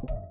You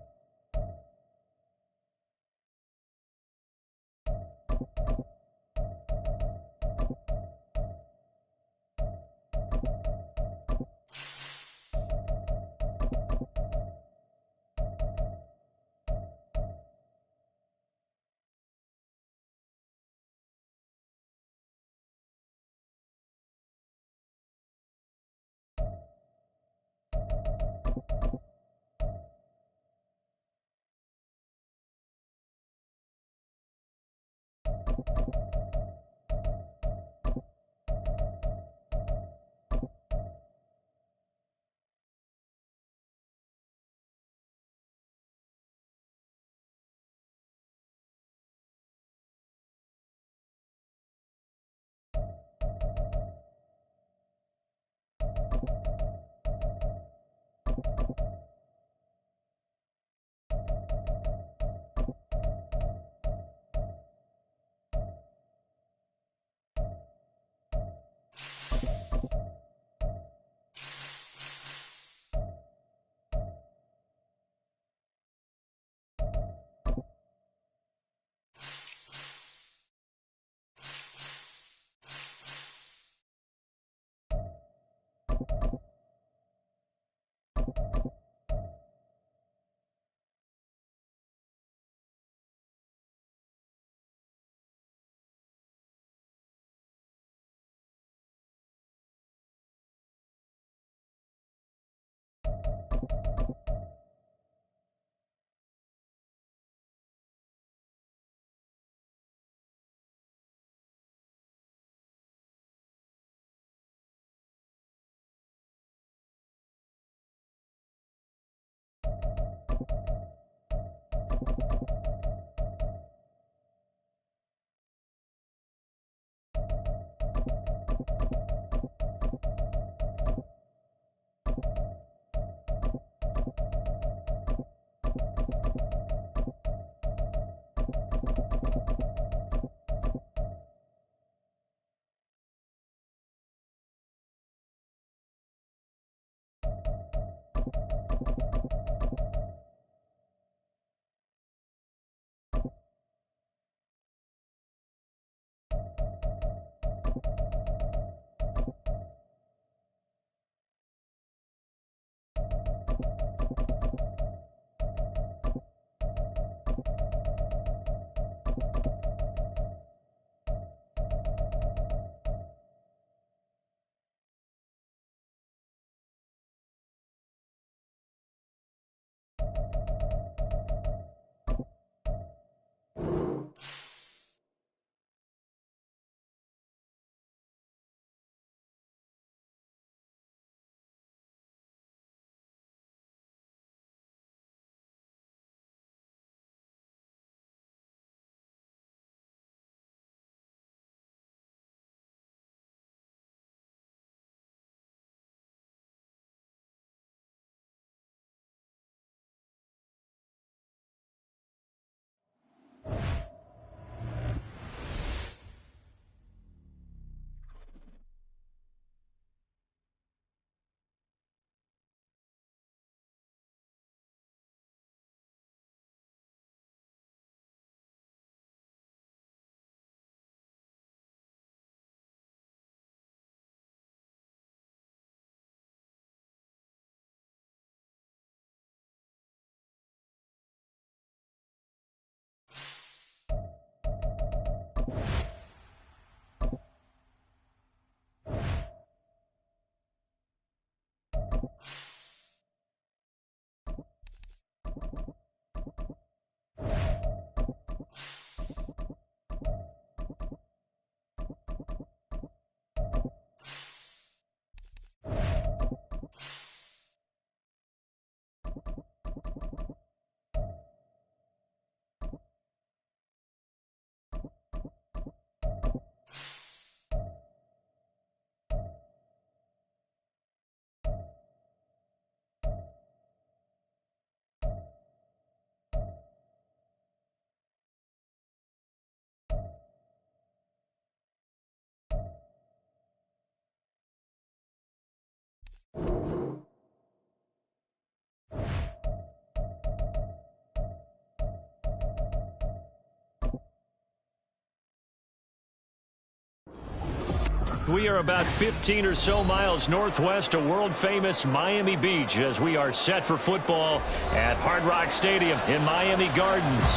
We are about 15 or so miles northwest of world-famous Miami Beach as we are set for football at Hard Rock Stadium in Miami Gardens.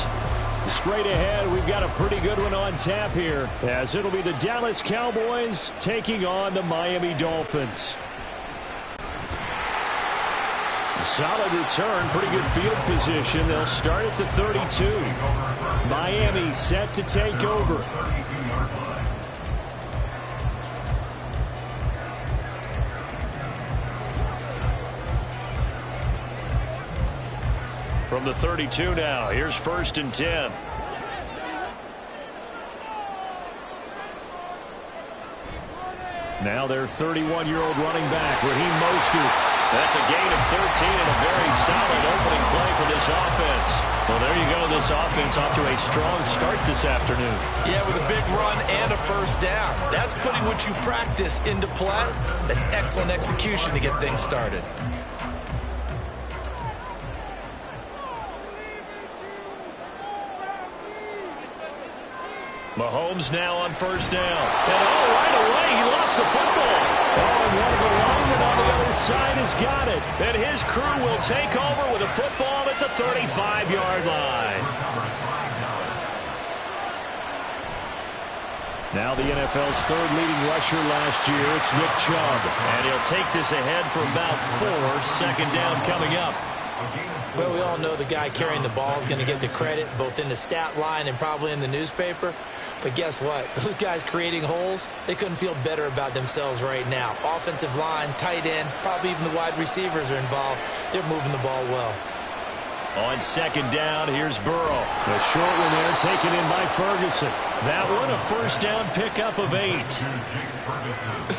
Straight ahead, we've got a pretty good one on tap here, as it'll be the Dallas Cowboys taking on the Miami Dolphins. Solid return, pretty good field position. They'll start at the 32. Miami set to take over. From the 32 now, here's 1st and 10. Now their 31-year-old running back, Raheem Mostert. That's a gain of 13 and a very solid opening play for this offense. Well, there you go. This offense off to a strong start this afternoon. Yeah, with a big run and a first down. That's putting what you practice into play. That's excellent execution to get things started. Mahomes now on 1st down. And right away, he lost the football. And one of the linemen on the other side has got it. And his crew will take over with a football at the 35-yard line. Now the NFL's 3rd leading rusher last year, it's Nick Chubb. And he'll take this ahead for about 4. 2nd down coming up. Well, we all know the guy carrying the ball is going to get the credit, both in the stat line and probably in the newspaper. But guess what? Those guys creating holes, they couldn't feel better about themselves right now. Offensive line, tight end, probably even the wide receivers are involved. They're moving the ball well. On 2nd down, here's Burrow. The short one there taken in by Ferguson. That one, a 1st down pickup of 8.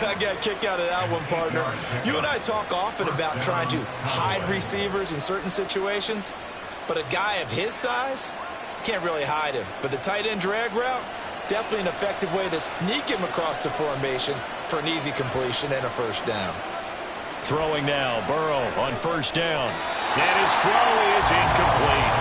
I got a kick out of that one, partner. You and I talk often about trying to hide receivers in certain situations, but a guy of his size can't really hide him. But the tight end drag route, definitely an effective way to sneak him across the formation for an easy completion and a 1st down. Throwing now, Burrow on 1st down. And his throw is incomplete.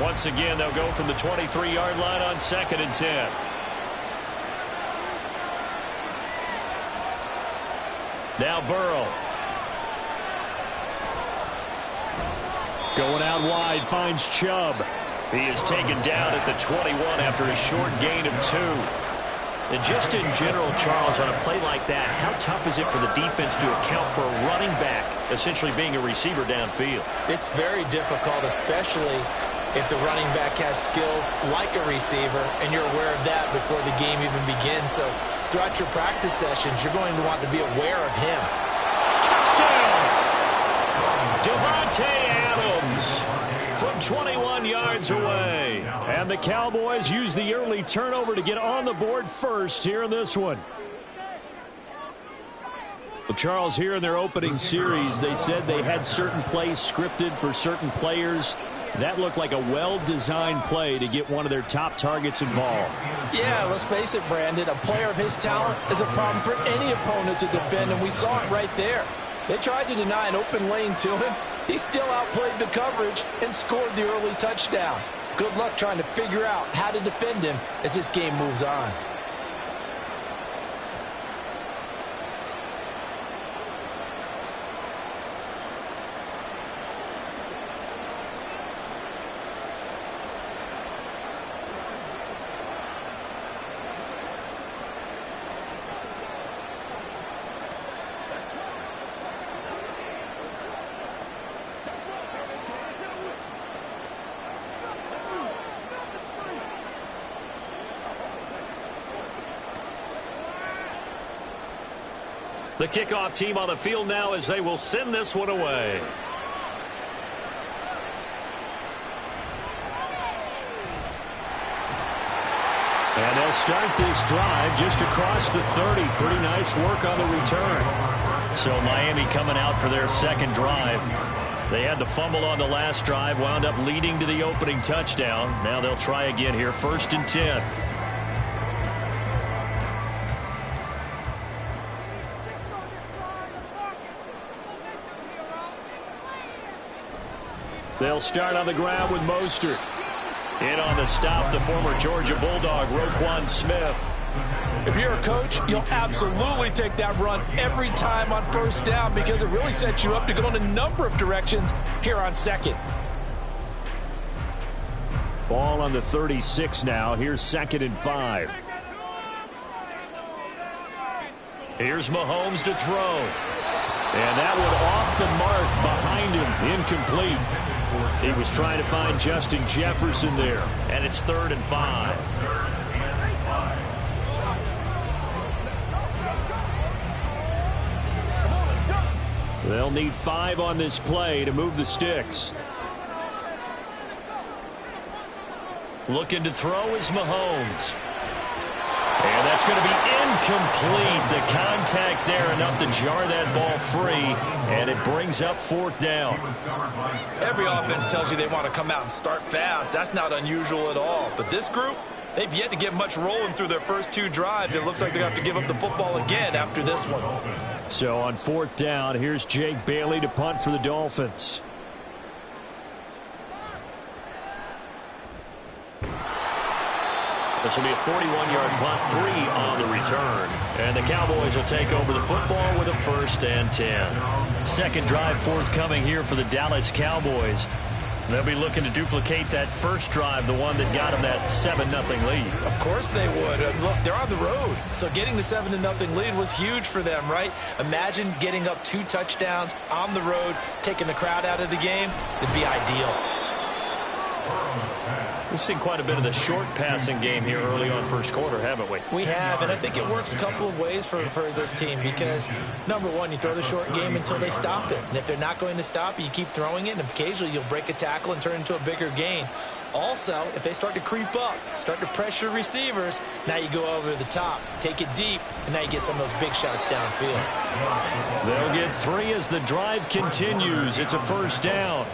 Once again, they'll go from the 23-yard line on 2nd and 10. Now Burrow. Going out wide, finds Chubb. He is taken down at the 21 after a short gain of 2. And just in general, Charles, on a play like that, how tough is it for the defense to account for a running back essentially being a receiver downfield? It's very difficult, especially if the running back has skills like a receiver, and you're aware of that before the game even begins. So throughout your practice sessions, you're going to want to be aware of him. Touchdown! Davante Adams from 21 yards away. And the Cowboys use the early turnover to get on the board first here in this one. Well, Charles, here in their opening series, they said they had certain plays scripted for certain players. That looked like a well-designed play to get one of their top targets involved. Yeah, let's face it, Brandon. A player of his talent is a problem for any opponent to defend, and we saw it right there. They tried to deny an open lane to him. He still outplayed the coverage and scored the early touchdown. Good luck trying to figure out how to defend him as this game moves on. The kickoff team on the field now as they will send this one away. And they'll start this drive just across the 30. Pretty nice work on the return. So Miami coming out for their 2nd drive. They had the fumble on the last drive, wound up leading to the opening touchdown. Now they'll try again here, 1st and 10. They'll start on the ground with Mostert. In on the stop, the former Georgia Bulldog, Roquan Smith. If you're a coach, you'll absolutely take that run every time on first down because it really sets you up to go in a number of directions here on second. Ball on the 36 now. Here's 2nd and 5. Here's Mahomes to throw. And that one off the mark behind him. Incomplete. He was trying to find Justin Jefferson there. And it's 3rd and 5. They'll need 5 on this play to move the sticks. Looking to throw is Mahomes. And that's going to be incomplete. The contact there enough to jar that ball free, and it brings up 4th down. Every offense tells you they want to come out and start fast. That's not unusual at all. But this group, they've yet to get much rolling through their first 2 drives. It looks like they're going to have to give up the football again after this one. So on 4th down, here's Jake Bailey to punt for the Dolphins. This will be a 41-yard punt, 3 on the return. And the Cowboys will take over the football with a 1st and 10. Second drive forthcoming here for the Dallas Cowboys. They'll be looking to duplicate that first drive, the one that got them that 7-0 lead. Of course they would. Look, they're on the road. So getting the 7-0 lead was huge for them, right? Imagine getting up 2 touchdowns on the road, taking the crowd out of the game. It'd be ideal. We've seen quite a bit of the short passing game here early on first quarter, haven't we? We have, and I think it works a couple of ways for this team because, number one, you throw the short game until they stop it. And if they're not going to stop it, you keep throwing it, and occasionally you'll break a tackle and turn it into a bigger gain. Also, if they start to creep up, start to pressure receivers, now you go over the top, take it deep, and now you get some of those big shots downfield. They'll get 3 as the drive continues. It's a 1st down.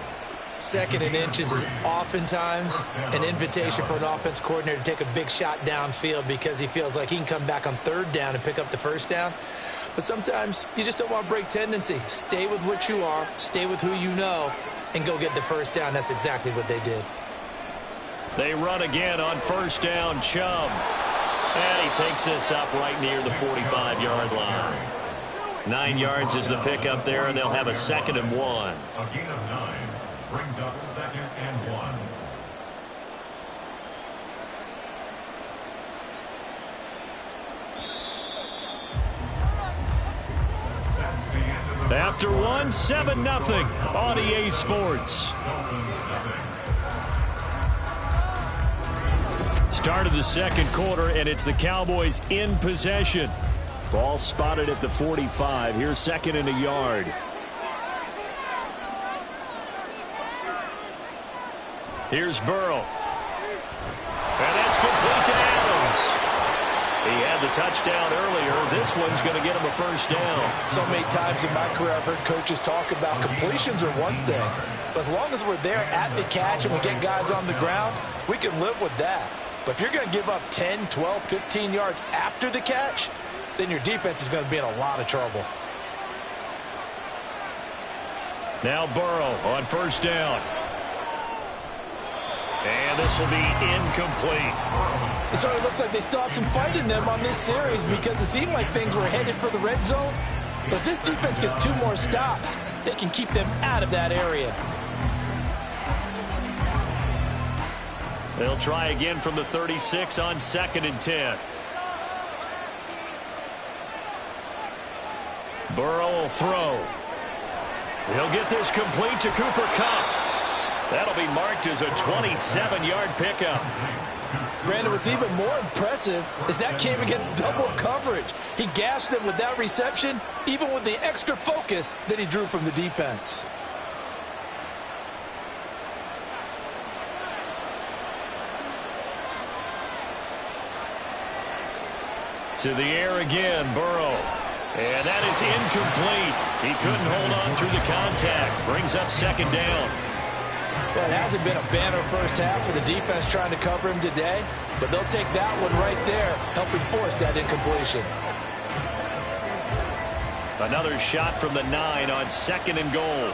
2nd and inches is oftentimes an invitation for an offense coordinator to take a big shot downfield because he feels like he can come back on 3rd down and pick up the 1st down. But sometimes you just don't want to break tendency. Stay with what you are, stay with who you know, and go get the 1st down. That's exactly what they did. They run again on 1st down, Chubb. And he takes this up right near the 45-yard line. 9 yards is the pickup there, and they'll have a 2nd and 1. A gain of 9. Brings up 2nd and 1. After 1, 7-0 on EA Sports. Start of the 2nd quarter, and it's the Cowboys in possession. Ball spotted at the 45. Here's 2nd and a yard. Here's Burrow. And that's complete to Adams. He had the touchdown earlier. This one's going to get him a 1st down. So many times in my career I've heard coaches talk about completions are one thing. But as long as we're there at the catch and we get guys on the ground, we can live with that. But if you're going to give up 10, 12, 15 yards after the catch, then your defense is going to be in a lot of trouble. Now Burrow on 1st down. And this will be incomplete. It sort of looks like they still have some fight in them on this series because it seemed like things were headed for the red zone. But if this defense gets 2 more stops, they can keep them out of that area. They'll try again from the 36 on 2nd and 10. Burrow will throw. He'll get this complete to Cooper Kupp. That'll be marked as a 27-yard pickup. Brandon, what's even more impressive is that came against double coverage. He gashed them with that reception, even with the extra focus that he drew from the defense. To the air again, Burrow. And that is incomplete. He couldn't hold on through the contact. Brings up 2nd down. Well, it hasn't been a banner first half with the defense trying to cover him today, but they'll take that one right there, helping force that incompletion. Another shot from the 9 on 2nd and goal.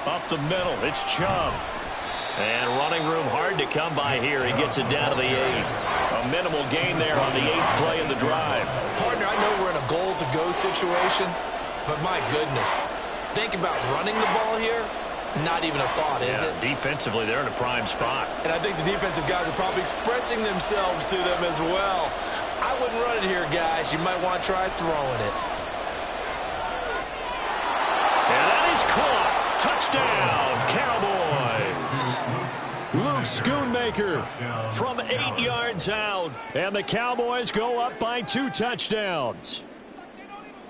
Up the middle, it's Chubb. And running room hard to come by here. He gets it down to the 8. A minimal gain there on the 8th play of the drive. Partner, I know we're in a goal-to-go situation, but my goodness, think about running the ball here. Not even a thought, is it? Defensively, they're in a prime spot. And I think the defensive guys are probably expressing themselves to them as well. I wouldn't run it here, guys. You might want to try throwing it. And that is caught. Touchdown, Cowboys. Luke Schoonmaker from 8 yards out. And the Cowboys go up by 2 touchdowns.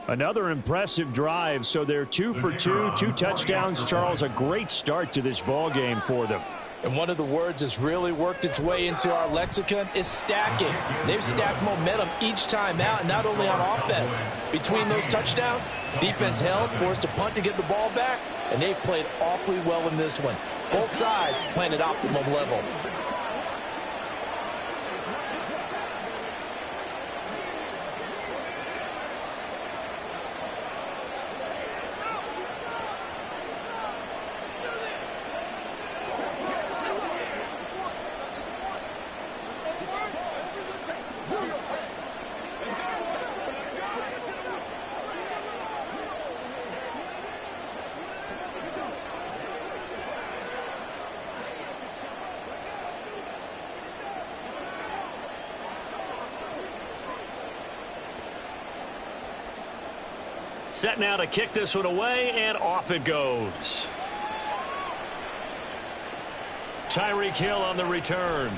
Another impressive drive, so they're 2 for 2, 2 touchdowns. Charles, a great start to this ball game for them. And one of the words that's really worked its way into our lexicon is stacking. They've stacked momentum each time out, not only on offense. Between those touchdowns, defense held, forced a punt to get the ball back, and they've played awfully well in this one. Both sides playing at optimum level. Set now to kick this one away, and off it goes. Tyreek Hill on the return.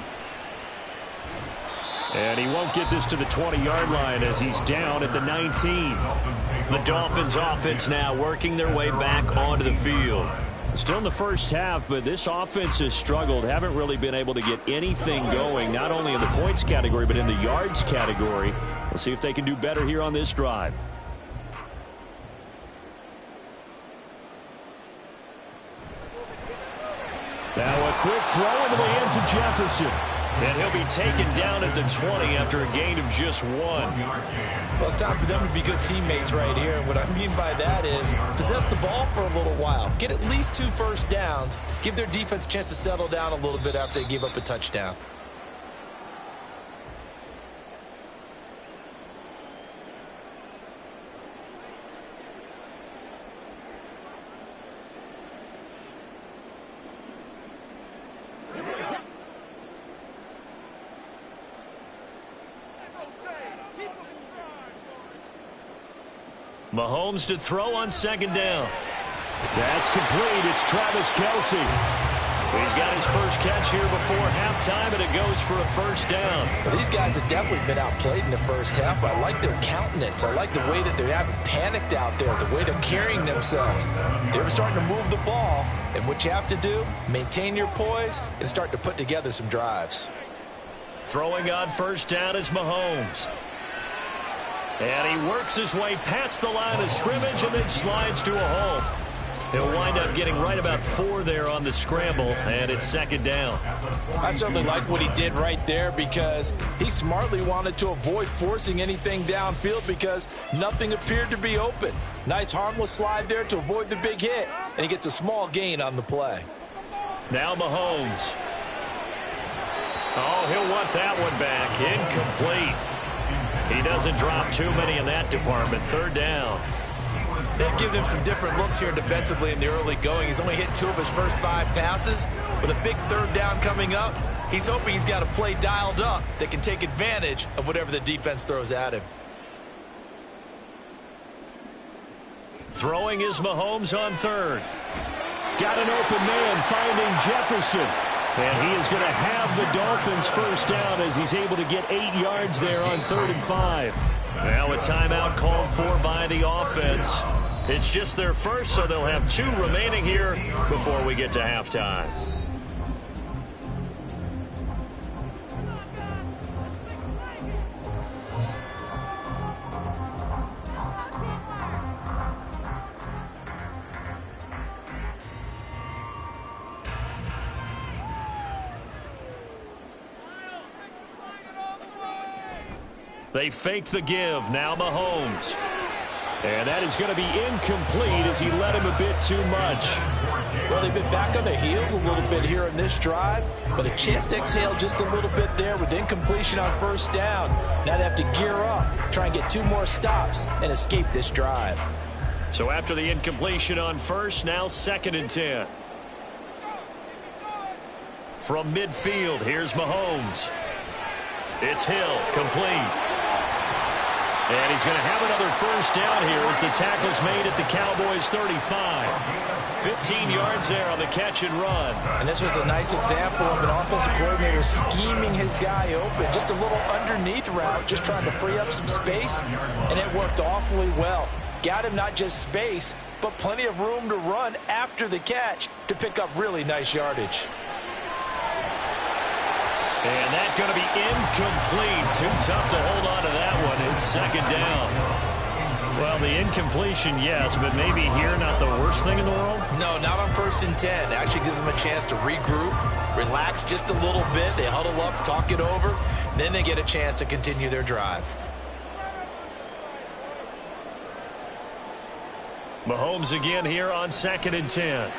And he won't get this to the 20-yard line as he's down at the 19. The Dolphins offense now working their way back onto the field. Still in the first half, but this offense has struggled. Haven't really been able to get anything going, not only in the points category, but in the yards category. We'll see if they can do better here on this drive. Now a quick throw into the hands of Jefferson. And he'll be taken down at the 20 after a gain of just 1. Well, it's time for them to be good teammates right here. And what I mean by that is possess the ball for a little while. Get at least 2 first downs. Give their defense a chance to settle down a little bit after they give up a touchdown. Mahomes to throw on second down. That's complete. It's Travis Kelce. He's got his first catch here before halftime, and it goes for a first down. Well, these guys have definitely been outplayed in the first half, but I like their countenance. I like the way that they haven't panicked out there, the way they're carrying themselves. They were starting to move the ball, and what you have to do, maintain your poise and start to put together some drives. Throwing on first down is Mahomes. And he works his way past the line of scrimmage and then slides to a hole. He'll wind up getting right about 4 there on the scramble, and it's second down. I certainly like what he did right there because he smartly wanted to avoid forcing anything downfield because nothing appeared to be open. Nice harmless slide there to avoid the big hit, and he gets a small gain on the play. Now Mahomes. Oh, he'll want that one back. Incomplete. He doesn't drop too many in that department. Third down. They've given him some different looks here defensively in the early going. He's only hit 2 of his first 5 passes. With a big third down coming up, he's hoping he's got a play dialed up that can take advantage of whatever the defense throws at him. Throwing is Mahomes on third. Got an open man finding Jefferson. And he is going to have the Dolphins first down as he's able to get 8 yards there on 3rd and 5. Now a timeout called for by the offense. It's just their first, so they'll have 2 remaining here before we get to halftime. They fake the give. Now Mahomes. And that is going to be incomplete as he led him a bit too much. Well, they've been back on their heels a little bit here in this drive, but a chance to exhale just a little bit there with incompletion on first down. Now they have to gear up, try and get 2 more stops, and escape this drive. So after the incompletion on first, now 2nd and 10. From midfield, here's Mahomes. It's Hill, complete. And he's going to have another first down here as the tackle's made at the Cowboys' 35. 15 yards there on the catch and run. And this was a nice example of an offensive coordinator scheming his guy open. Just a little underneath route, just trying to free up some space, and it worked awfully well. Got him not just space, but plenty of room to run after the catch to pick up really nice yardage. And that's going to be incomplete. Too tough to hold on to that one. It's 2nd down. Well, the incompletion, yes, but maybe here not the worst thing in the world? No, not on 1st and 10. It actually gives them a chance to regroup, relax just a little bit. They huddle up, talk it over, then they get a chance to continue their drive. Mahomes again here on 2nd and 10.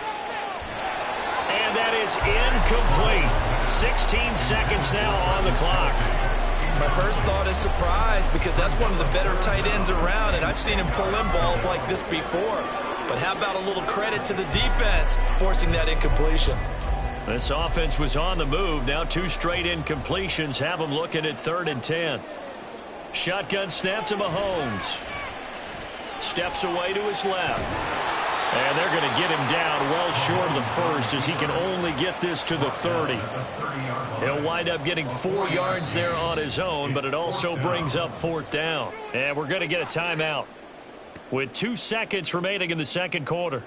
And that is incomplete. 16 seconds now on the clock. My first thought is surprise because that's one of the better tight ends around, and I've seen him pull in balls like this before. But how about a little credit to the defense forcing that incompletion? This offense was on the move. Now 2 straight incompletions have them looking at 3rd and 10. Shotgun snap to Mahomes. Steps away to his left. And they're going to get him down well short of the first as he can only get this to the 30. He'll wind up getting 4 yards there on his own, but it also brings up 4th down. And we're going to get a timeout with 2 seconds remaining in the 2nd quarter.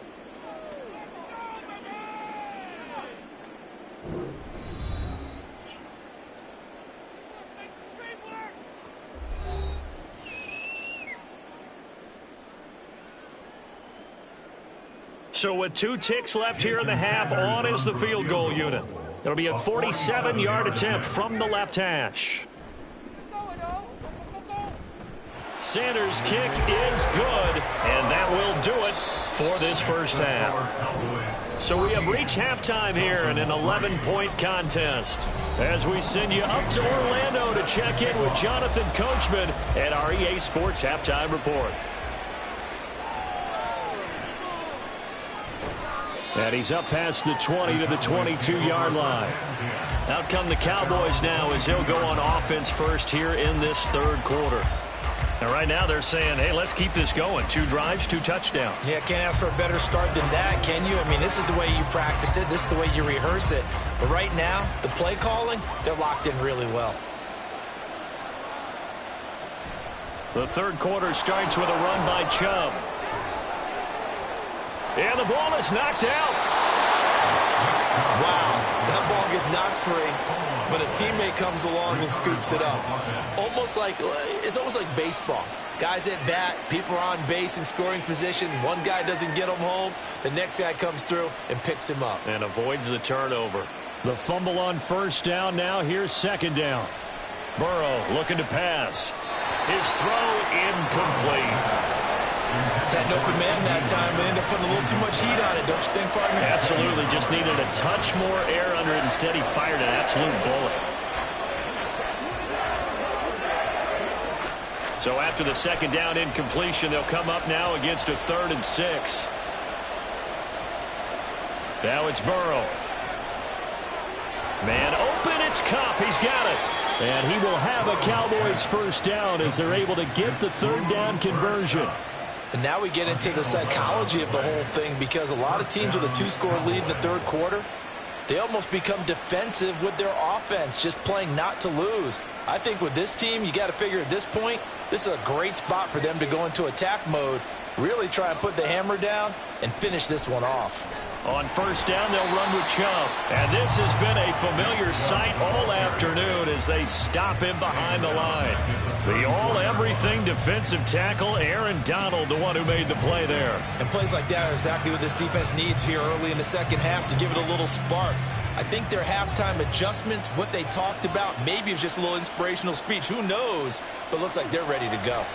So with 2 ticks left here in the half, on is the field goal unit. It'll be a 47-yard attempt from the left hash. Sanders' kick is good, and that will do it for this first half. So we have reached halftime here in an 11-point contest as we send you up to Orlando to check in with Jonathan Coachman at our EA Sports Halftime Report. And he's up past the 20 to the 22-yard line. Out come the Cowboys now as they'll go on offense first here in this 3rd quarter. And right now they're saying, hey, let's keep this going. 2 drives, 2 touchdowns. Yeah, can't ask for a better start than that, can you? I mean, this is the way you practice it. This is the way you rehearse it. But right now, the play calling, they're locked in really well. The 3rd quarter starts with a run by Chubb. And the ball is knocked out. Wow, that ball gets knocked free, but a teammate comes along and scoops it up. It's almost like baseball. Guys at bat, people are on base in scoring position. One guy doesn't get him home. The next guy comes through and picks him up. And avoids the turnover. The fumble on first down now. Here's 2nd down. Burrow looking to pass. His throw incomplete. Had an open man that time, but ended up putting a little too much heat on it, don't you think, partner? Absolutely. Just needed a touch more air under it. Instead, he fired an absolute bullet. So after the 2nd down incompletion, they'll come up now against a 3rd and 6. Now it's Burrow. Man open, it's Kupp. He's got it. And he will have a Cowboys first down as they're able to get the 3rd down conversion. And now we get into the psychology of the whole thing because a lot of teams with a 2-score lead in the 3rd quarter, they almost become defensive with their offense, just playing not to lose. I think with this team, you got to figure at this point, this is a great spot for them to go into attack mode, really try and put the hammer down and finish this one off. On first down, they'll run with Chubb. And this has been a familiar sight all afternoon as they stop him behind the line. The all-everything defensive tackle, Aaron Donald, the one who made the play there. And plays like that are exactly what this defense needs here early in the 2nd half to give it a little spark. I think their halftime adjustments, what they talked about, maybe it was just a little inspirational speech. Who knows? But looks like they're ready to go.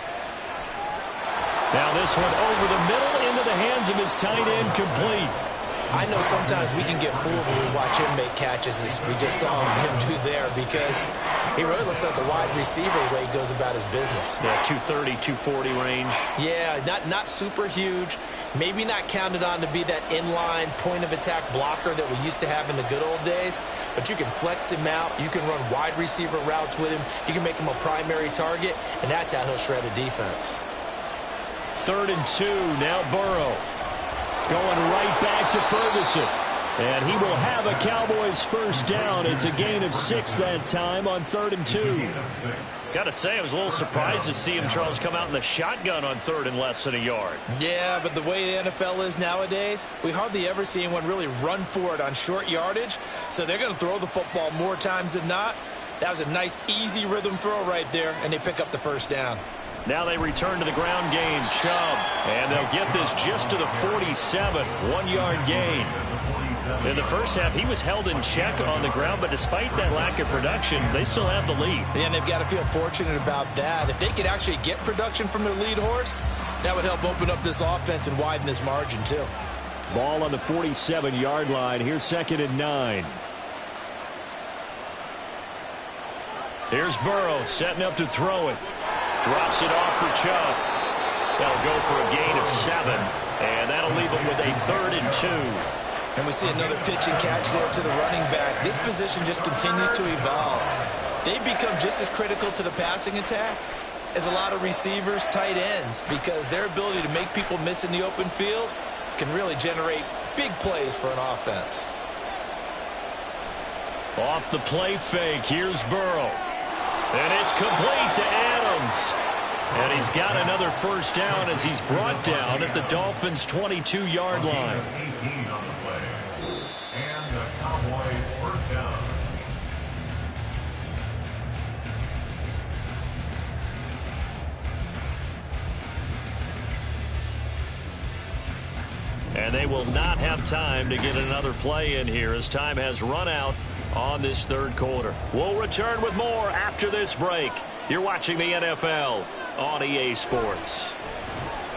Now this one over the middle into the hands of his tight end, complete. I know sometimes we can get fooled when we watch him make catches, as we just saw him do there, because he really looks like a wide receiver the way he goes about his business. Yeah, 230, 240 range. Yeah, not super huge. Maybe not counted on to be that inline point-of-attack blocker that we used to have in the good old days, but you can flex him out. You can run wide receiver routes with him. You can make him a primary target, and that's how he'll shred a defense. 3rd and 2, now Burrow. Going right back to Ferguson. And he will have a Cowboys first down. It's a gain of 6 that time on 3rd and 2. Got to say, I was a little surprised to see him, Charles, come out in the shotgun on 3rd and less than a yard. Yeah, but the way the NFL is nowadays, we hardly ever see anyone really run for it on short yardage. So they're going to throw the football more times than not. That was a nice, easy rhythm throw right there, and they pick up the first down. Now they return to the ground game. Chubb. And they'll get this just to the 47. 1-yard gain. In the first half, he was held in check on the ground, but despite that lack of production, they still have the lead. Yeah, and they've got to feel fortunate about that. If they could actually get production from their lead horse, that would help open up this offense and widen this margin, too. Ball on the 47-yard line. Here's 2nd and 9. Here's Burrow setting up to throw it. Drops it off for Chubb. That'll go for a gain of 7, and that'll leave him with a 3rd and 2. And we see another pitch and catch there to the running back. This position just continues to evolve. They've become just as critical to the passing attack as a lot of receivers, tight ends, because their ability to make people miss in the open field can really generate big plays for an offense. Off the play fake, here's Burrow. And it's complete to Adams. And he's got another first down as he's brought down at the Dolphins' 22-yard line. 18 on the play. And the Cowboy first down. And they will not have time to get another play in here as time has run out on this 3rd quarter. We'll return with more after this break. You're watching the NFL on EA Sports.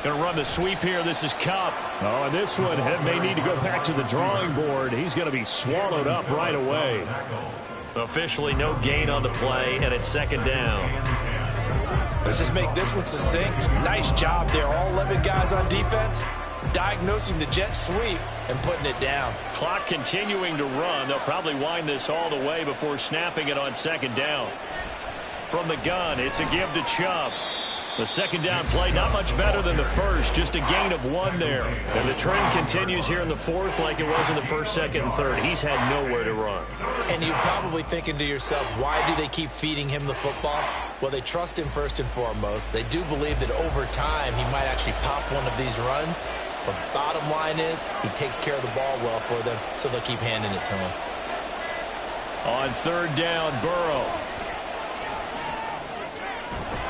Going to run the sweep here. This is Kupp. Oh, and this one may need to go back to the drawing board. He's going to be swallowed up right away. Officially no gain on the play, and it's 2nd down. Let's just make this one succinct. Nice job there. All 11 guys on defense diagnosing the jet sweep and putting it down. Clock continuing to run. They'll probably wind this all the way before snapping it on 2nd down. From the gun, it's a give to Chubb. The 2nd down play, not much better than the first, just a gain of 1 there. And the trend continues here in the 4th like it was in the 1st, 2nd, and 3rd. He's had nowhere to run. And you're probably thinking to yourself, why do they keep feeding him the football? Well, they trust him first and foremost. They do believe that over time he might actually pop one of these runs. But bottom line is, he takes care of the ball well for them, so they'll keep handing it to him. On 3rd down, Burrow.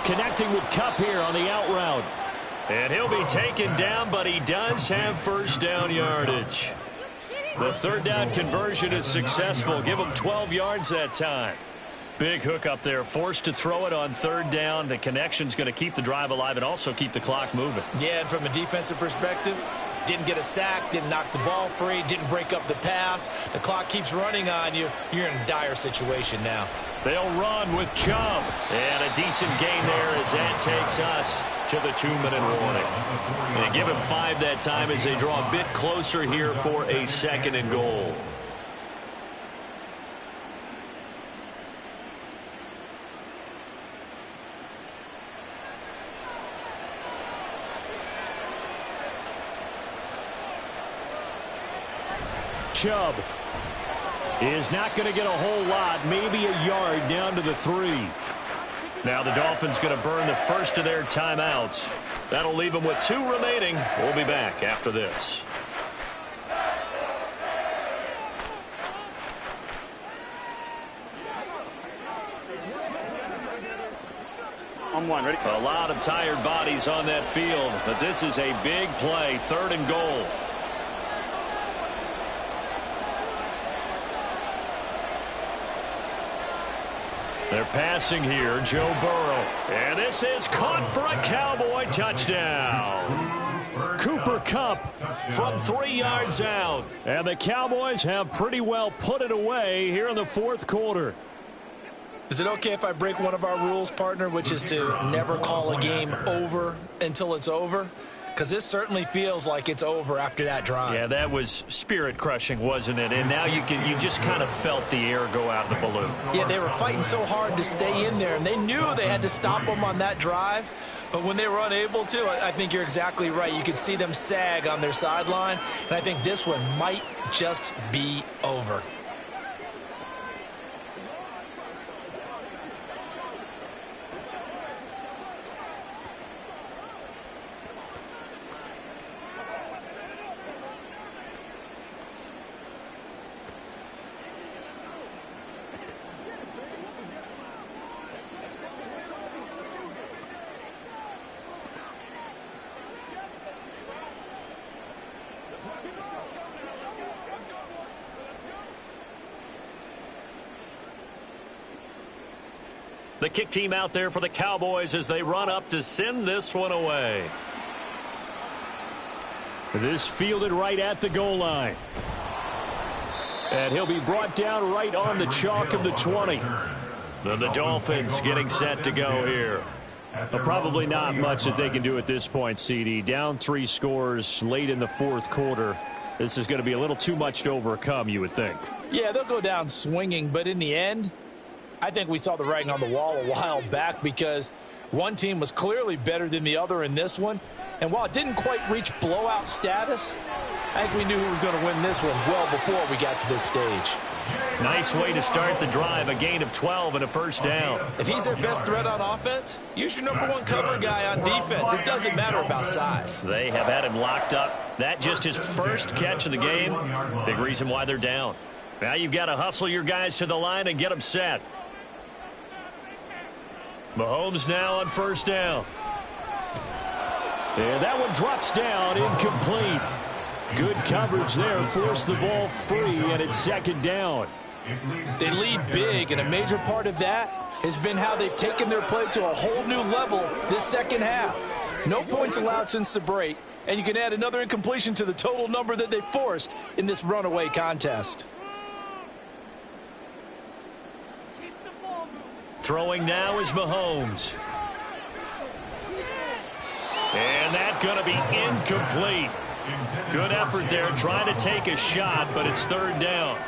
Connecting with Kupp here on the out route. And he'll be taken down, but he does have first down yardage. The 3rd down conversion is successful. Give him 12 yards that time. Big hook up there, forced to throw it on 3rd down. The connection's going to keep the drive alive and also keep the clock moving. Yeah, and from a defensive perspective, didn't get a sack, didn't knock the ball free, didn't break up the pass. The clock keeps running on you. You're in a dire situation now. They'll run with Chubb. And a decent gain there as that takes us to the 2-minute warning. And give him 5 that time as they draw a bit closer here for a 2nd and goal. Chubb is not going to get a whole lot, maybe a yard down to the 3. Now the Dolphins going to burn the first of their timeouts. That'll leave them with 2 remaining. We'll be back after this. On 1, ready? A lot of tired bodies on that field, but this is a big play, 3rd and goal. They're passing here, Joe Burrow. And this is caught for a Cowboy touchdown. Cooper Kupp from 3 yards out. And the Cowboys have pretty well put it away here in the fourth quarter. Is it okay if I break one of our rules, partner, which is to never call a game over until it's over? Because this certainly feels like it's over after that drive. Yeah, that was spirit-crushing, wasn't it? And now you just kind of felt the air go out of the balloon. Yeah, they were fighting so hard to stay in there, and they knew they had to stop them on that drive. But when they were unable to, I think you're exactly right. You could see them sag on their sideline, and I think this one might just be over. The kick team out there for the Cowboys as they run up to send this one away. This fielded right at the goal line. And he'll be brought down right on the chalk of the 20. Then the Dolphins getting set to go here. Well, probably not much that they can do at this point, CD. Down 3 scores late in the fourth quarter. This is going to be a little too much to overcome, you would think. Yeah, they'll go down swinging, but in the end, I think we saw the writing on the wall a while back because one team was clearly better than the other in this one. And while it didn't quite reach blowout status, I think we knew who was going to win this one well before we got to this stage. Nice way to start the drive, a gain of 12 and a first down. If he's their best threat on offense, use your number 1 cover guy on defense. It doesn't matter about size. They have had him locked up. That just his first catch of the game. Big reason why they're down. Now you've got to hustle your guys to the line and get them set. Mahomes now on first down. And that one drops down, incomplete. Good coverage there, forced the ball free, and it's second down. They lead big, and a major part of that has been how they've taken their play to a whole new level this second half. No points allowed since the break, and you can add another incompletion to the total number that they forced in this runaway contest. Throwing now is Mahomes. And that's going to be incomplete. Good effort there trying to take a shot, but it's third down.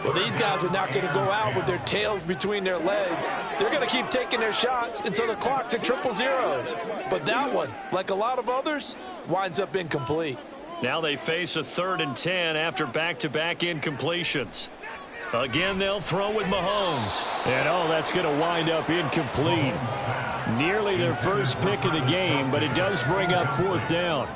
Well, these guys are not going to go out with their tails between their legs. They're going to keep taking their shots until the clock's at triple zeros. But that one, like a lot of others, winds up incomplete. Now they face a 3rd and 10 after back-to-back incompletions. Again, they'll throw with Mahomes. And, that's going to wind up incomplete. Nearly their first pick of the game, but it does bring up 4th down.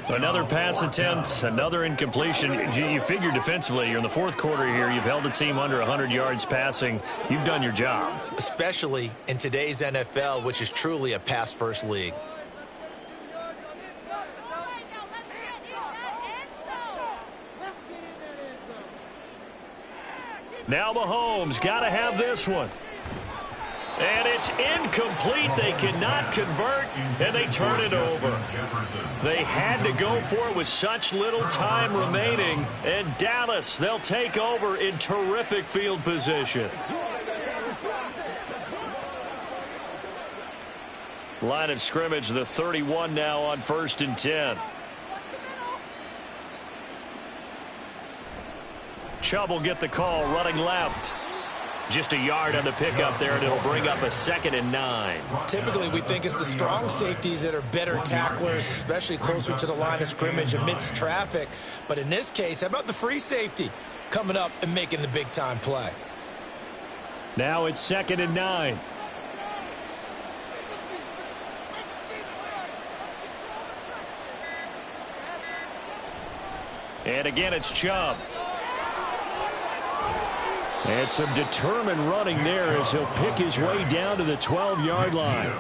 Another pass attempt, another incompletion. You figure defensively, you're in the fourth quarter here. You've held the team under 100 yards passing. You've done your job. Especially in today's NFL, which is truly a pass-first league. Now Mahomes got to have this one. And it's incomplete. They cannot convert, and they turn it over. They had to go for it with such little time remaining. And Dallas, they'll take over in terrific field position. Line of scrimmage, the 31 now on 1st and 10. Chubb will get the call, running left. Just a yard on the pickup there, and it'll bring up a 2nd and 9. Typically, we think it's the strong safeties that are better tacklers, especially closer to the line of scrimmage amidst traffic. But in this case, how about the free safety coming up and making the big-time play? Now it's 2nd and 9. And again, it's Chubb. And some determined running there as he'll pick his way down to the 12-yard line.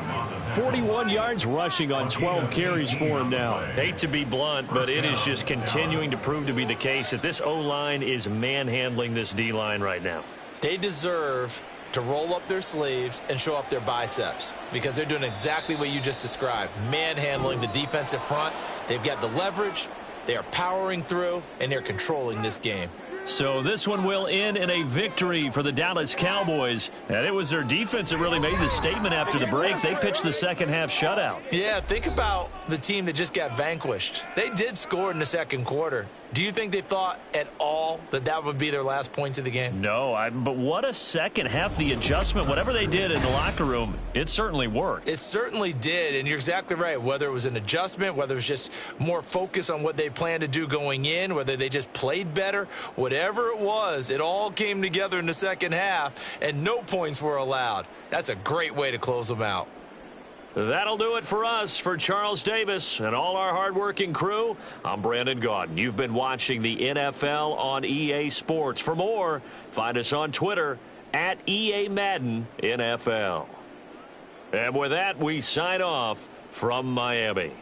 41 yards rushing on 12 carries for him now. Hate to be blunt, but it is just continuing to prove to be the case that this O-line is manhandling this D-line right now. They deserve to roll up their sleeves and show up their biceps because they're doing exactly what you just described, manhandling the defensive front. They've got the leverage, they are powering through, and they're controlling this game. So this one will end in a victory for the Dallas Cowboys. And it was their defense that really made the statement after the break. They pitched the second-half shutout. Yeah, think about the team that just got vanquished. They did score in the second quarter. Do you think they thought at all that that would be their last points of the game? No, but what a second half. The adjustment, whatever they did in the locker room, it certainly worked. It certainly did, and you're exactly right. Whether it was an adjustment, whether it was just more focus on what they planned to do going in, whether they just played better, whatever it was, it all came together in the second half, and no points were allowed. That's a great way to close them out. That'll do it for us. For Charles Davis and all our hardworking crew, I'm Brandon Gaudin. You've been watching the NFL on EA Sports. For more, find us on Twitter at EA Madden NFL. And with that, we sign off from Miami.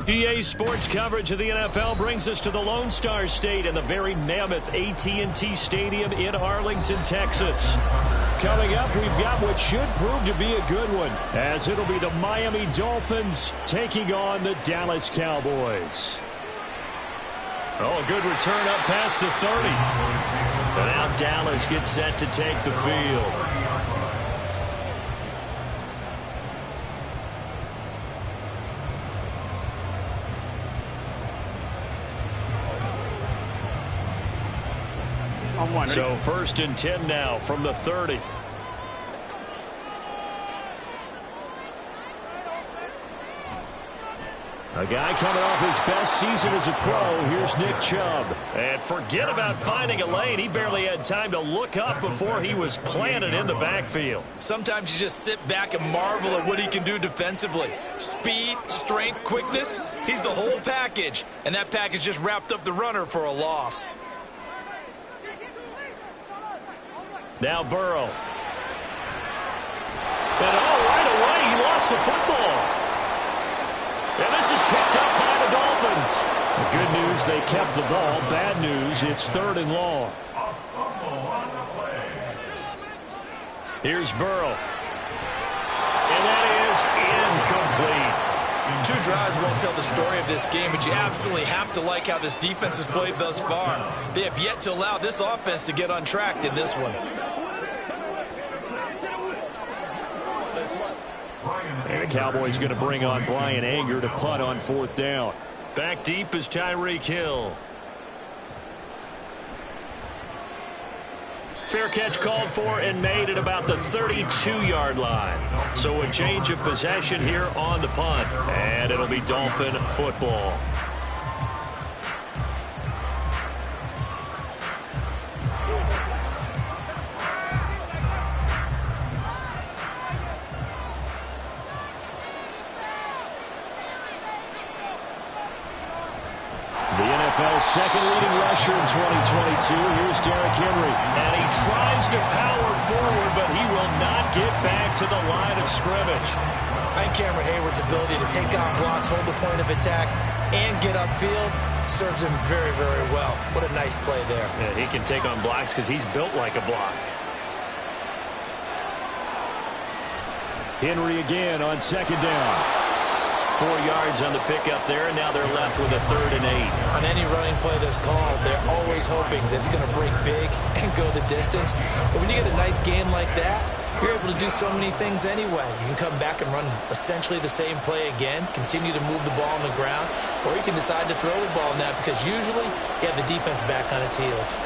PA Sports coverage of the NFL brings us to the Lone Star State and the very mammoth AT&T Stadium in Arlington, Texas. Coming up, we've got what should prove to be a good one, as it'll be the Miami Dolphins taking on the Dallas Cowboys. Oh, a good return up past the 30. And now Dallas gets set to take the field. So 1st and 10 now from the 30. A guy coming off his best season as a pro. Here's Nick Chubb. And forget about finding a lane. He barely had time to look up before he was planted in the backfield. Sometimes you just sit back and marvel at what he can do defensively. Speed, strength, quickness. He's the whole package. And that package just wrapped up the runner for a loss. Now Burrow. And right away he lost the football. And this is picked up by the Dolphins. The good news, they kept the ball. Bad news, it's 3rd and long. Here's Burrow. And that is incomplete. 2 drives won't tell the story of this game, but you absolutely have to like how this defense has played thus far. They have yet to allow this offense to get untracked in this one. And the Cowboys going to bring on Brian Anger to punt on 4th down. Back deep is Tyreek Hill. Fair catch called for and made at about the 32-yard line. So a change of possession here on the punt. And it'll be Dolphin football. Second leading rusher in 2022. Here's Derrick Henry. And he tries to power forward, but he will not get back to the line of scrimmage. I think Cameron Hayward's ability to take on blocks, hold the point of attack, and get upfield serves him very, very well. What a nice play there. Yeah, he can take on blocks because he's built like a block. Henry again on 2nd down. 4 yards on the pickup there, and now they're left with a 3rd and 8. On any running play that's called, they're always hoping that it's going to break big and go the distance. But when you get a nice game like that, you're able to do so many things anyway. You can come back and run essentially the same play again, continue to move the ball on the ground, or you can decide to throw the ball now because usually you have the defense back on its heels.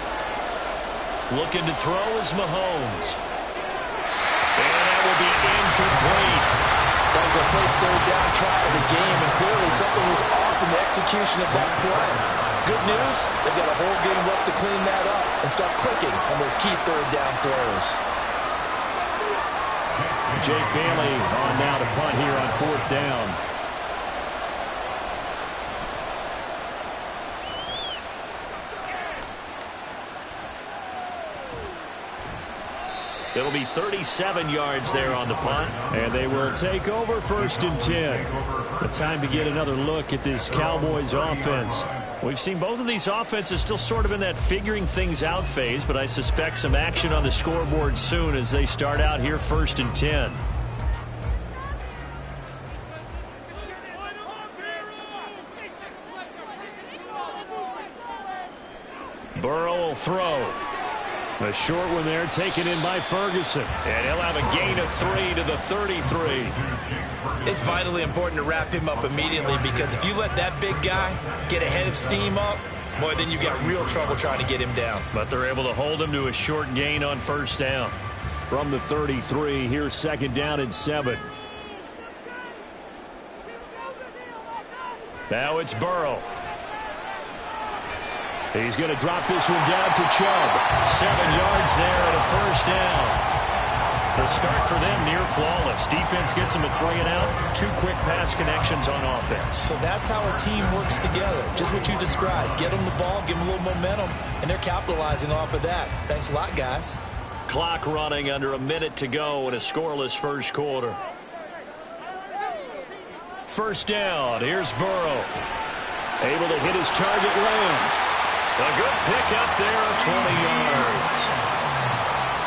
Looking to throw is Mahomes. And that will be incomplete. That was a first 3rd down try of the game, and clearly something was off in the execution of that play. Good news, they've got a whole game left to clean that up and start clicking on those key 3rd down throws. Jake Bailey on now to punt here on 4th down. It'll be 37 yards there on the punt. And they will take over 1st and 10. The time to get another look at this Cowboys offense. We've seen both of these offenses still sort of in that figuring things out phase, but I suspect some action on the scoreboard soon as they start out here 1st and 10. Burrow will throw. A short one there taken in by Ferguson. And he'll have a gain of 3 to the 33. It's vitally important to wrap him up immediately because if you let that big guy get a head of steam up, boy, then you've got real trouble trying to get him down. But they're able to hold him to a short gain on 1st down. From the 33, here's 2nd down and 7. Now it's Burrow. He's going to drop this one down for Chubb. 7 yards there and a 1st down. The start for them near flawless. Defense gets them a 3 and out. 2 quick pass connections on offense. So that's how a team works together. Just what you described. Get them the ball, give them a little momentum, and they're capitalizing off of that. Thanks a lot, guys. Clock running under a minute to go in a scoreless 1st quarter. First down. Here's Burrow. Able to hit his target lane. A good pickup there of 20 yards.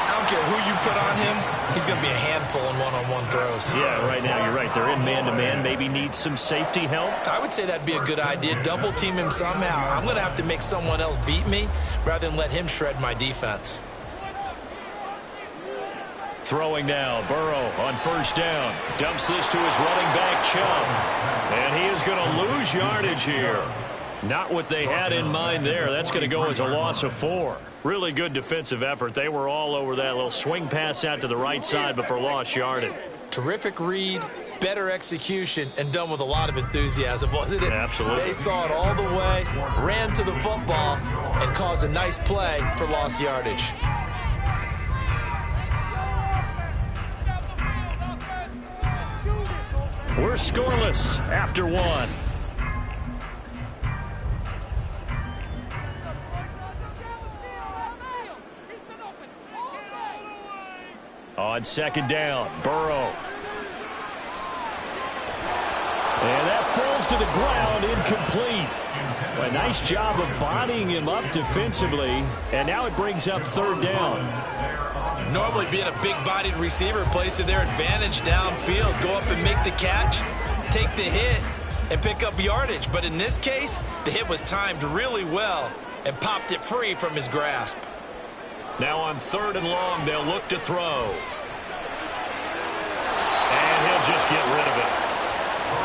I don't care who you put on him, he's going to be a handful in one-on-one throws. Yeah, right now you're right. They're in man-to-man. Maybe needs some safety help. I would say that'd be a good idea. Double team him somehow. I'm going to have to make someone else beat me rather than let him shred my defense. Throwing now, Burrow on first down. Dumps this to his running back, Chubb. And he is going to lose yardage here. Not what they had in mind there. That's going to go as a loss of 4. Really good defensive effort. They were all over that little swing pass out to the right side, but for lost yardage. Terrific read, better execution, and done with a lot of enthusiasm, wasn't it? Absolutely. They saw it all the way, ran to the football, and caused a nice play for lost yardage. We're scoreless after 1. On second down, Burrow. And that falls to the ground, incomplete. A nice job of bodying him up defensively, and now it brings up third down. Normally being a big-bodied receiver plays to their advantage downfield. Go up and make the catch, take the hit, and pick up yardage. But in this case, the hit was timed really well and popped it free from his grasp. Now on third and long, they'll look to throw. And he'll just get rid of it.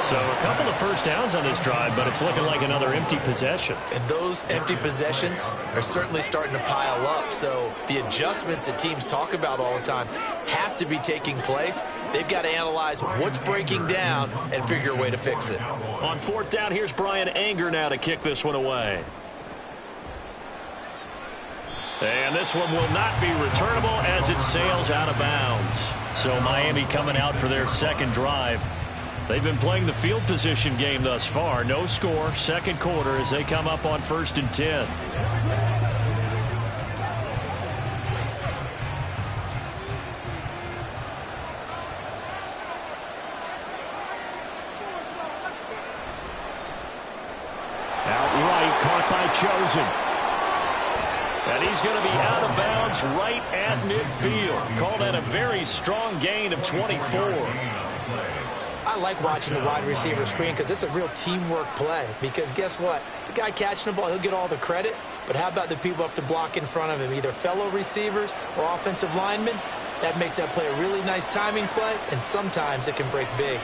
So a couple of first downs on this drive, but it's looking like another empty possession. And those empty possessions are certainly starting to pile up. So the adjustments that teams talk about all the time have to be taking place. They've got to analyze what's breaking down and figure a way to fix it. On fourth down, here's Brian Anger now to kick this one away. And this one will not be returnable as it sails out of bounds. So Miami coming out for their second drive. They've been playing the field position game thus far. No score, second quarter as they come up on 1st and 10. Outright caught by Chosen. And he's going to be out of bounds right at midfield. Called that a very strong gain of 24. I like watching the wide receiver screen because it's a real teamwork play. Because guess what? The guy catching the ball, he'll get all the credit. But how about the people up to block in front of him, either fellow receivers or offensive linemen? That makes that play a really nice timing play, and sometimes it can break big.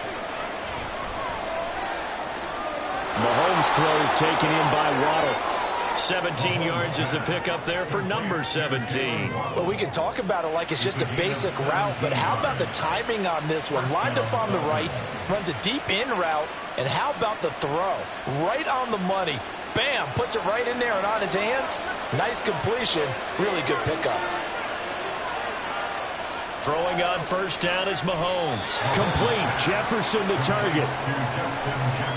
Mahomes throws taken in by Waddle. 17 yards is the pickup there for number 17. Well, we can talk about it like it's just a basic route, but how about the timing on this one? Lined up on the right, runs a deep in route, and how about the throw? Right on the money. Bam, puts it right in there and on his hands. Nice completion, really good pickup. Throwing on first down is Mahomes. Complete. Jefferson the target.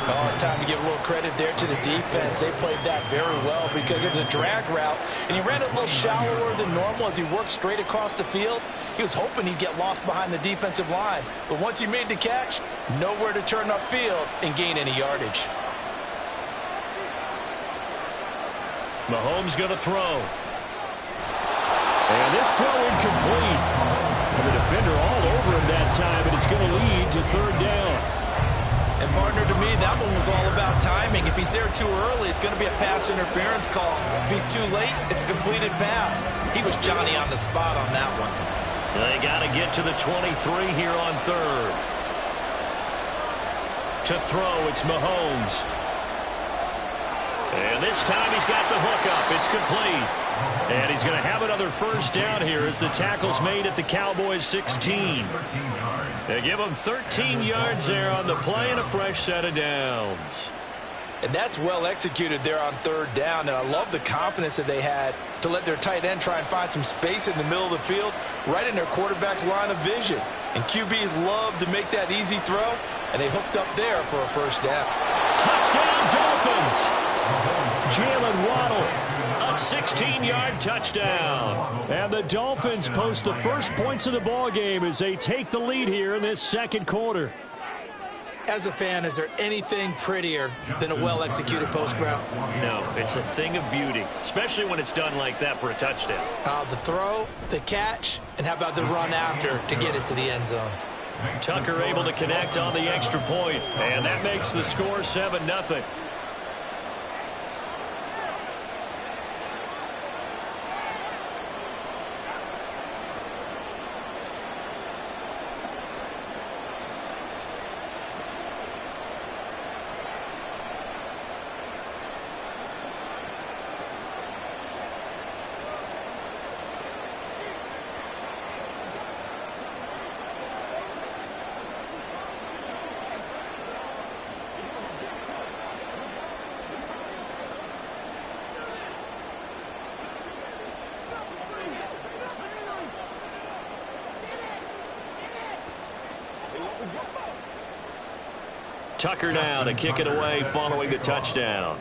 Oh, it's time to give a little credit there to the defense. They played that very well because it was a drag route, and he ran it a little shallower than normal as he worked straight across the field. He was hoping he'd get lost behind the defensive line, but once he made the catch, nowhere to turn upfield and gain any yardage. Mahomes going to throw. And this throw incomplete. And the defender all over him that time, and it's going to lead to third down. And, partner, to me, that one was all about timing. If he's there too early, it's going to be a pass interference call. If he's too late, it's a completed pass. He was Johnny on the spot on that one. They got to get to the 23 here on third. To throw, it's Mahomes. And this time he's got the hook up. It's complete. And he's going to have another first down here as the tackle's made at the Cowboys 16. They give him 13 yards there on the play and a fresh set of downs. And that's well executed there on third down. And I love the confidence that they had to let their tight end try and find some space in the middle of the field, right in their quarterback's line of vision. And QBs love to make that easy throw, and they hooked up there for a first down. Touchdown, Dolphins! Jalen Waddle, a 16-yard touchdown. And the Dolphins post the first points of the ball game as they take the lead here in this second quarter. As a fan, is there anything prettier than a well-executed post route? No, it's a thing of beauty, especially when it's done like that for a touchdown. The throw, the catch, and how about the run after to get it to the end zone? Tucker able to connect on the extra point, and that makes the score 7-0. Tucker now to kick it away following the touchdown.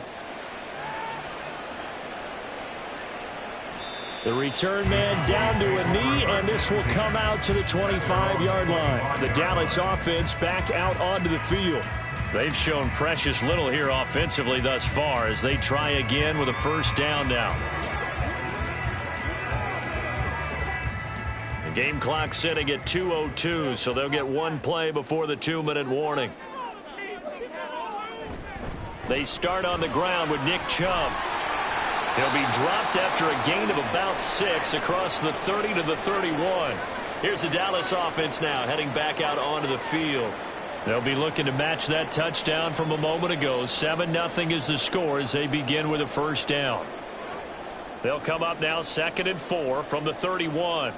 The return man down to a knee, and this will come out to the 25-yard line. The Dallas offense back out onto the field. They've shown precious little here offensively thus far as they try again with a first down now. The game clock sitting at 2:02, so they'll get one play before the 2-minute warning. They start on the ground with Nick Chubb. He'll be dropped after a gain of about 6 across the 30 to the 31. Here's the Dallas offense now heading back out onto the field. They'll be looking to match that touchdown from a moment ago. 7-0 is the score as they begin with a first down. They'll come up now 2nd and 4 from the 31.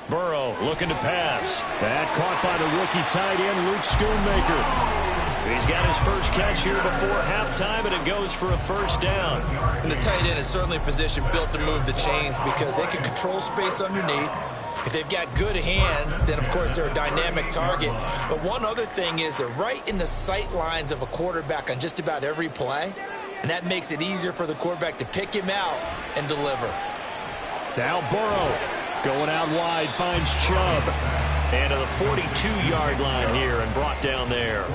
Burrow looking to pass. That caught by the rookie tight end, Luke Schoonmaker. He's got his first catch here before halftime, and it goes for a first down. And the tight end is certainly a position built to move the chains because they can control space underneath. If they've got good hands, then, of course, they're a dynamic target. But one other thing is they're right in the sight lines of a quarterback on just about every play, and that makes it easier for the quarterback to pick him out and deliver. Now Burrow. Going out wide, finds Chubb. And to the 42-yard line here and brought down there.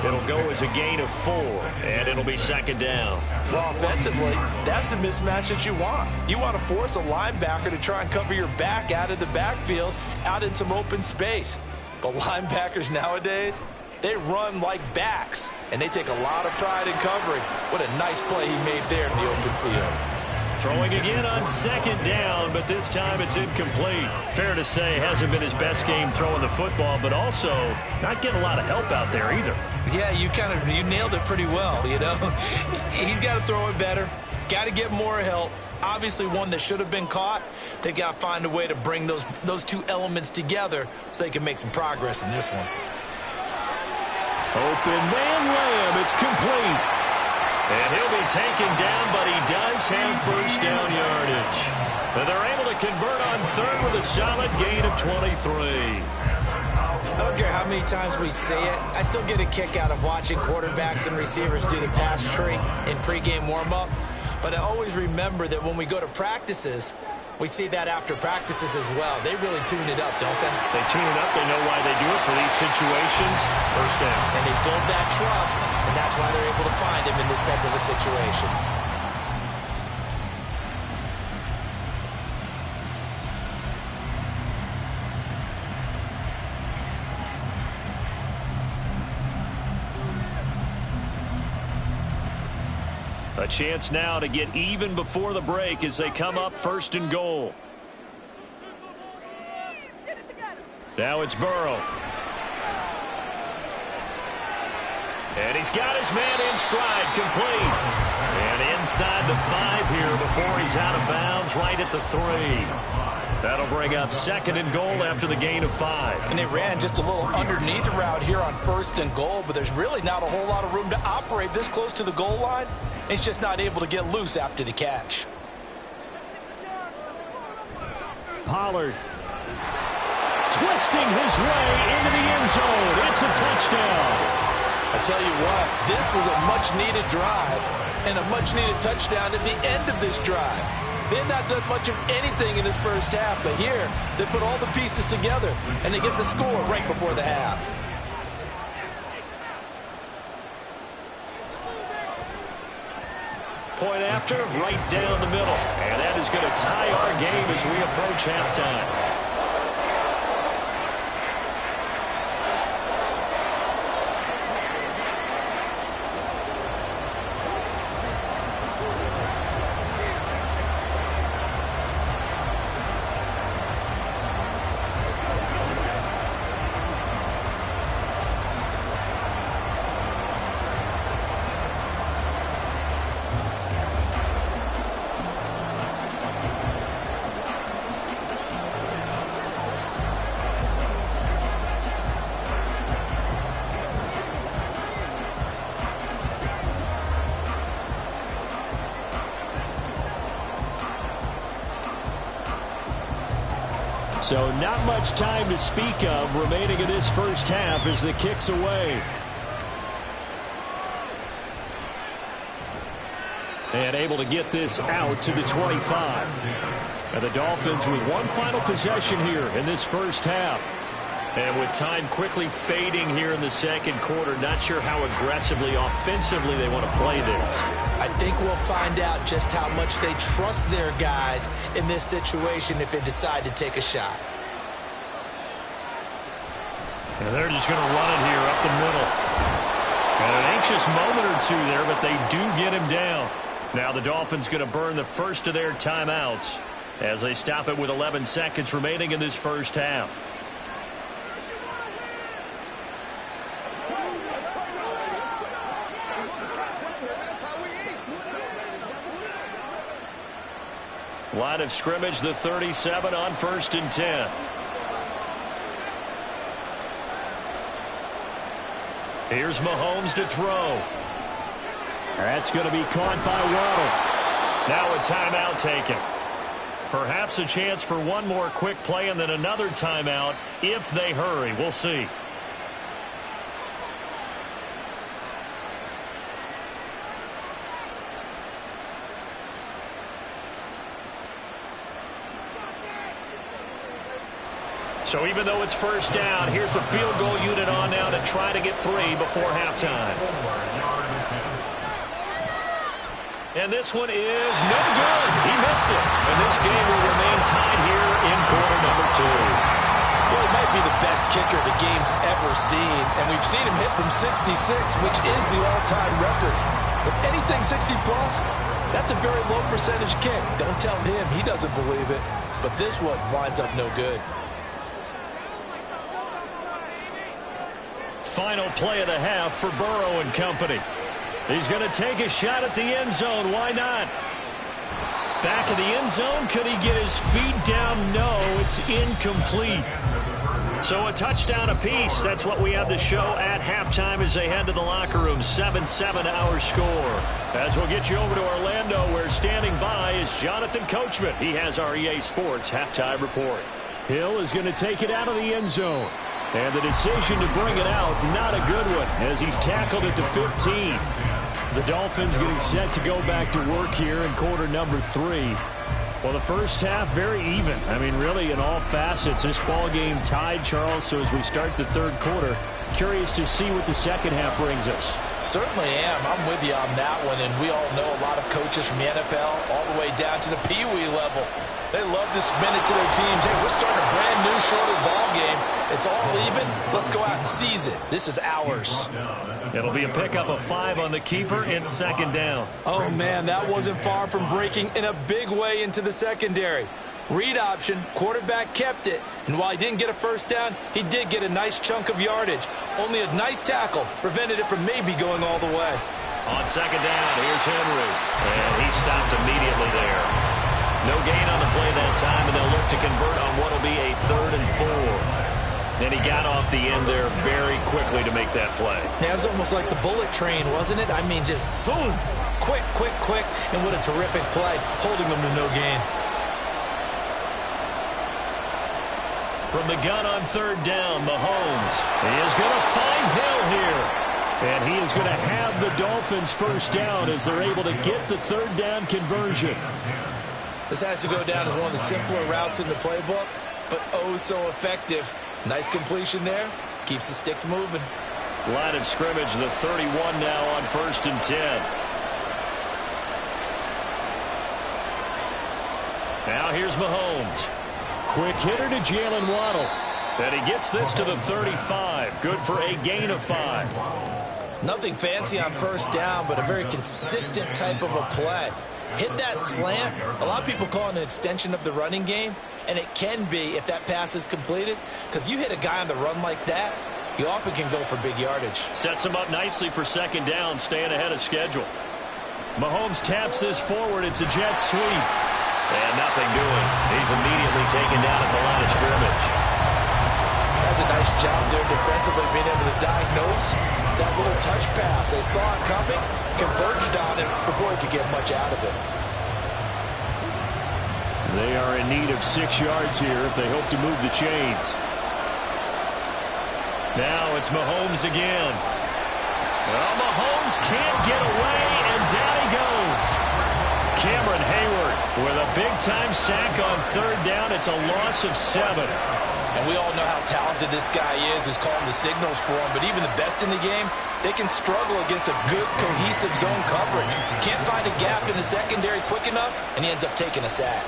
It'll go as a gain of 4, and it'll be 2nd down. Well, offensively, that's the mismatch that you want. You want to force a linebacker to try and cover your back out of the backfield, out in some open space. But linebackers nowadays, they run like backs, and they take a lot of pride in covering. What a nice play he made there in the open field. Throwing again on 2nd down, but this time it's incomplete. Fair to say, hasn't been his best game throwing the football, but also not getting a lot of help out there either. Yeah, you nailed it pretty well, you know. He's got to throw it better, got to get more help. Obviously one that should have been caught. They've got to find a way to bring those two elements together so they can make some progress in this one. Open man Lamb, it's complete. And he'll be taken down, but he does have first down yardage. And they're able to convert on 3rd with a solid gain of 23. I don't care how many times we say it, I still get a kick out of watching quarterbacks and receivers do the pass tree in pregame warm-up. But I always remember that when we go to practices, we see that after practices as well. They really tune it up, don't they? They tune it up. They know why they do it for these situations. First down. And they build that trust, and that's why they're able to find him in this type of a situation. A chance now to get even before the break as they come up 1st and goal. Now it's Burrow. And he's got his man in stride, complete. And inside the 5 here before he's out of bounds, right at the 3. That'll bring up 2nd and goal after the gain of 5. And they ran just a little underneath route here on 1st and goal, but there's really not a whole lot of room to operate this close to the goal line. He's just not able to get loose after the catch. Pollard twisting his way into the end zone. It's a touchdown. I tell you what, this was a much-needed drive. and a much-needed touchdown at the end of this drive. They had not done much of anything in this first half, but here they put all the pieces together, and they get the score right before the half. Point after, right down the middle. And that is going to tie our game as we approach halftime. So not much time to speak of remaining in this first half as the kick's away. And able to get this out to the 25. And the Dolphins with one final possession here in this first half. And with time quickly fading here in the second quarter, not sure how aggressively, offensively they want to play this. I think we'll find out just how much they trust their guys in this situation if they decide to take a shot. And they're just going to run it here up the middle. And an anxious moment or two there, but they do get him down. Now the Dolphins going to burn the first of their timeouts as they stop it with 11 seconds remaining in this first half. Line of scrimmage, the 37 on 1st and 10. Here's Mahomes to throw. That's going to be caught by Waddle. Now a timeout taken. Perhaps a chance for one more quick play and then another timeout if they hurry. We'll see. So even though it's first down, here's the field goal unit on now to try to get 3 before halftime. And this one is no good. He missed it. And this game will remain tied here in quarter number 2. Well, he might be the best kicker the game's ever seen. And we've seen him hit from 66, which is the all-time record. But anything 60-plus, that's a very low percentage kick. Don't tell him he doesn't believe it. But this one winds up no good. Final play of the half for Burrow and company. He's going to take a shot at the end zone. Why not? Back of the end zone. Could he get his feet down? No, it's incomplete. So a touchdown apiece. That's what we have to show at halftime as they head to the locker room. 7-7 our score. As we'll get you over to Orlando, where standing by is Jonathan Coachman. He has our EA Sports halftime report. Hill is going to take it out of the end zone. And the decision to bring it out, not a good one, as he's tackled at the 15. The Dolphins getting set to go back to work here in quarter number 3. Well, the first half, very even. I mean, really, in all facets, this ball game tied, Charles. So as we start the third quarter, curious to see what the second half brings us. Certainly am. I'm with you on that one. And we all know a lot of coaches from the NFL all the way down to the Pee Wee level. They love to spin it to their teams. Hey, we're starting a brand new shorter ball game. It's all even. Let's go out and seize it. This is ours. It'll be a pickup of 5 on the keeper. It's second down. Oh, man, that wasn't far from breaking in a big way into the secondary. Read option, quarterback kept it. And while he didn't get a first down, he did get a nice chunk of yardage. Only a nice tackle prevented it from maybe going all the way. On second down, here's Henry. And he stopped immediately there. No gain on the play that time, and they'll look to convert on what will be a 3rd and 4. And he got off the end there very quickly to make that play. Yeah, it was almost like the bullet train, wasn't it? I mean, just zoom. Quick, quick, quick. And what a terrific play, holding them to no gain. From the gun on 3rd down, Mahomes. He is going to find Hill here. And he is going to have the Dolphins first down as they're able to get the third down conversion. This has to go down as one of the simpler routes in the playbook, but oh so effective. Nice completion there. Keeps the sticks moving. Line of scrimmage, the 31 now on 1st and 10. Now here's Mahomes. Quick hitter to Jalen Waddle. And he gets this to the 35. Good for a gain of 5. Nothing fancy on first down, but a very consistent type of a play. Hit that slant. A lot of people call it an extension of the running game, and it can be if that pass is completed, because you hit a guy on the run like that, you often can go for big yardage. Sets him up nicely for second down, staying ahead of schedule. Mahomes taps this forward. It's a jet sweep. And nothing doing. He's immediately taken down at the line of scrimmage. That's a nice job there defensively, being able to diagnose that little touch pass. They saw it coming, converged on it before he could get much out of it. They are in need of 6 yards here if they hope to move the chains. Now it's Mahomes again. Well, Mahomes can't get away, and down he goes. Cameron Hayward with a big-time sack on third down. It's a loss of 7. And we all know how talented this guy is, who's calling the signals for him. But even the best in the game, they can struggle against a good, cohesive zone coverage. Can't find a gap in the secondary quick enough, and he ends up taking a sack.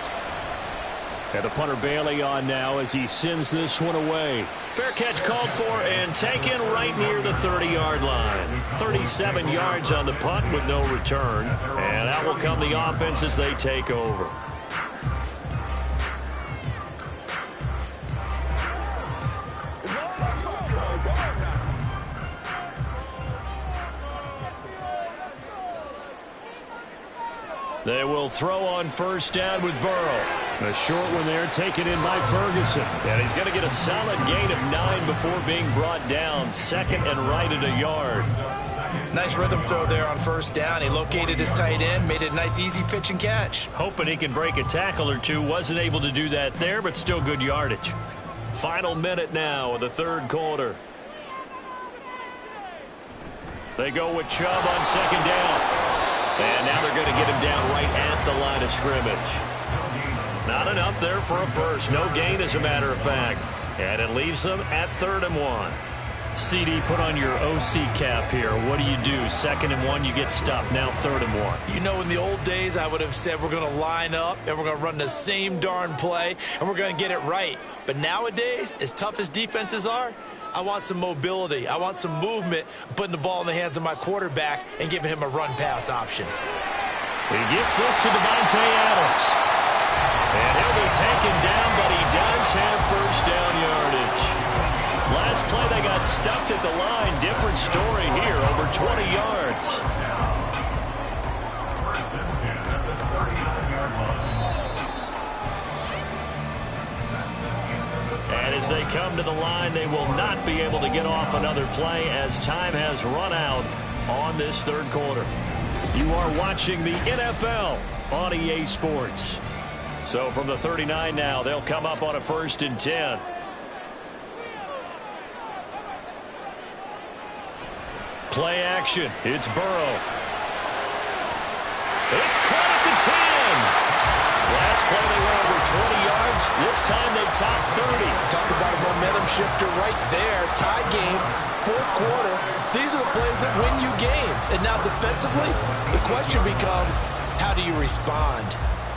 And the punter Bailey on now as he sends this one away. Fair catch called for and taken right near the 30-yard line. 37 yards on the punt with no return. And out will come the offense as they take over. They will throw on first down with Burrow. A short one there taken in by Ferguson. And he's going to get a solid gain of 9 before being brought down. Second and right at a yard. Nice rhythm throw there on first down. He located his tight end, made it a nice easy pitch and catch. Hoping he can break a tackle or two. Wasn't able to do that there, but still good yardage. Final minute now of the third quarter. They go with Chubb on second down. And now they're going to get him down right at the line of scrimmage. Not enough there for a first. No gain, as a matter of fact. And it leaves them at 3rd and 1. CD, put on your OC cap here. What do you do? 2nd and 1, you get stuffed. Now 3rd and 1. You know, in the old days, I would have said we're going to line up and we're going to run the same darn play and we're going to get it right. But nowadays, as tough as defenses are, I want some mobility. I want some movement, putting the ball in the hands of my quarterback and giving him a run-pass option. He gets this to Davante Adams. And he'll be taken down, but he does have first down yardage. Last play, they got stuffed at the line. Different story here, over 20 yards. First and 10 at the 39-yard line. And as they come to the line, they will not be able to get off another play as time has run out on this third quarter. You are watching the NFL on EA Sports. So from the 39 now, they'll come up on a 1st and 10. Play action. It's Burrow. It's caught at the 10. Last play they were over 20 yards. This time they top 30. Talk about a momentum shifter right there. Tie game, 4th quarter. These are the plays that win you games. And now defensively, the question becomes, how do you respond?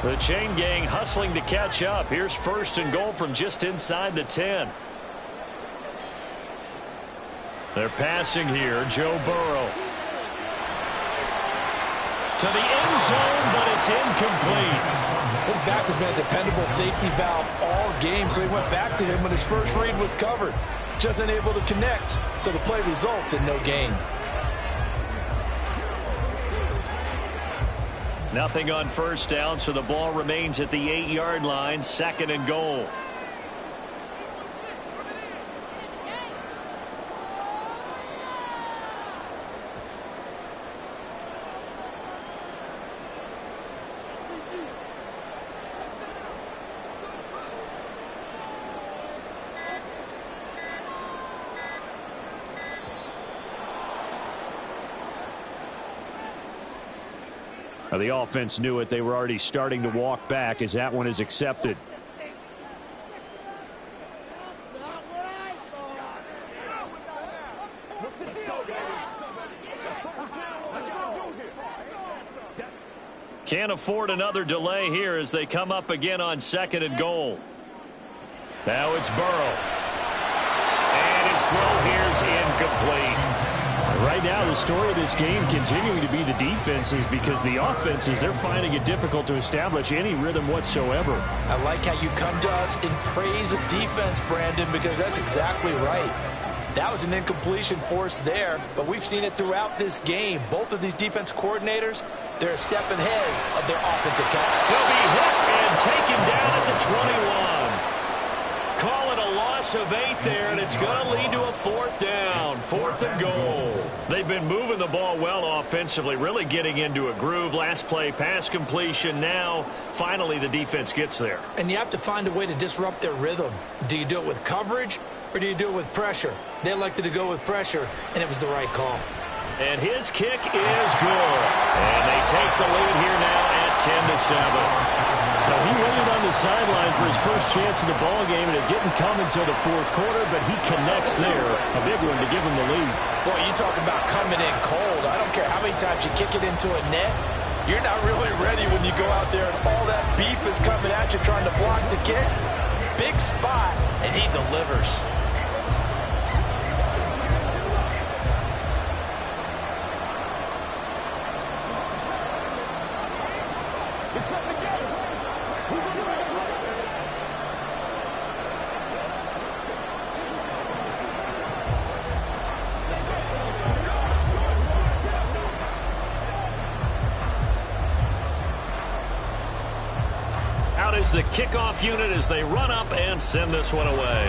The chain gang hustling to catch up. Here's 1st and goal from just inside the 10. They're passing here. Joe Burrow. To the end zone, but it's incomplete. His back has been a dependable safety valve all game, so he went back to him when his first read was covered. Just unable to connect, so the play results in no gain. Nothing on first down, so the ball remains at the 8-yard line. 2nd and goal. Now, the offense knew it. They were already starting to walk back as that one is accepted. Can't afford another delay here as they come up again on 2nd and goal. Now it's Burrow. And his throw here is incomplete. Right now, the story of this game continuing to be the defenses, because the offenses, they're finding it difficult to establish any rhythm whatsoever. I like how you come to us in praise of defense, Brandon, because that's exactly right. That was an incompletion forced there, but we've seen it throughout this game. Both of these defense coordinators, they're a step ahead of their offensive counter. He'll be hit and taken down at the 21. Call it a loss of 8 there, and it's going to lead to a 4th down. 4th and goal. They've been moving the ball well offensively, really getting into a groove. Last play, pass completion. Now, finally, the defense gets there. And you have to find a way to disrupt their rhythm. Do you do it with coverage, or do you do it with pressure? They elected to go with pressure, and it was the right call. And his kick is good. And they take the lead here now at 10-7. So he waited on the sideline for his first chance in the ball game, and it didn't come until the 4th quarter, but he connects there. A big one to give him the lead. Boy, you talk about coming in cold. I don't care how many times you kick it into a net. You're not really ready when you go out there and all that beef is coming at you trying to block the kick. Big spot, and he delivers. The kickoff unit as they run up and send this one away.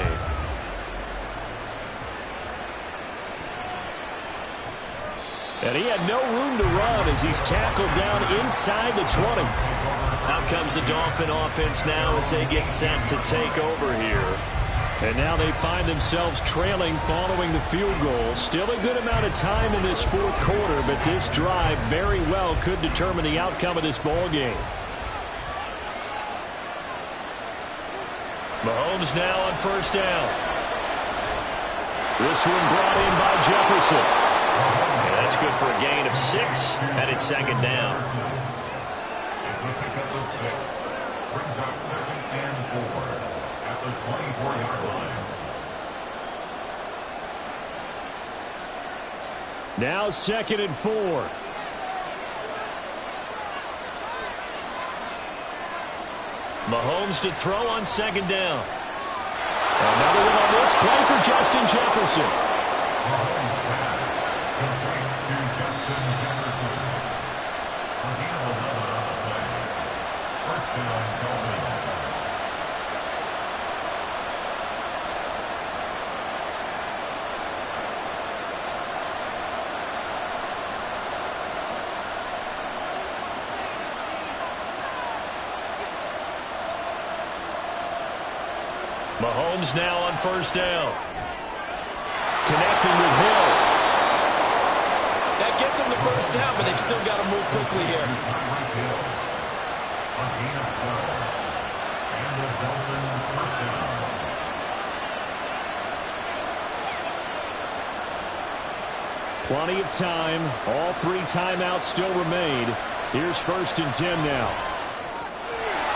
And he had no room to run as he's tackled down inside the 20. Out comes the Dolphin offense now as they get set to take over here. And now they find themselves trailing following the field goal. Still a good amount of time in this 4th quarter, but this drive very well could determine the outcome of this ball game. Mahomes now on 1st down. This one brought in by Jefferson. And that's good for a gain of 6, and it's 2nd down. It's the pickup of 6. Brings up 2nd and 4 at the 24-yard line. Now 2nd and 4. Mahomes to throw on 2nd down. Another one on this play for Justin Jefferson. Mahomes pass complete to Justin Jefferson. A gain of 11 on the play. 1st down, Dolphins. Mahomes now on 1st down. Connecting with Hill. That gets them the 1st down, but they've still got to move quickly here. A gain of 12. And the Dolphins 1st down. Plenty of time. All 3 timeouts still remain. Here's 1st and 10 now.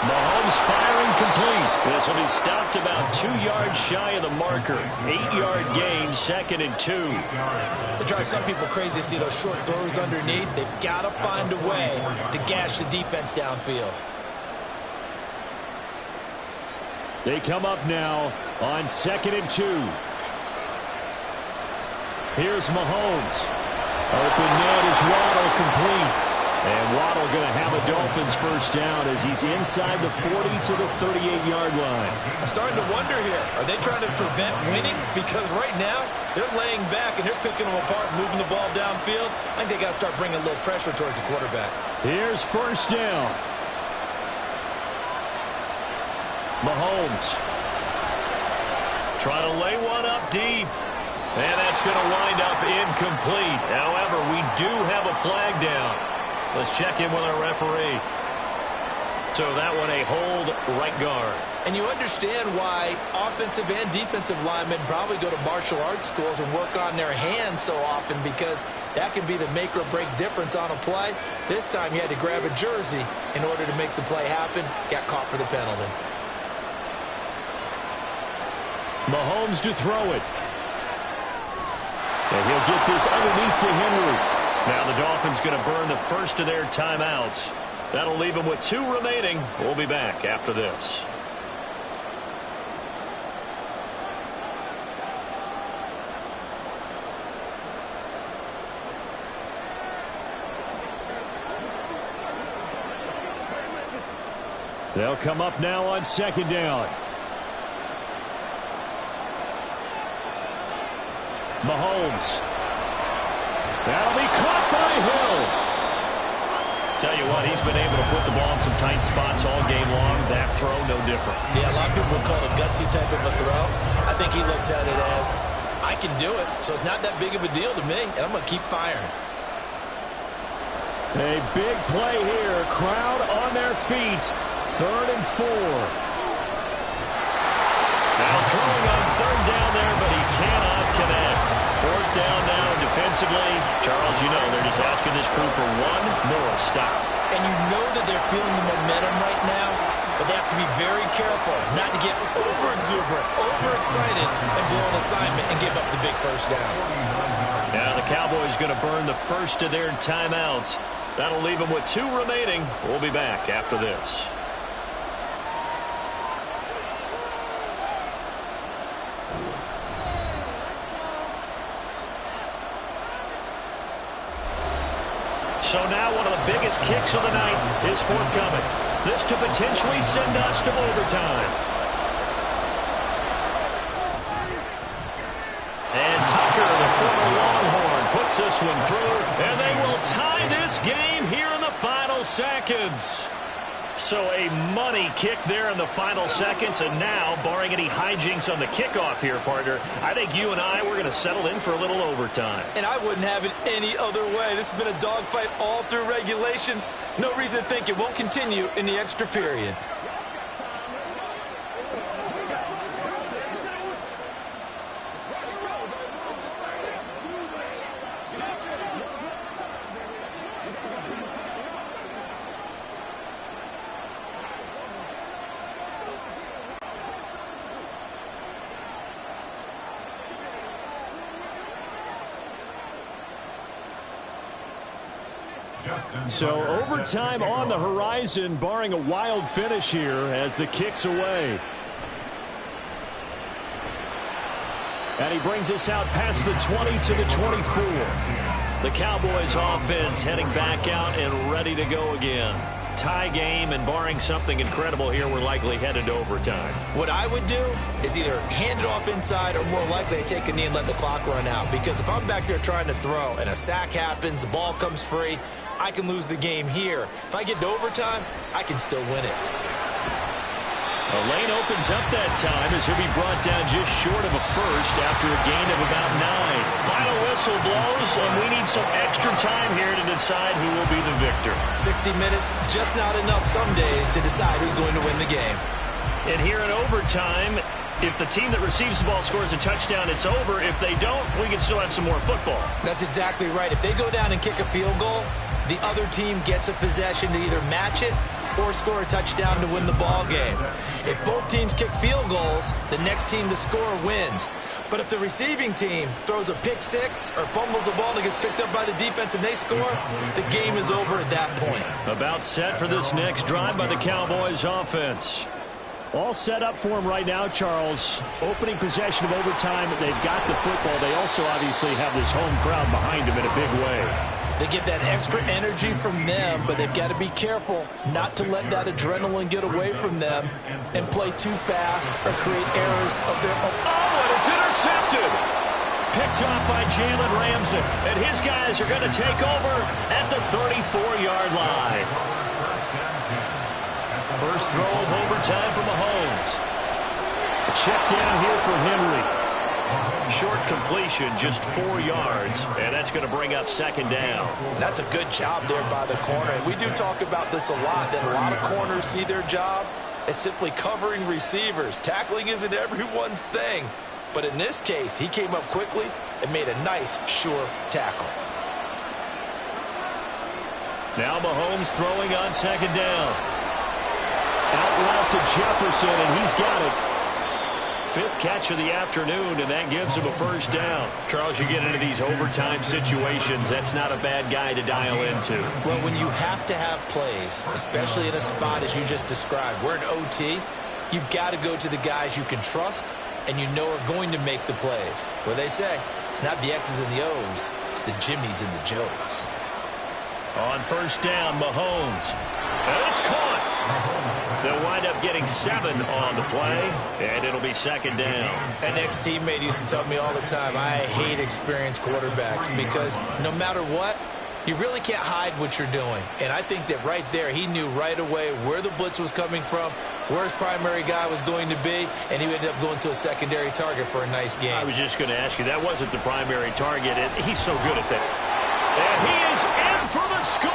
Mahomes firing complete. This will be stopped about 2 yards shy of the marker. 8-yard gain, 2nd and 2. It drives some people crazy to see those short throws underneath. They've got to find a way to gash the defense downfield. They come up now on 2nd and 2. Here's Mahomes. Open net is Waddle complete. And Waddle going to have a Dolphins 1st down as he's inside the 40 to the 38-yard line. I'm starting to wonder here, are they trying to prevent winning? Because right now, they're laying back and they're picking them apart, moving the ball downfield. I think they got to start bringing a little pressure towards the quarterback. Here's 1st down. Mahomes. Trying to lay one up deep. And that's going to wind up incomplete. However, we do have a flag down. Let's check in with our referee. So that one a hold right guard. And you understand why offensive and defensive linemen probably go to martial arts schools and work on their hands so often, because that can be the make or break difference on a play. This time he had to grab a jersey in order to make the play happen. Got caught for the penalty. Mahomes to throw it. And he'll get this underneath to Henry. Now the Dolphins going to burn the first of their timeouts. That'll leave them with 2 remaining. We'll be back after this. They'll come up now on 2nd down. Mahomes. That'll be caught by Hill. Tell you what, he's been able to put the ball in some tight spots all game long. That throw, no different. Yeah, a lot of people would call it a gutsy type of a throw. I think he looks at it as, I can do it, so it's not that big of a deal to me, and I'm going to keep firing. A big play here. Crowd on their feet. 3rd and 4. Now throwing on 3rd down there, but he cannot connect. 4th down now defensively. Charles, you know, they're just asking this crew for one more stop. And you know that they're feeling the momentum right now, but they have to be very careful not to get over-exuberant, over-excited, and blow an assignment and give up the big first down. Now the Cowboys going to burn the first of their timeouts. That'll leave them with 2 remaining. We'll be back after this. So now one of the biggest kicks of the night is forthcoming. This to potentially send us to overtime. And Tucker, the former Longhorn, puts this one through, and they will tie this game here in the final seconds. So a money kick there in the final seconds, and now, barring any hijinks on the kickoff here, partner, I think you and I, we're going to settle in for a little overtime. And I wouldn't have it any other way. This has been a dogfight all through regulation. No reason to think it won't continue in the extra period. So overtime on the horizon, barring a wild finish here as the kick's away. And he brings us out past the 20 to the 24. The Cowboys offense heading back out and ready to go again. Tie game, and barring something incredible here, we're likely headed to overtime. What I would do is either hand it off inside or more likely take a knee and let the clock run out. Because if I'm back there trying to throw and a sack happens, the ball comes free, I can lose the game here. If I get to overtime, I can still win it. A lane opens up that time as he'll be brought down just short of a first after a gain of about 9. Final whistle blows, and we need some extra time here to decide who will be the victor. 60 minutes, just not enough some days to decide who's going to win the game. And here in overtime, if the team that receives the ball scores a touchdown, it's over. If they don't, we can still have some more football. That's exactly right. If they go down and kick a field goal, the other team gets a possession to either match it or score a touchdown to win the ball game. If both teams kick field goals, the next team to score wins. But if the receiving team throws a pick six or fumbles the ball and it gets picked up by the defense and they score, the game is over at that point. About set for this next drive by the Cowboys offense. All set up for him right now, Charles. Opening possession of overtime. They've got the football. They also obviously have this home crowd behind them in a big way. They get that extra energy from them, but they've got to be careful not to let that adrenaline get away from them and play too fast or create errors of their own. Oh, and it's intercepted. Picked off by Jalen Ramsey. And his guys are going to take over at the 34-yard line. First throw of overtime for Mahomes. A check down here for Henry. Short completion, just 4 yards, and that's going to bring up second down. That's a good job there by the corner. And we do talk about this a lot, that a lot of corners see their job as simply covering receivers. Tackling isn't everyone's thing. But in this case, he came up quickly and made a nice, sure tackle. Now Mahomes throwing on second down. Out route to Jefferson, and he's got it. 5th catch of the afternoon, and that gives him a first down. Charles, you get into these overtime situations, that's not a bad guy to dial into. Well, when you have to have plays, especially in a spot as you just described, we're in OT, you've got to go to the guys you can trust and you know are going to make the plays. What they say, it's not the X's and the O's, it's the Jimmys and the Joes. On first down, Mahomes. And it's caught. They'll wind up getting 7 on the play, and it'll be second down. An ex-teammate used to tell me all the time, I hate experienced quarterbacks because no matter what, you really can't hide what you're doing. And I think that right there, he knew right away where the blitz was coming from, where his primary guy was going to be, and he ended up going to a secondary target for a nice game. I was just going to ask you, that wasn't the primary target, and he's so good at that. And he is in for the score!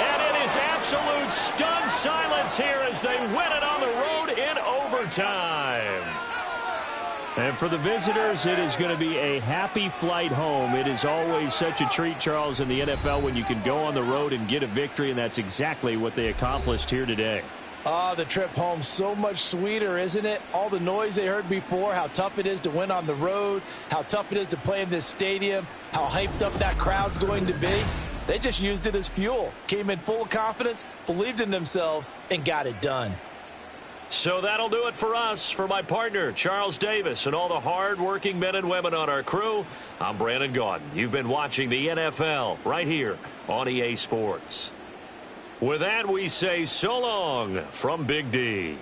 And it is absolute stunned silence here as they win it on the road in overtime. And for the visitors, it is going to be a happy flight home. It is always such a treat, Charles, in the NFL when you can go on the road and get a victory, and that's exactly what they accomplished here today. The trip home so much sweeter, isn't it? All the noise they heard before, how tough it is to win on the road, how tough it is to play in this stadium, how hyped up that crowd's going to be. They just used it as fuel, came in full of confidence, believed in themselves, and got it done. So that'll do it for us. For my partner, Charles Davis, and all the hard-working men and women on our crew, I'm Brandon Gaudin. You've been watching the NFL right here on EA Sports. With that, we say so long from Big D.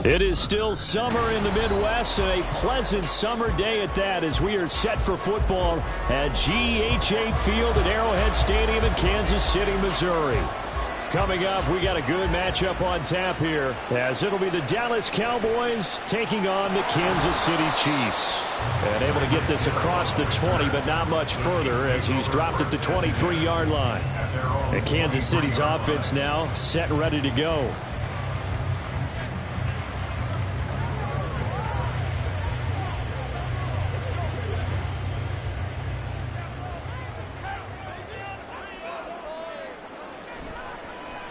It is still summer in the Midwest, and a pleasant summer day at that, as we are set for football at GEHA Field at Arrowhead Stadium in Kansas City, Missouri. Coming up, we got a good matchup on tap here, as it'll be the Dallas Cowboys taking on the Kansas City Chiefs. And able to get this across the 20, but not much further, as he's dropped at the 23-yard line. And Kansas City's offense now set and ready to go.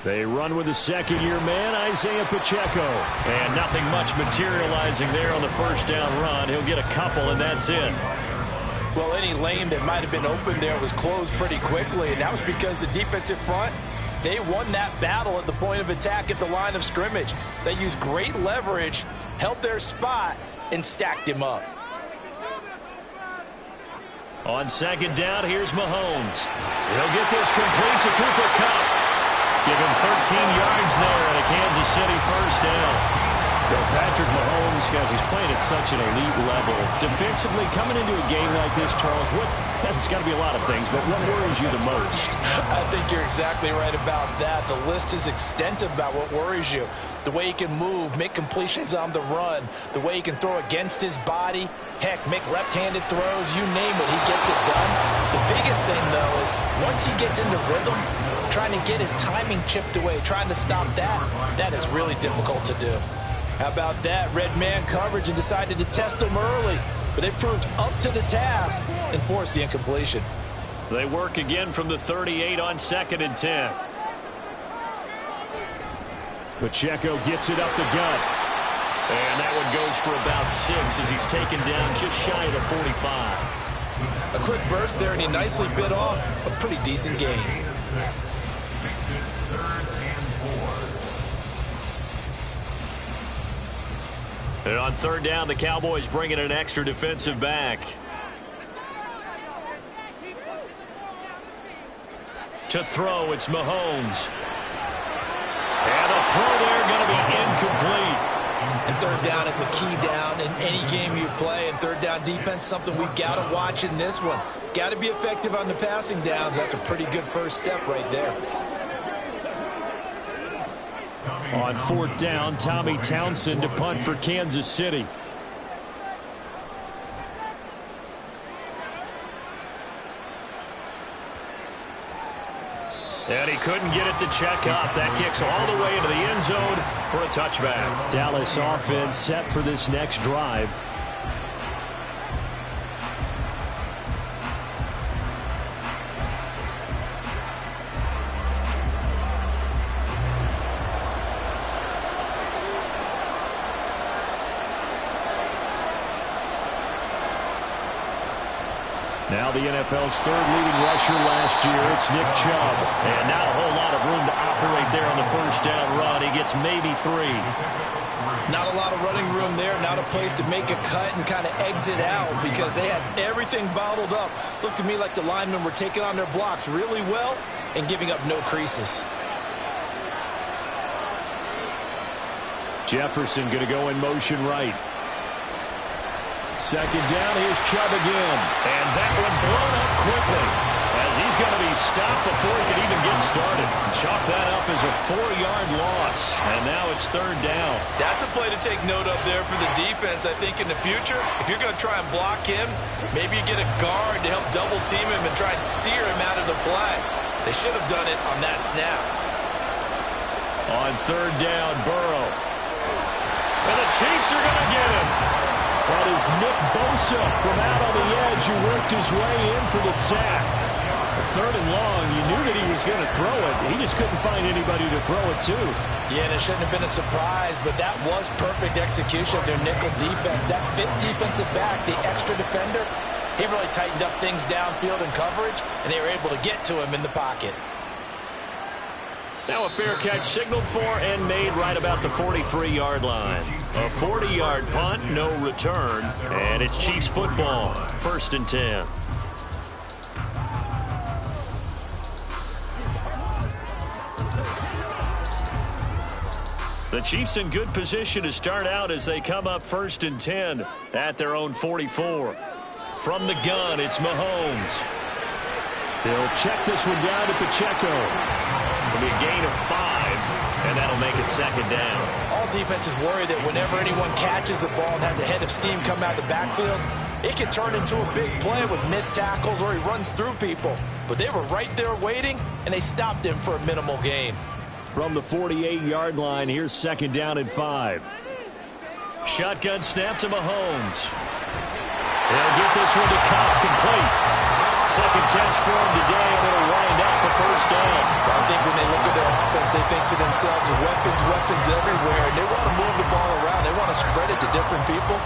They run with the second-year man, Isaiah Pacheco. And nothing much materializing there on the first down run. He'll get a couple, and that's it. Well, any lane that might have been open there was closed pretty quickly, and that was because the defensive front, they won that battle at the point of attack at the line of scrimmage. They used great leverage, held their spot, and stacked him up. On second down, here's Mahomes. He'll get this complete to Cooper Kupp. Give him 13 yards there and a Kansas City first down. Well, Patrick Mahomes, guys, he's playing at such an elite level. Defensively, coming into a game like this, Charles, there's got to be a lot of things, but what worries you the most? I think you're exactly right about that. The list is extensive about what worries you. The way he can move, make completions on the run, the way he can throw against his body, heck, make left-handed throws, you name it, he gets it done. The biggest thing, though, is once he gets into rhythm, trying to get his timing chipped away, trying to stop that is really difficult to do. How about that? Red man coverage and decided to test him early, but they proved up to the task and forced the incompletion. They work again from the 38 on 2nd and 10. Pacheco gets it up the gut. And that one goes for about 6 as he's taken down just shy of the 45. A quick burst there, and he nicely bit off a pretty decent gain. And on third down, the Cowboys bring in an extra defensive back. To throw, it's Mahomes. And the throw there going to be incomplete. And third down is a key down in any game you play. And third down defense, something we've got to watch in this one. Got to be effective on the passing downs. That's a pretty good first step right there. On fourth down, Tommy Townsend to punt for Kansas City. And he couldn't get it to check up. That kicks all the way into the end zone for a touchback. Dallas offense set for this next drive. Now the NFL's third leading rusher last year, it's Nick Chubb. And not a whole lot of room to operate there on the first down run. He gets maybe 3. Not a lot of running room there, not a place to make a cut and kind of exit out because they had everything bottled up. Looked to me like the linemen were taking on their blocks really well and giving up no creases. Jefferson going to go in motion right. Second down, here's Chubb again. And that one blown up quickly as he's going to be stopped before he can even get started. Chalk that up as a 4-yard loss. And now it's third down. That's a play to take note of there for the defense. I think in the future, if you're going to try and block him, maybe you get a guard to help double team him and try and steer him out of the play. They should have done it on that snap. On third down, Burrow. And the Chiefs are going to get him. That is Nick Bosa from out on the edge who worked his way in for the sack. Third and long, you knew that he was going to throw it. He just couldn't find anybody to throw it to. Yeah, and it shouldn't have been a surprise, but that was perfect execution of their nickel defense. That fifth defensive back, the extra defender, he really tightened up things downfield in coverage, and they were able to get to him in the pocket. Now a fair catch signaled for and made right about the 43-yard line. A 40-yard punt, no return, and it's Chiefs football, 1st and 10. The Chiefs in good position to start out as they come up 1st and 10 at their own 44. From the gun, it's Mahomes. He'll check this one down to Pacheco. It'll be a gain of 5, and that'll make it 2nd down. All defenses worry that whenever anyone catches the ball and has a head of steam come out of the backfield, it can turn into a big play with missed tackles or he runs through people. But they were right there waiting, and they stopped him for a minimal gain. From the 48-yard line, here's 2nd down and 5. Shotgun snap to Mahomes. They'll get this one to Cobb, complete. Second catch for him today, and it'll wind up a 1st down. I think when they look at their offense, they think to themselves, weapons everywhere, and they want to move the ball around. They want to spread it to different people.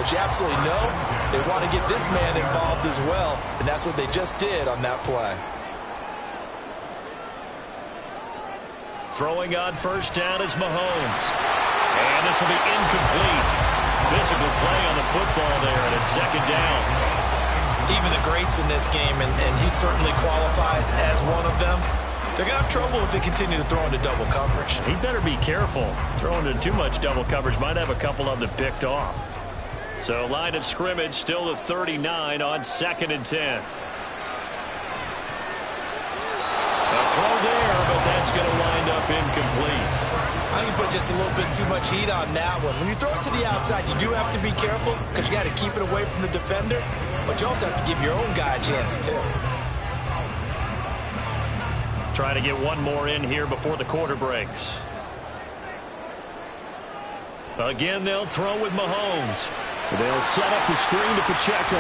But you absolutely know they want to get this man involved as well, and that's what they just did on that play. Throwing on 1st down is Mahomes. And this will be incomplete. Physical play on the football there, and it's 2nd down. Even the greats in this game, and he certainly qualifies as one of them, they're going to have trouble if they continue to throw into double coverage. He better be careful. Throwing into too much double coverage might have a couple of them picked off. So line of scrimmage still the 39 on 2nd and 10. A throw there, but that's going to wind up incomplete. I think you put just a little bit too much heat on that one. When you throw it to the outside, you do have to be careful because you got to keep it away from the defender. But you also have to give your own guy a chance, too. Try to get one more in here before the quarter breaks. Again, they'll throw with Mahomes. They'll set up the screen to Pacheco.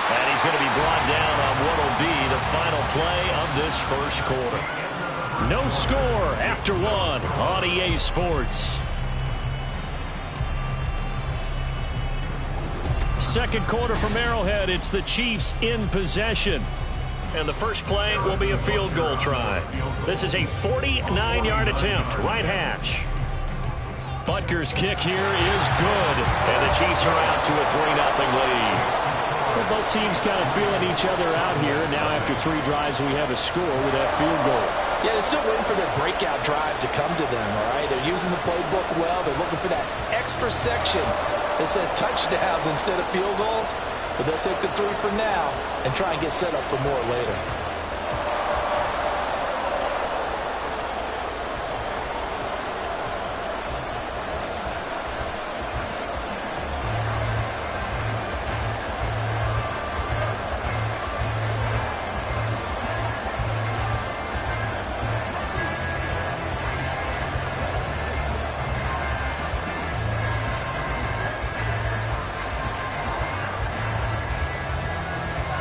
And he's going to be brought down on what will be the final play of this 1st quarter. No score after 1 on EA Sports. 2nd quarter from Arrowhead. It's the Chiefs in possession. And the first play will be a field goal try. This is a 49-yard attempt, right hash. Butker's kick here is good. And the Chiefs are out to a 3-0 lead. Well, both teams kind of feeling each other out here. Now after 3 drives, we have a score with that field goal. Yeah, they're still waiting for their breakout drive to come to them, all right? They're using the playbook well. They're looking for that extra section that says touchdowns instead of field goals. But they'll take the 3 for now and try and get set up for more later.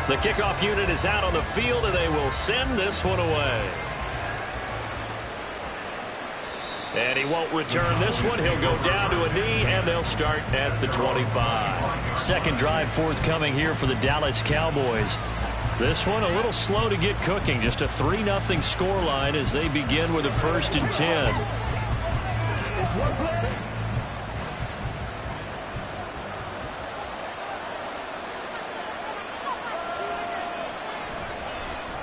The kickoff unit is out on the field, and they will send this one away. And he won't return this one. He'll go down to a knee, and they'll start at the 25. Second drive forthcoming here for the Dallas Cowboys. This one a little slow to get cooking. Just a 3-0 scoreline as they begin with a 1st and 10.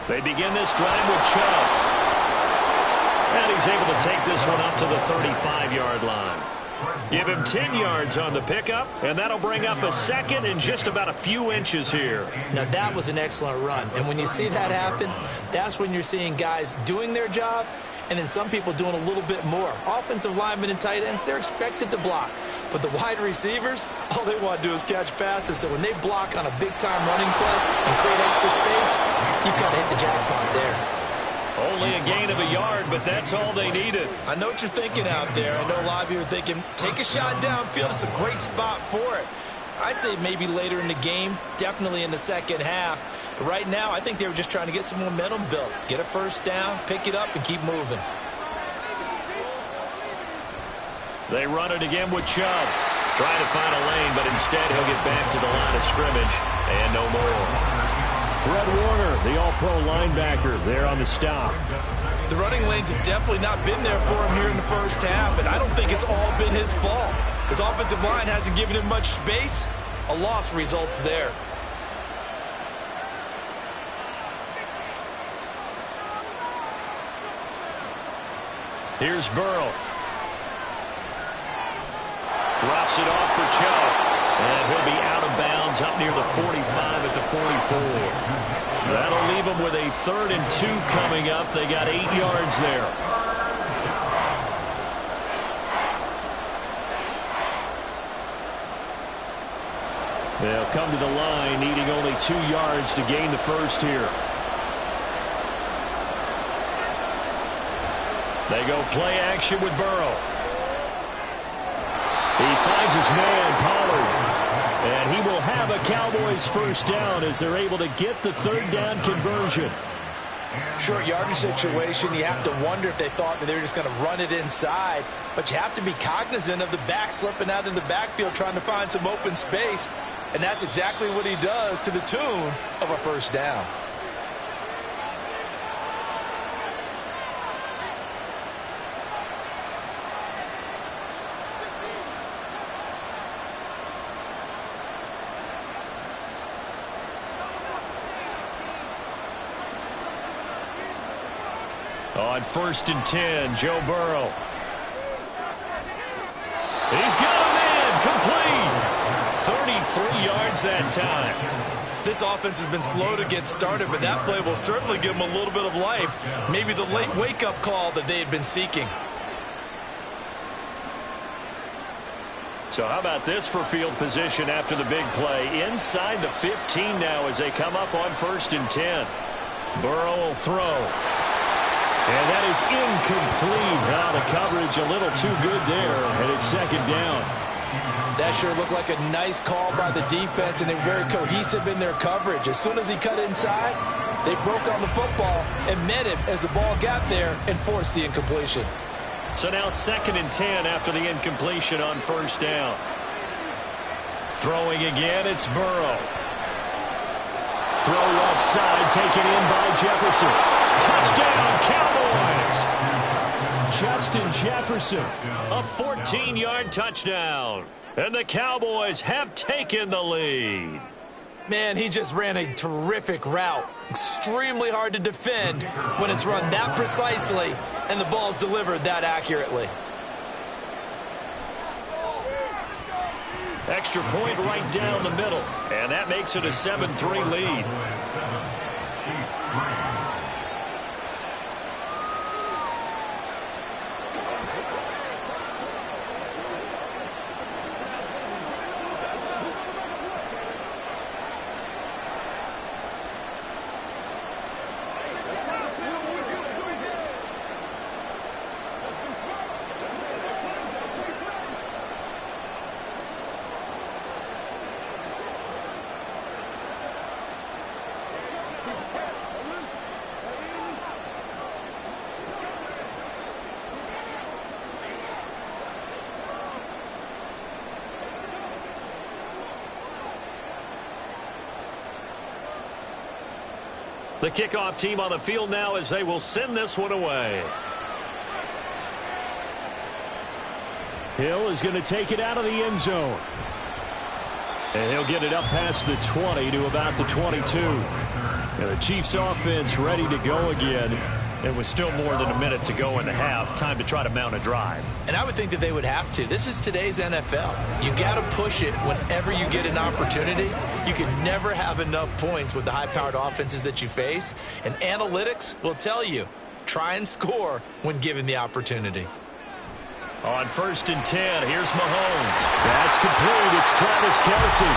They begin this drive with Chubb. And he's able to take this one up to the 35-yard line. Give him 10 yards on the pickup, and that'll bring up a 2nd and just about a few inches here. Now, that was an excellent run. And when you see that happen, that's when you're seeing guys doing their job and then some people doing a little bit more. Offensive linemen and tight ends, they're expected to block. But the wide receivers, all they want to do is catch passes. So when they block on a big-time running play and create extra space, you've got to hit the jackpot there. Only a gain of a yard, but that's all they needed. I know what you're thinking out there. I know a lot of you are thinking, take a shot downfield. It's a great spot for it. I'd say maybe later in the game, definitely in the second half. But right now, I think they were just trying to get some momentum built. Get a 1st down, pick it up, and keep moving. They run it again with Chubb. Trying to find a lane, but instead he'll get back to the line of scrimmage. And no more. Fred Warner, the all-pro linebacker, there on the stop. The running lanes have definitely not been there for him here in the first half, and I don't think it's all been his fault. His offensive line hasn't given him much space. A loss results there. Here's Burrow. Drops it off for Chubb. And he'll be out of bounds up near the 45 at the 44. That'll leave them with a 3rd and 2 coming up. They got 8 yards there. They'll come to the line needing only 2 yards to gain the first here. They go play action with Burrow. He finds his man, Pollard. And he will have a Cowboys first down as they're able to get the 3rd down conversion. Short yardage situation, you have to wonder if they thought that they were just going to run it inside. But you have to be cognizant of the back slipping out in the backfield trying to find some open space. And that's exactly what he does to the tune of a first down. On 1st and 10, Joe Burrow. He's got a man, complete. 33 yards that time. This offense has been slow to get started, but that play will certainly give them a little bit of life. Maybe the late wake-up call that they had been seeking. So how about this for field position after the big play? Inside the 15 now as they come up on 1st and 10. Burrow will throw. And that is incomplete. Now the coverage a little too good there, and it's 2nd down. That sure looked like a nice call by the defense, and they were very cohesive in their coverage. As soon as he cut inside, they broke on the football and met him as the ball got there and forced the incompletion. So now 2nd and 10 after the incompletion on 1st down. Throwing again, it's Burrow. Throw left side, taken in by Jefferson. Touchdown, Cowboys! Justin Jefferson, a 14-yard touchdown. And the Cowboys have taken the lead. Man, he just ran a terrific route. Extremely hard to defend when it's run that precisely and the ball's delivered that accurately. Extra point right down the middle. And that makes it a 7-3 lead. The kickoff team on the field now as they will send this one away. Hill is going to take it out of the end zone. And he'll get it up past the 20 to about the 22. And the Chiefs offense ready to go again. It was still more than a minute to go in the half. Time to try to mount a drive. And I would think that they would have to. This is today's NFL. You got to push it whenever you get an opportunity. You can never have enough points with the high-powered offenses that you face. And analytics will tell you, try and score when given the opportunity. On 1st and 10, here's Mahomes. That's complete. It's Travis Kelce.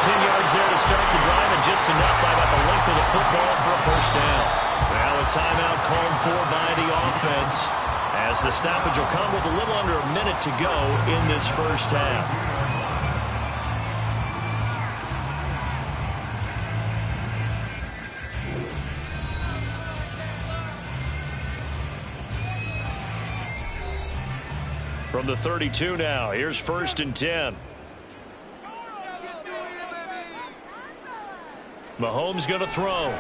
10 yards there to start the drive, and just enough by about the length of the football for a first down. Now a timeout called for by the offense, as the stoppage will come with a little under a minute to go in this first half. From the 32 now, here's 1st and 10. Mahomes going to throw.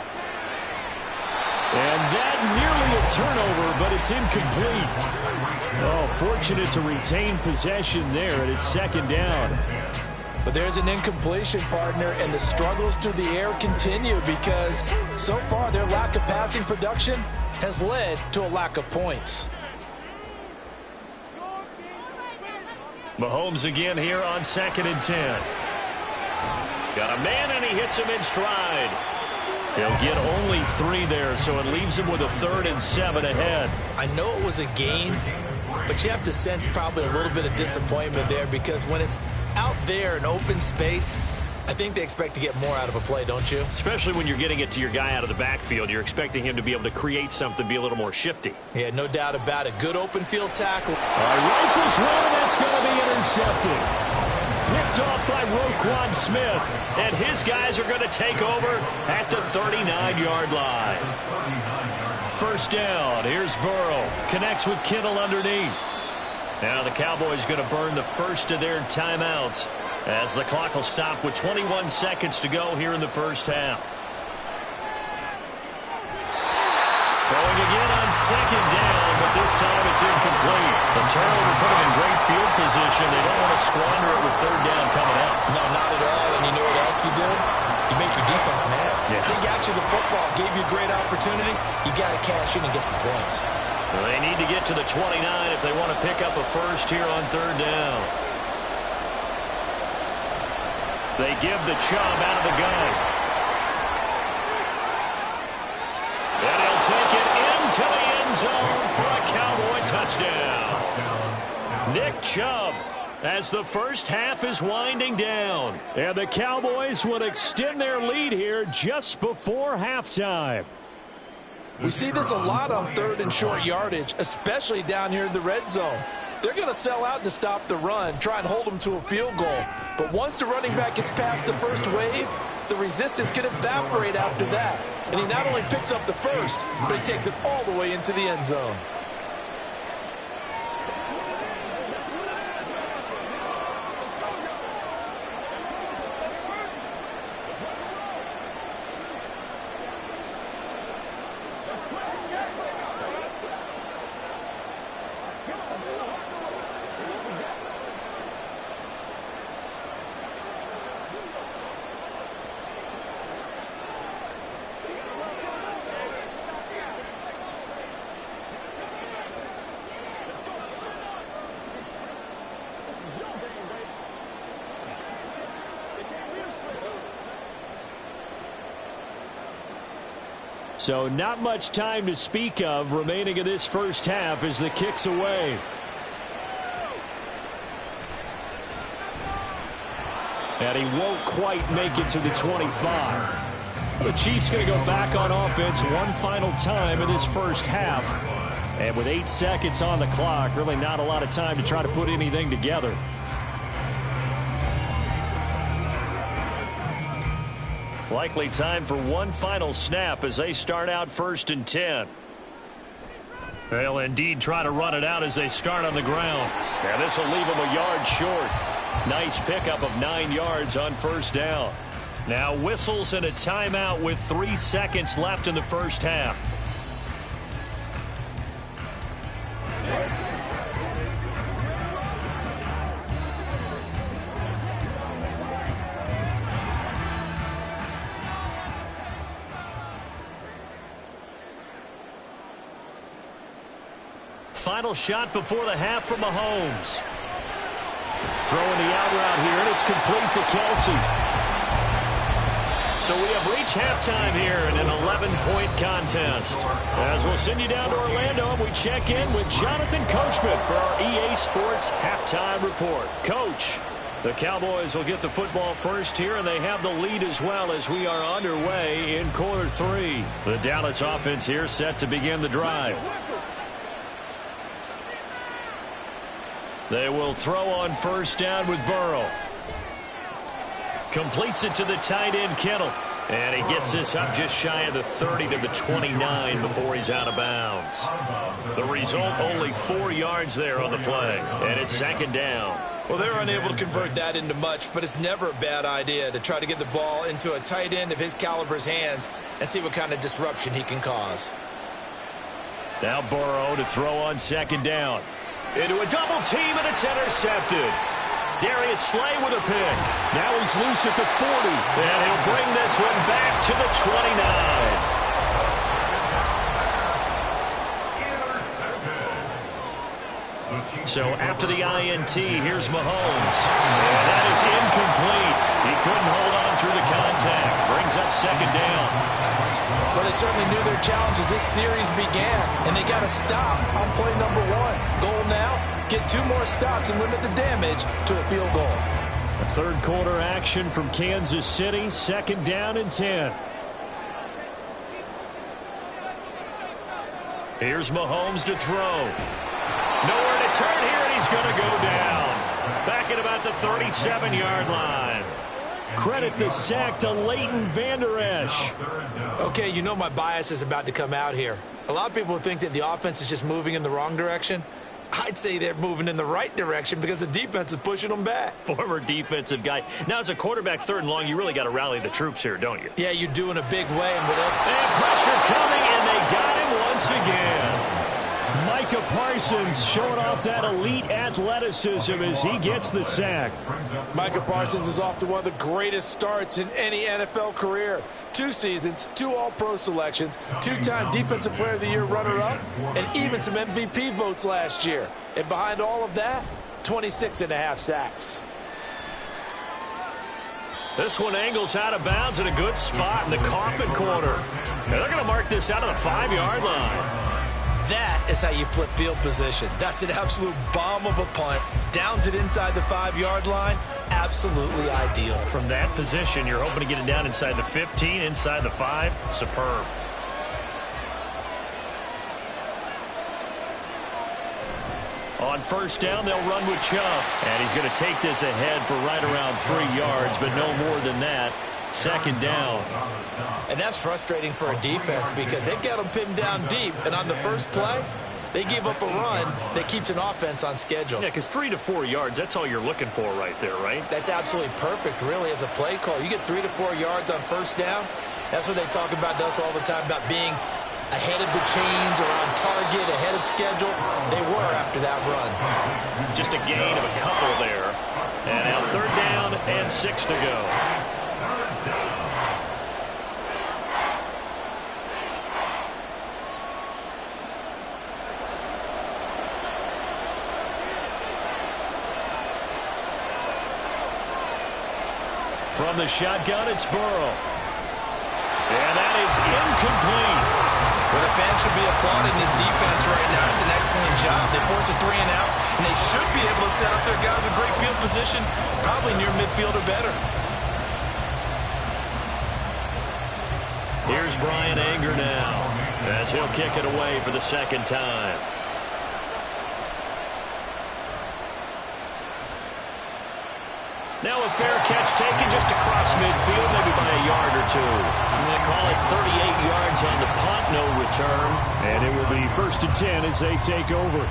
And that nearly a turnover, but it's incomplete. Oh, fortunate to retain possession there, and it's 2nd down. But there's an incompletion, partner, and the struggles through the air continue because so far their lack of passing production has led to a lack of points. Mahomes again here on 2nd and 10. Got a man, and he hits him in stride. He'll get only 3 there, so it leaves him with a 3rd and 7 ahead. I know it was a gain, but you have to sense probably a little bit of disappointment there, because when it's out there in open space, I think they expect to get more out of a play, don't you? Especially when you're getting it to your guy out of the backfield. You're expecting him to be able to create something, be a little more shifty. Yeah, no doubt about it. Good open field tackle. Rifles one, and that's going to be intercepted. Picked off by Roquan Smith, and his guys are going to take over at the 39-yard line. 1st down. Here's Burrow. Connects with Kittle underneath. Now the Cowboys going to burn the first of their timeouts as the clock will stop with 21 seconds to go here in the first half. Throwing again on 2nd down, but this time it's incomplete. The turnover put them in great field position. They don't want to squander it with 3rd down coming up. No, not at all. And you know what else you do? You make your defense mad. Yeah. They got you the football, gave you a great opportunity. You got to cash in and get some points. Well, they need to get to the 29 if they want to pick up a first here on 3rd down. They give the Chubb out of the gun. And he'll take it into the end zone for a Cowboy touchdown. Nick Chubb, as the first half is winding down. And the Cowboys would extend their lead here just before halftime. We see this a lot on 3rd and short yardage, especially down here in the red zone. They're going to sell out to stop the run, try and hold them to a field goal. But once the running back gets past the first wave, the resistance can evaporate after that. And he not only picks up the first, but he takes it all the way into the end zone. So not much time to speak of remaining in this first half as the kick's away. And he won't quite make it to the 25. The Chiefs going to go back on offense one final time in this first half. And with 8 seconds on the clock, really not a lot of time to try to put anything together. Likely time for one final snap as they start out 1st and 10. They'll indeed try to run it out as they start on the ground. And this will leave them a yard short. Nice pickup of 9 yards on 1st down. Now whistles and a timeout with 3 seconds left in the first half. Final shot before the half from Mahomes. Throwing the out route here, and it's complete to Kelce. So we have reached halftime here in an 11-point contest. As we'll send you down to Orlando, and we check in with Jonathan Coachman for our EA Sports Halftime Report. Coach, the Cowboys will get the football first here, and they have the lead as well as we are underway in quarter 3. The Dallas offense here set to begin the drive. They will throw on 1st down with Burrow. Completes it to the tight end, Kittle. And he gets this up just shy of the 30 to the 29 before he's out of bounds. The result, only 4 yards there on the play. And it's 2nd down. Well, they're unable to convert that into much, but it's never a bad idea to try to get the ball into a tight end of his caliber's hands and see what kind of disruption he can cause. Now Burrow to throw on 2nd down. Into a double team, and it's intercepted. Darius Slay with a pick. Now he's loose at the 40. And he'll bring this one back to the 29. So after the INT, here's Mahomes. And that is incomplete. He couldn't hold on through the contact. Brings up second down. Well, they certainly knew their challenge as this series began, and they got to stop on play number 1. Goal now, get 2 more stops and limit the damage to a field goal. A third quarter action from Kansas City, second down and 10. Here's Mahomes to throw. Nowhere to turn here, and he's going to go down. Back at about the 37-yard line. Credit the sack to Leighton Vander Esch. Okay, you know my bias is about to come out here. A lot of people think that the offense is just moving in the wrong direction. I'd say they're moving in the right direction because the defense is pushing them back. Former defensive guy. Now, as a quarterback, third and long, you really got to rally the troops here, don't you? Yeah, you do in a big way. And pressure coming, and they got him once again. Micah Parsons showing off that elite athleticism as he gets the sack. Micah Parsons is off to one of the greatest starts in any NFL career. 2 seasons, 2 All-Pro selections, 2-time Defensive Player of the Year runner-up, and even some MVP votes last year. And behind all of that, 26.5 sacks. This one angles out of bounds in a good spot in the coffin corner. And they're going to mark this out of the 5-yard line. That is how you flip field position. That's an absolute bomb of a punt. Downs it inside the 5-yard line. Absolutely ideal. From that position, you're hoping to get it down inside the 15, inside the 5. Superb. On first down, they'll run with Chubb. And he's going to take this ahead for right around 3 yards, but no more than that. Second down. And that's frustrating for a defense because they've got them pinned down deep. And on the first play, they give up a run that keeps an offense on schedule. Yeah, because 3 to 4 yards, that's all you're looking for right there, right? That's absolutely perfect, really, as a play call. You get 3 to 4 yards on first down. That's what they talk about us all the time, about being ahead of the chains or on target, ahead of schedule. They were after that run. Just a gain of a couple there. And now third down and 6 to go. From the shotgun, it's Burrow. And that is incomplete. Well, the fans should be applauding this defense right now. It's an excellent job. They force a 3 and out, and they should be able to set up their guys with great field position, probably near midfield or better. Here's Brian Anger now, as he'll kick it away for the second time. Now a fair catch taken just across midfield, maybe by a yard or 2. I'm going to call it 38 yards on the punt, no return. And it will be 1st and 10 as they take over.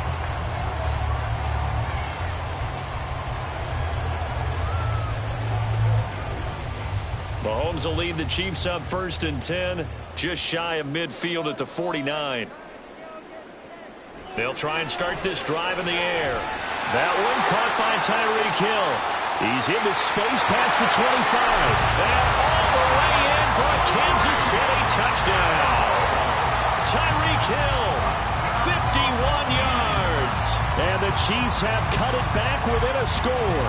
Mahomes will lead the Chiefs up 1st and 10, just shy of midfield at the 49. They'll try and start this drive in the air. That one caught by Tyreek Hill. He's into space past the 25. And all the way in for a Kansas City touchdown. Tyreek Hill, 51 yards. And the Chiefs have cut it back within a score.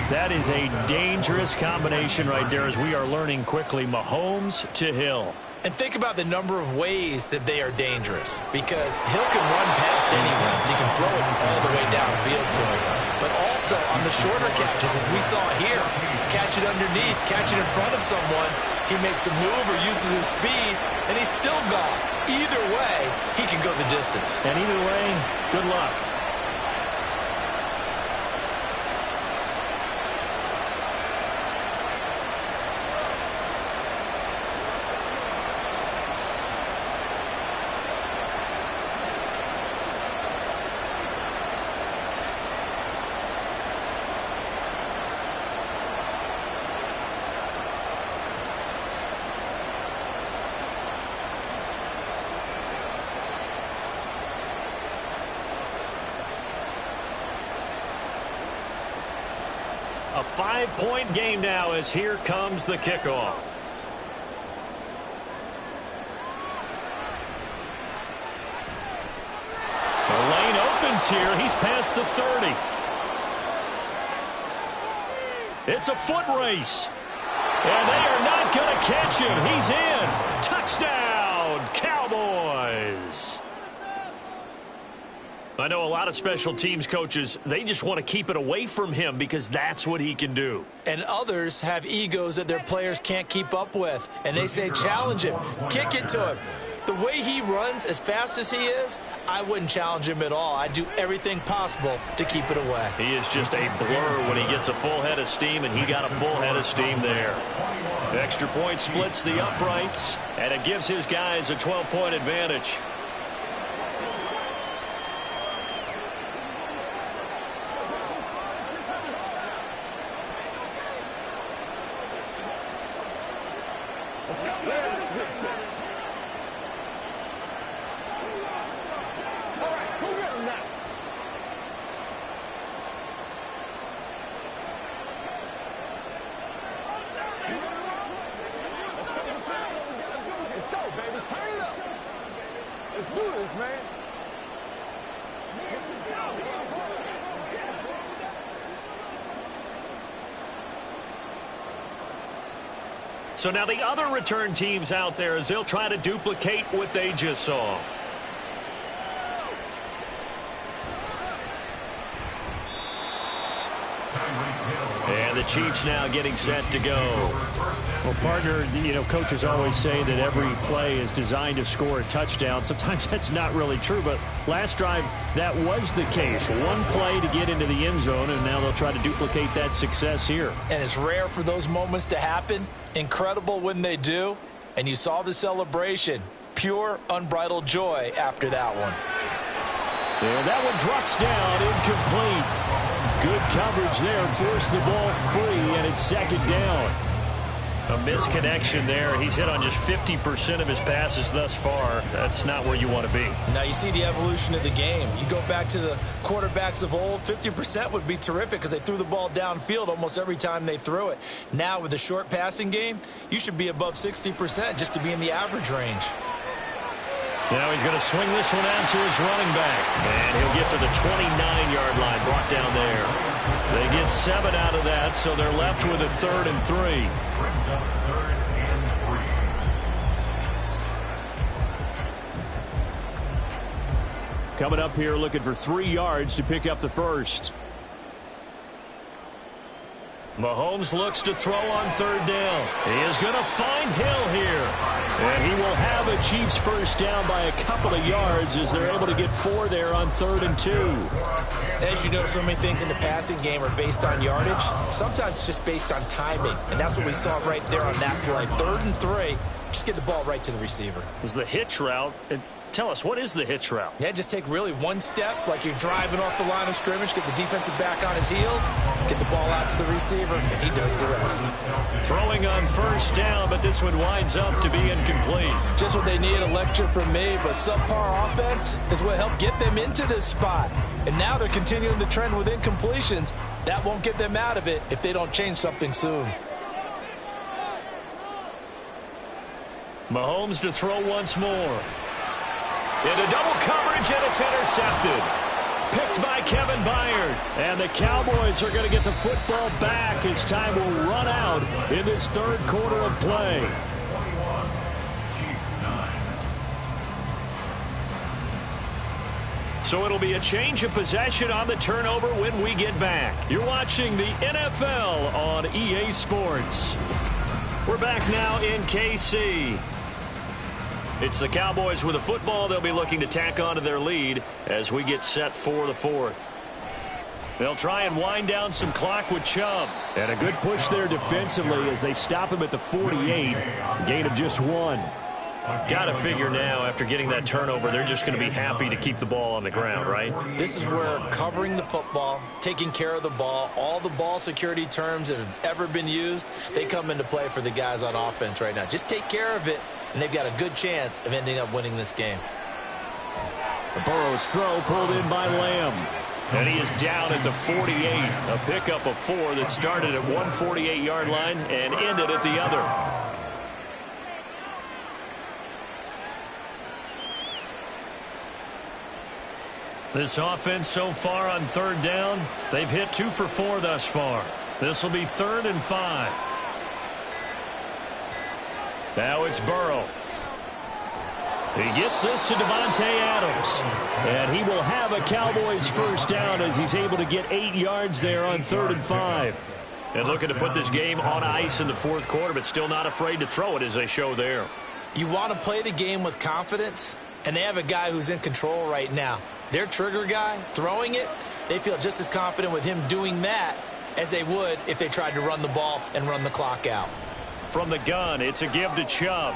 That is a dangerous combination right there, as we are learning quickly. Mahomes to Hill. And think about the number of ways that they are dangerous, because Hill can run past anyone, so you can throw it all the way downfield to him. But also on the shorter catches, as we saw here, catch it underneath, catch it in front of someone, he makes a move or uses his speed, and he's still gone. Either way, he can go the distance. And either way, good luck. A 5-point game now, as here comes the kickoff. gains here. He's past the 30. It's a foot race. And they are not going to catch him. He's in. Touchdown, Cowboys. I know a lot of special teams coaches, they just want to keep it away from him because that's what he can do. And others have egos that their players can't keep up with. And they say, challenge him, kick it to him. The way he runs as fast as he is, I wouldn't challenge him at all. I'd do everything possible to keep it away. He is just a blur when he gets a full head of steam, and he got a full head of steam there. The extra point splits the uprights, and it gives his guys a 12-point advantage. So now the other return teams out there as they'll try to duplicate what they just saw. And the Chiefs now getting set to go. Well, partner, you know, coaches always say that every play is designed to score a touchdown. Sometimes that's not really true, but last drive, that was the case. One play to get into the end zone, and now they'll try to duplicate that success here. And it's rare for those moments to happen. Incredible when they do. And you saw the celebration. Pure, unbridled joy after that one. And that one drops down, incomplete. Good coverage there, forced the ball free, and it's second down. A misconnection there. He's hit on just 50% of his passes thus far. That's not where you want to be. Now you see the evolution of the game. You go back to the quarterbacks of old, 50% would be terrific because they threw the ball downfield almost every time they threw it. Now with the short passing game, you should be above 60% just to be in the average range. Now he's going to swing this one out to his running back. And he'll get to the 29-yard line, brought down there. They get 7 out of that, so they're left with a 3rd and 3. Brings up 3rd and 3. Coming up here looking for 3 yards to pick up the first. Mahomes looks to throw on 3rd down. He is going to find Hill here. And he will have a Chiefs first down by a couple of yards as they're able to get 4 there on 3rd and 2. As you know, so many things in the passing game are based on yardage. Sometimes it's just based on timing. And that's what we saw right there on that play. 3rd and 3. Just get the ball right to the receiver. Is the hitch route. Tell us, what is the hitch route? Yeah, just take really one step like you're driving off the line of scrimmage, get the defensive back on his heels, get the ball out to the receiver, and he does the rest. Throwing on 1st down, but this one winds up to be incomplete. Just what they need, a lecture from me, but subpar offense is what helped get them into this spot. And now they're continuing the trend with incompletions. That won't get them out of it if they don't change something soon. Mahomes to throw once more. Into double coverage, and it's intercepted. Picked by Kevin Byard. And the Cowboys are going to get the football back as time will run out in this 3rd quarter of play. 21, Chiefs 9. So it'll be a change of possession on the turnover when we get back. You're watching the NFL on EA Sports. We're back now in KC. It's the Cowboys with the football. They'll be looking to tack onto their lead as we get set for the 4th. They'll try and wind down some clock with Chubb. And a good push there defensively as they stop him at the 48. Gain of just 1. Got to figure now, after getting that turnover, they're just going to be happy to keep the ball on the ground, right? This is where covering the football, taking care of the ball, all the ball security terms that have ever been used, they come into play for the guys on offense right now. Just take care of it, and they've got a good chance of ending up winning this game. The Burrow's throw pulled in by Lamb. And he is down at the 48. A pickup of 4 that started at one 48-yard line and ended at the other. This offense so far on third down, they've hit 2 for 4 thus far. This will be 3rd and 5. Now it's Burrow. He gets this to Davante Adams. And he will have a Cowboys first down as he's able to get 8 yards there on 3rd and 5. And looking to put this game on ice in the 4th quarter, but still not afraid to throw it as they show there. You want to play the game with confidence, and they have a guy who's in control right now. Their trigger guy, throwing it, they feel just as confident with him doing that as they would if they tried to run the ball and run the clock out. From the gun, it's a give to Chubb.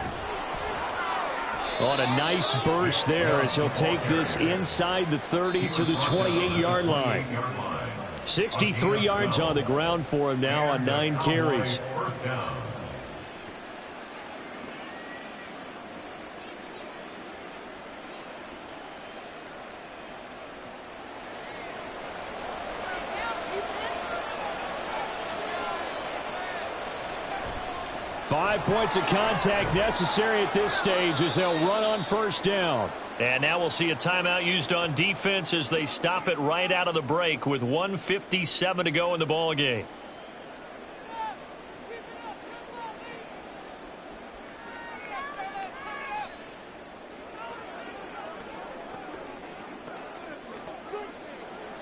On a nice burst there as he'll take this inside the 30 to the 28-yard line. 63 yards on the ground for him now on 9 carries. 5 points of contact necessary at this stage as they'll run on first down. And now we'll see a timeout used on defense as they stop it right out of the break with 1:57 to go in the ball game.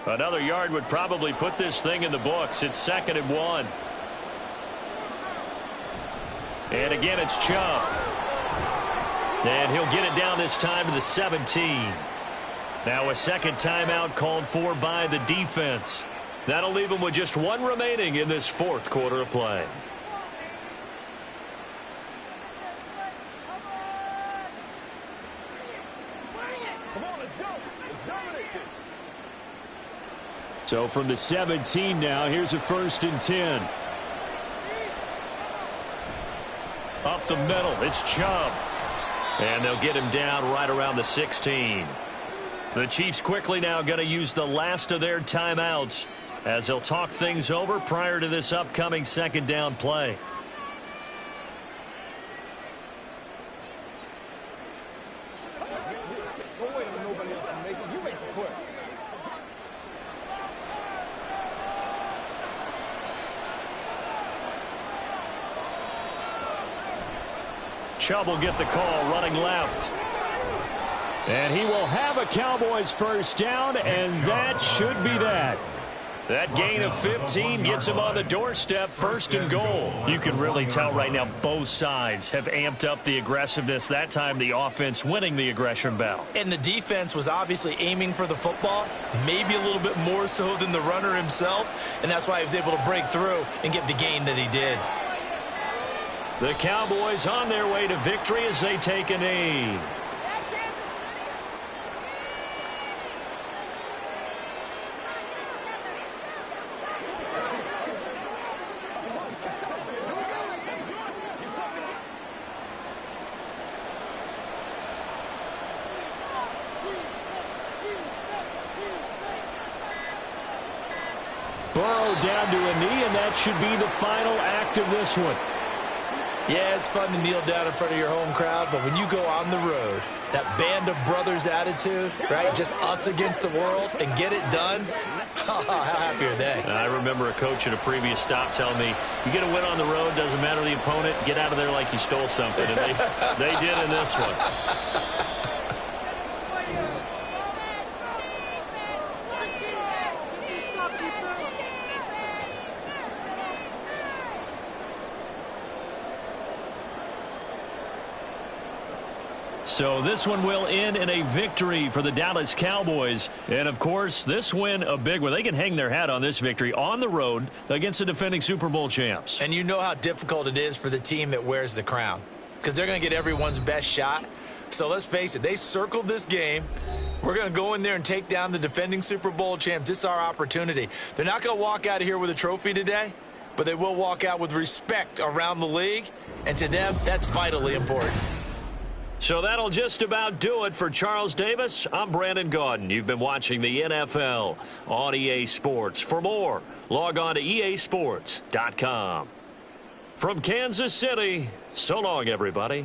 Another yard would probably put this thing in the books. It's 2nd and 1. And again, it's Chubb. And he'll get it down this time to the 17. Now a second timeout called for by the defense. That'll leave them with just 1 remaining in this 4th quarter of play. Come on, let's go. Let's dominate this. So from the 17 now, here's a 1st and 10. Up the middle, it's Chubb. And they'll get him down right around the 16. The Chiefs quickly now going to use the last of their timeouts as they'll talk things over prior to this upcoming 2nd down play. Chubb will get the call running left. And he will have a Cowboys first down, and that should be that. That gain of 15 gets him on the doorstep, 1st and goal. You can really tell right now both sides have amped up the aggressiveness. That time the offense winning the aggression battle. And the defense was obviously aiming for the football, maybe a little bit more so than the runner himself, and that's why he was able to break through and get the gain that he did. The Cowboys on their way to victory as they take a knee. Burrow down to a knee, and that should be the final act of this one. Yeah, it's fun to kneel down in front of your home crowd, but when you go on the road, that band of brothers attitude, right, just us against the world, and get it done, how happy are they? I remember a coach at a previous stop telling me, you get a win on the road, doesn't matter the opponent, get out of there like you stole something, and they did in this one. So this one will end in a victory for the Dallas Cowboys. And, of course, this win a big one. They can hang their hat on this victory on the road against the defending Super Bowl champs. And you know how difficult it is for the team that wears the crown, because they're going to get everyone's best shot. So let's face it, they circled this game. We're going to go in there and take down the defending Super Bowl champs. This is our opportunity. They're not going to walk out of here with a trophy today, but they will walk out with respect around the league. And to them, that's vitally important. So that'll just about do it for Charles Davis. I'm Brandon Gaudin. You've been watching the NFL on EA Sports. For more, log on to easports.com. From Kansas City, so long, everybody.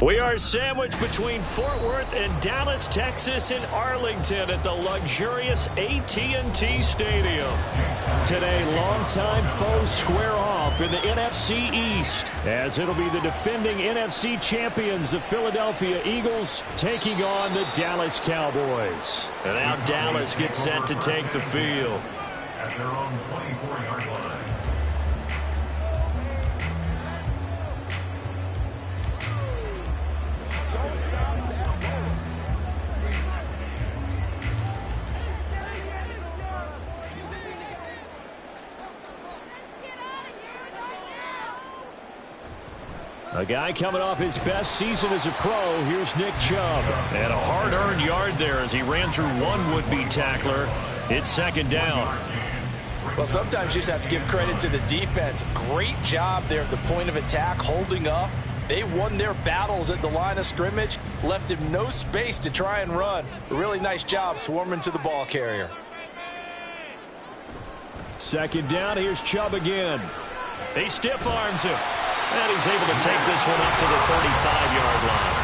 We are sandwiched between Fort Worth and Dallas, Texas, and Arlington at the luxurious AT&T Stadium. Today, longtime foes square off in the NFC East, as it'll be the defending NFC champions, the Philadelphia Eagles, taking on the Dallas Cowboys. And now Dallas gets set to take the field. At their own 24-yard line. A guy coming off his best season as a pro. Here's Nick Chubb. And a hard-earned yard there as he ran through one would-be tackler. It's second down. Well, sometimes you just have to give credit to the defense. Great job there at the point of attack, holding up. They won their battles at the line of scrimmage, left him no space to try and run. A really nice job swarming to the ball carrier. Second down, here's Chubb again. He stiff arms him. And he's able to take this one up to the 35-yard line.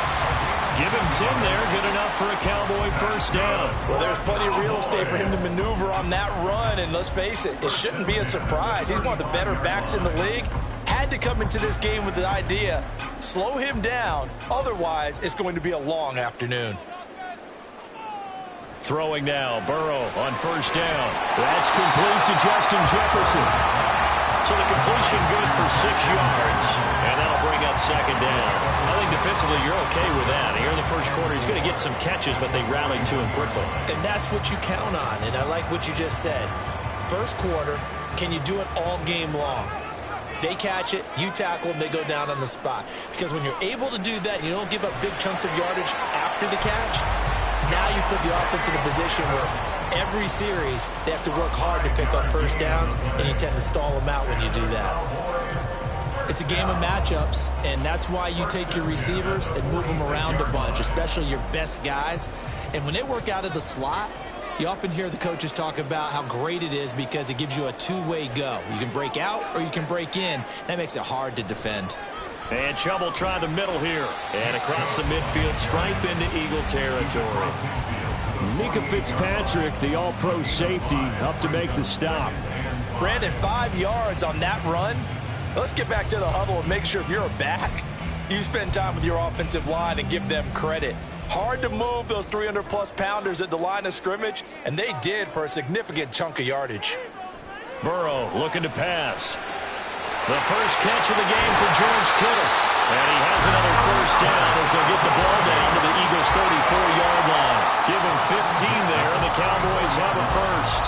Give him 10 there. Good enough for a Cowboy first down. Well, there's plenty of real estate for him to maneuver on that run, and let's face it, it shouldn't be a surprise. He's one of the better backs in the league. Had to come into this game with the idea, slow him down, otherwise it's going to be a long afternoon. Throwing now, Burrow on first down. That's complete to Justin Jefferson. So the completion good for 6 yards, and that'll bring up second down. I think defensively you're okay with that. Here in the first quarter, he's going to get some catches, but they rallied to him quickly. And that's what you count on, and I like what you just said. First quarter, can you do it all game long? They catch it, you tackle them, they go down on the spot. Because when you're able to do that, and you don't give up big chunks of yardage after the catch, now you put the offense in a position where every series they have to work hard to pick up first downs, and you tend to stall them out when you do that. It's a game of matchups, and that's why you take your receivers and move them around a bunch, especially your best guys. And when they work out of the slot, you often hear the coaches talk about how great it is because it gives you a two-way go. You can break out or you can break in. That makes it hard to defend. And Chubb will try the middle here. And across the midfield, stripe into Eagle territory. Micah Fitzpatrick, the all-pro safety, up to make the stop. Brandon, 5 yards on that run. Let's get back to the huddle and make sure if you're a back, you spend time with your offensive line and give them credit. Hard to move those 300-plus pounders at the line of scrimmage, and they did for a significant chunk of yardage. Burrow looking to pass. The first catch of the game for George Kittle. And he has another first down as they'll get the ball down to the Eagles' 34-yard line. Give him 15 there, and the Cowboys have a first.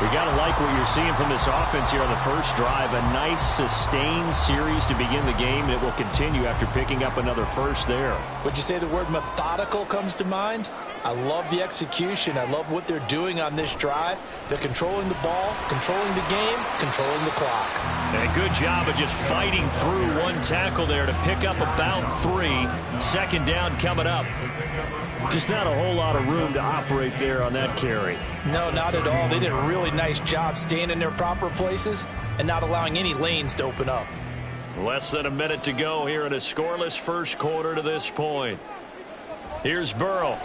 We got to like what you're seeing from this offense here on the first drive. A nice, sustained series to begin the game that will continue after picking up another first there. Would you say the word methodical comes to mind? I love the execution. I love what they're doing on this drive. They're controlling the ball, controlling the game, controlling the clock. And a good job of just fighting through one tackle there to pick up about 3. Second down coming up. Just not a whole lot of room to operate there on that carry. No, not at all. They did a really nice job staying in their proper places and not allowing any lanes to open up. Less than a minute to go here in a scoreless first quarter to this point. Here's Burrow.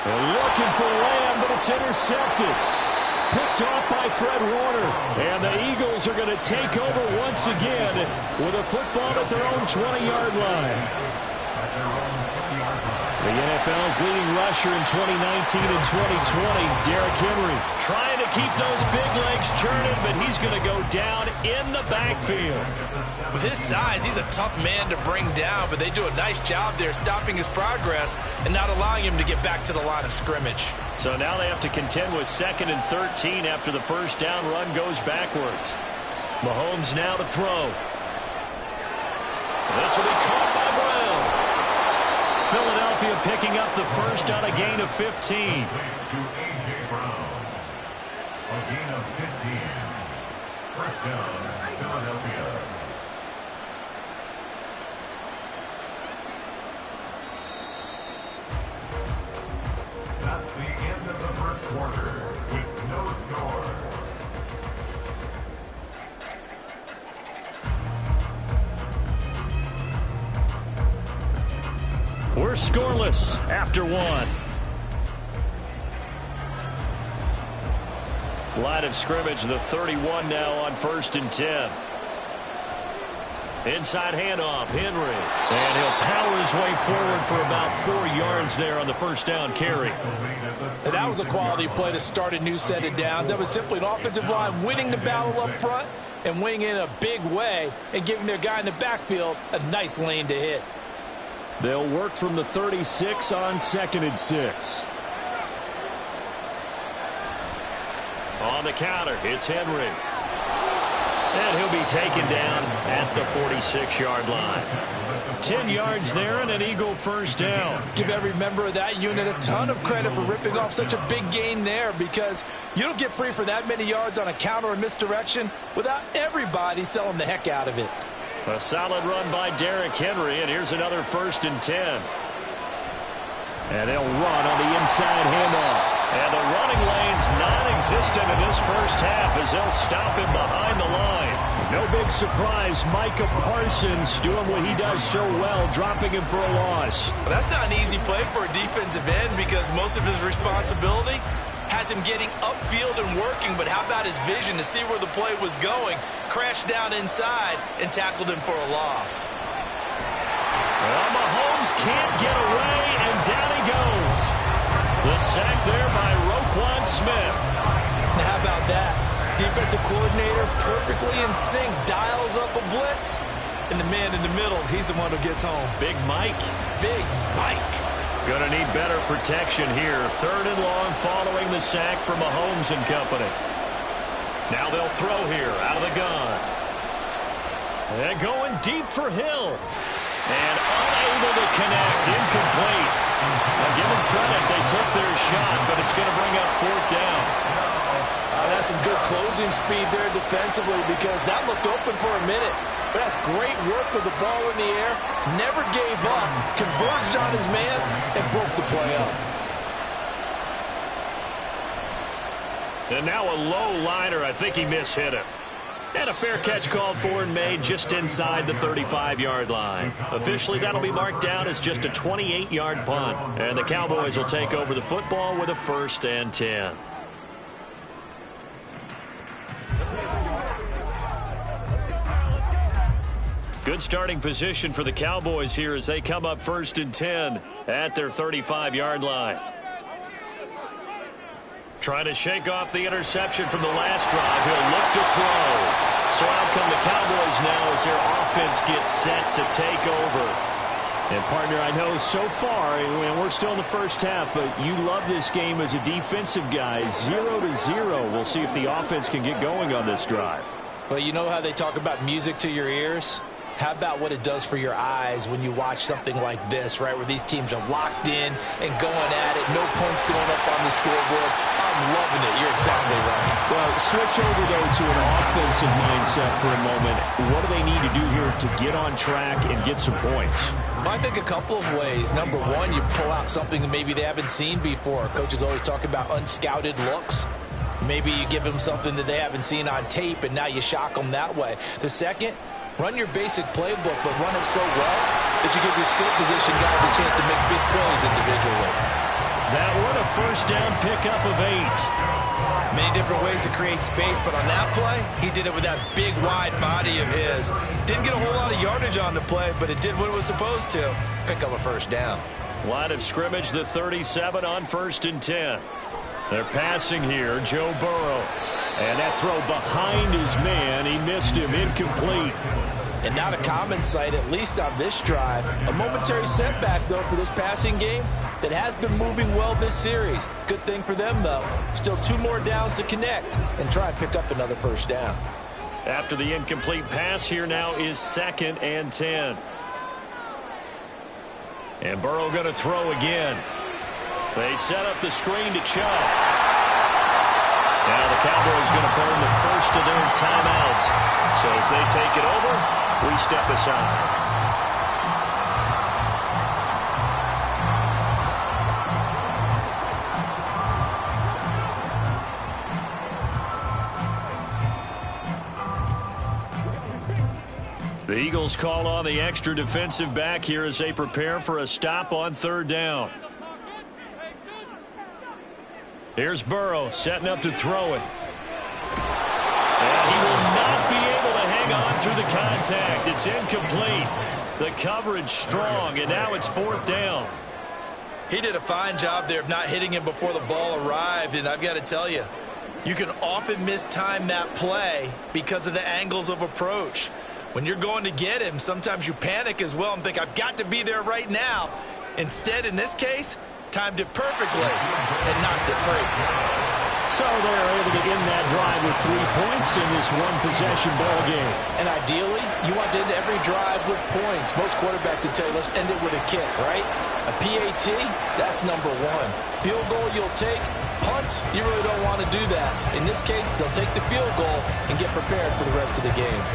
They're looking for Lamb, but it's intercepted. Picked off by Fred Warner. And the Eagles are going to take over once again with a football at their own 20-yard line. The NFL's leading rusher in 2019 and 2020, Derrick Henry. Trying to keep those big legs churning, but he's going to go down in the backfield. With his size, he's a tough man to bring down, but they do a nice job there stopping his progress and not allowing him to get back to the line of scrimmage. So now they have to contend with 2nd and 13 after the first down run goes backwards. Mahomes now to throw. This will be caught by Brown. Philadelphia picking up the first on a gain of 15. To A.J. Brown. A gain of 15. First down, Philadelphia. That's the end of the first quarter with no score. We're scoreless after 1. Line of scrimmage, the 31 now on 1st and 10. Inside handoff, Henry. And he'll power his way forward for about 4 yards there on the first down carry. And that was a quality play to start a new set of downs. That was simply an offensive line winning the battle up front and winning in a big way and giving their guy in the backfield a nice lane to hit. They'll work from the 36 on 2nd and 6. On the counter, it's Henry. And he'll be taken down at the 46-yard line. 10 yards there and an Eagle first down. Give every member of that unit a ton of credit for ripping off such a big gain there, because you don't get free for that many yards on a counter or misdirection without everybody selling the heck out of it. A solid run by Derrick Henry, and here's another 1st and 10. And they'll run on the inside handoff. And the running lane's non-existent in this first half as they'll stop him behind the line. No big surprise, Micah Parsons doing what he does so well, dropping him for a loss. Well, that's not an easy play for a defensive end because most of his responsibility has him getting upfield and working, but how about his vision to see where the play was going, crashed down inside, and tackled him for a loss. Well, Mahomes can't get away, and down he goes. The sack there by Roquan Smith. Now, how about that? Defensive coordinator perfectly in sync, dials up a blitz, and the man in the middle, he's the one who gets home. Big Mike. Big Mike. Gonna need better protection here. 3rd and long following the sack from Mahomes and company. Now they'll throw here out of the gun. And going deep for Hill. And unable to connect. Incomplete. Now give them credit. They took their shot, but it's going to bring up 4th down. That's some good closing speed there defensively because that looked open for a minute. But that's great work with the ball in the air. Never gave up. Converged on his man and broke the play up. And now a low liner. I think he mishit him. And a fair catch called for and made just inside the 35-yard line. Officially, that'll be marked down as just a 28-yard punt. And the Cowboys will take over the football with a 1st and 10. Good starting position for the Cowboys here as they come up 1st and 10 at their 35-yard line. Trying to shake off the interception from the last drive. He'll look to throw. So out come the Cowboys now as their offense gets set to take over. And, partner, I know so far, and we're still in the first half, but you love this game as a defensive guy. 0-0. We'll see if the offense can get going on this drive. Well, you know how they talk about music to your ears? How about what it does for your eyes when you watch something like this, right, where these teams are locked in and going at it, no points going up on the scoreboard. I'm loving it. You're exactly right. Well, switch over, though, to an offensive mindset for a moment. What do they need to do here to get on track and get some points? Well, I think a couple of ways. Number one, you pull out something that maybe they haven't seen before. Coaches always talk about unscouted looks. Maybe you give them something that they haven't seen on tape, and now you shock them that way. The second, run your basic playbook, but run it so well that you give your skill position guys a chance to make big plays individually. That one a 1st down pickup of 8. Many different ways to create space, but on that play, he did it with that big, wide body of his. Didn't get a whole lot of yardage on the play, but it did what it was supposed to. Pick up a 1st down. Line of scrimmage, the 37 on 1st and 10. They're passing here, Joe Burrow. And that throw behind his man, he missed him, incomplete. And not a common sight, at least on this drive. A momentary setback, though, for this passing game that has been moving well this series. Good thing for them, though. Still 2 more downs to connect and try and pick up another 1st down. After the incomplete pass, here now is 2nd and 10. And Burrow going to throw again. They set up the screen to Chubb. Now the Cowboys going to burn the first of their timeouts. So as they take it over, we step aside. The Eagles call on the extra defensive back here as they prepare for a stop on 3rd down. Here's Burrow setting up to throw it. And he will not be able to hang on through the contact. It's incomplete. The coverage strong, and now it's 4th down. He did a fine job there of not hitting him before the ball arrived, and I've got to tell you, you can often mistime that play because of the angles of approach. When you're going to get him, sometimes you panic as well and think, I've got to be there right now. Instead, in this case, timed it perfectly and knocked it free. So they're able to end that drive with 3 points in this one-possession ball game. And ideally, you want to end every drive with points. Most quarterbacks would tell you, let's end it with a kick, right? A PAT, that's number 1. Field goal you'll take. Punts, you really don't want to do that. In this case, they'll take the field goal and get prepared for the rest of the game.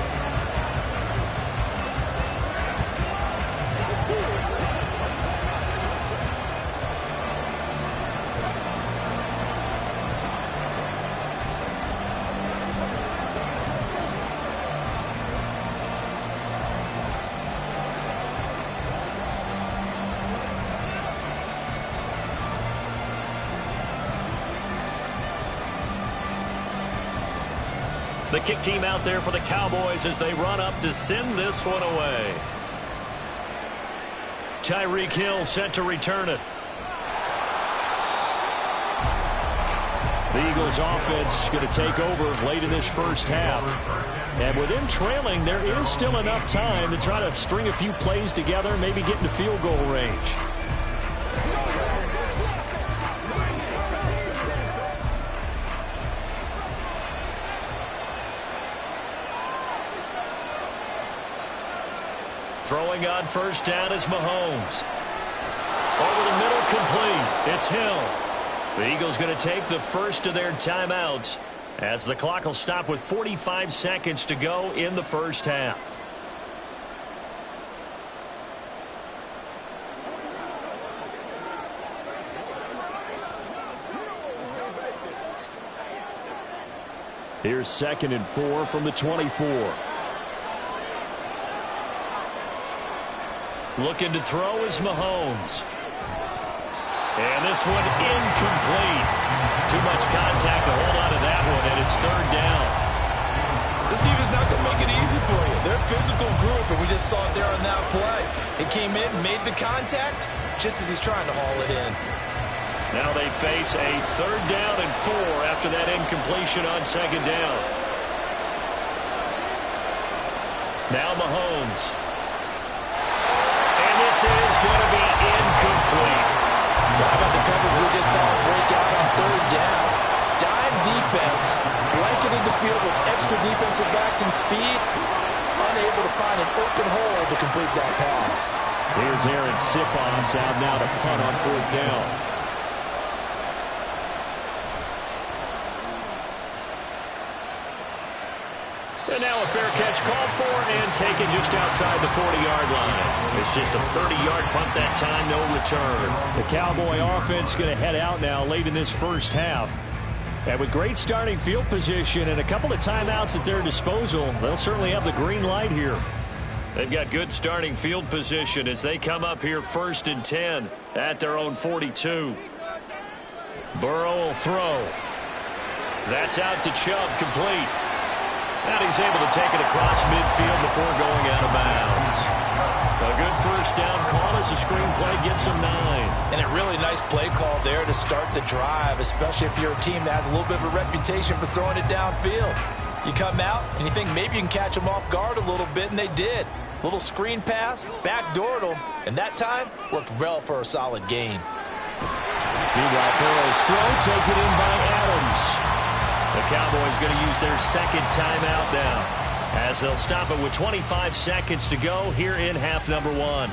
The kick team out there for the Cowboys as they run up to send this one away. Tyreek Hill set to return it. The Eagles offense going to take over late in this first half. And with them trailing, there is still enough time to try to string a few plays together, maybe get into field goal range. Throwing on first down is Mahomes. Over the middle, complete. It's Hill. The Eagles going to take the first of their timeouts as the clock will stop with 45 seconds to go in the first half. Here's 2nd and 4 from the 24. Looking to throw is Mahomes. And this one incomplete. Too much contact to hold on to that one, and it's 3rd down. This defense not going to make it easy for you. They're a physical group, and we just saw it there on that play. It came in, made the contact, just as he's trying to haul it in. Now they face a 3rd down and 4 after that incompletion on 2nd down. Now Mahomes. And this is going to be incomplete. How about the coverage we just saw break out on 3rd down? Dime defense, blanketing the field with extra defensive backs and speed, unable to find an open hole to complete that pass. Here's Aaron Sipos out now to punt on 4th down. And now a fair catch called for and taken just outside the 40-yard line. It's just a 30-yard punt that time, no return. The Cowboy offense going to head out now late in this first half. And with great starting field position and a couple of timeouts at their disposal, they'll certainly have the green light here. They've got good starting field position as they come up here 1st and 10 at their own 42. Burrow will throw. That's out to Chubb, complete. And he's able to take it across midfield before going out of bounds. A good first down call as the screenplay gets him 9. And a really nice play call there to start the drive, especially if you're a team that has a little bit of a reputation for throwing it downfield. You come out and you think maybe you can catch them off guard a little bit, and they did. Little screen pass, backdoored them, and that time worked well for a solid gain. Meanwhile, Burrow's throw taken in by Adams. The Cowboys going to use their 2nd timeout now as they'll stop it with 25 seconds to go here in half number 1.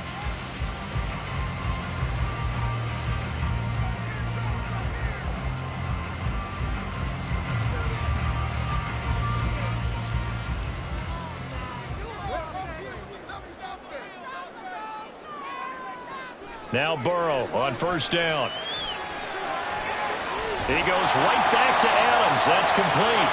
Now Burrow on 1st down. He goes right back to Adams. That's complete.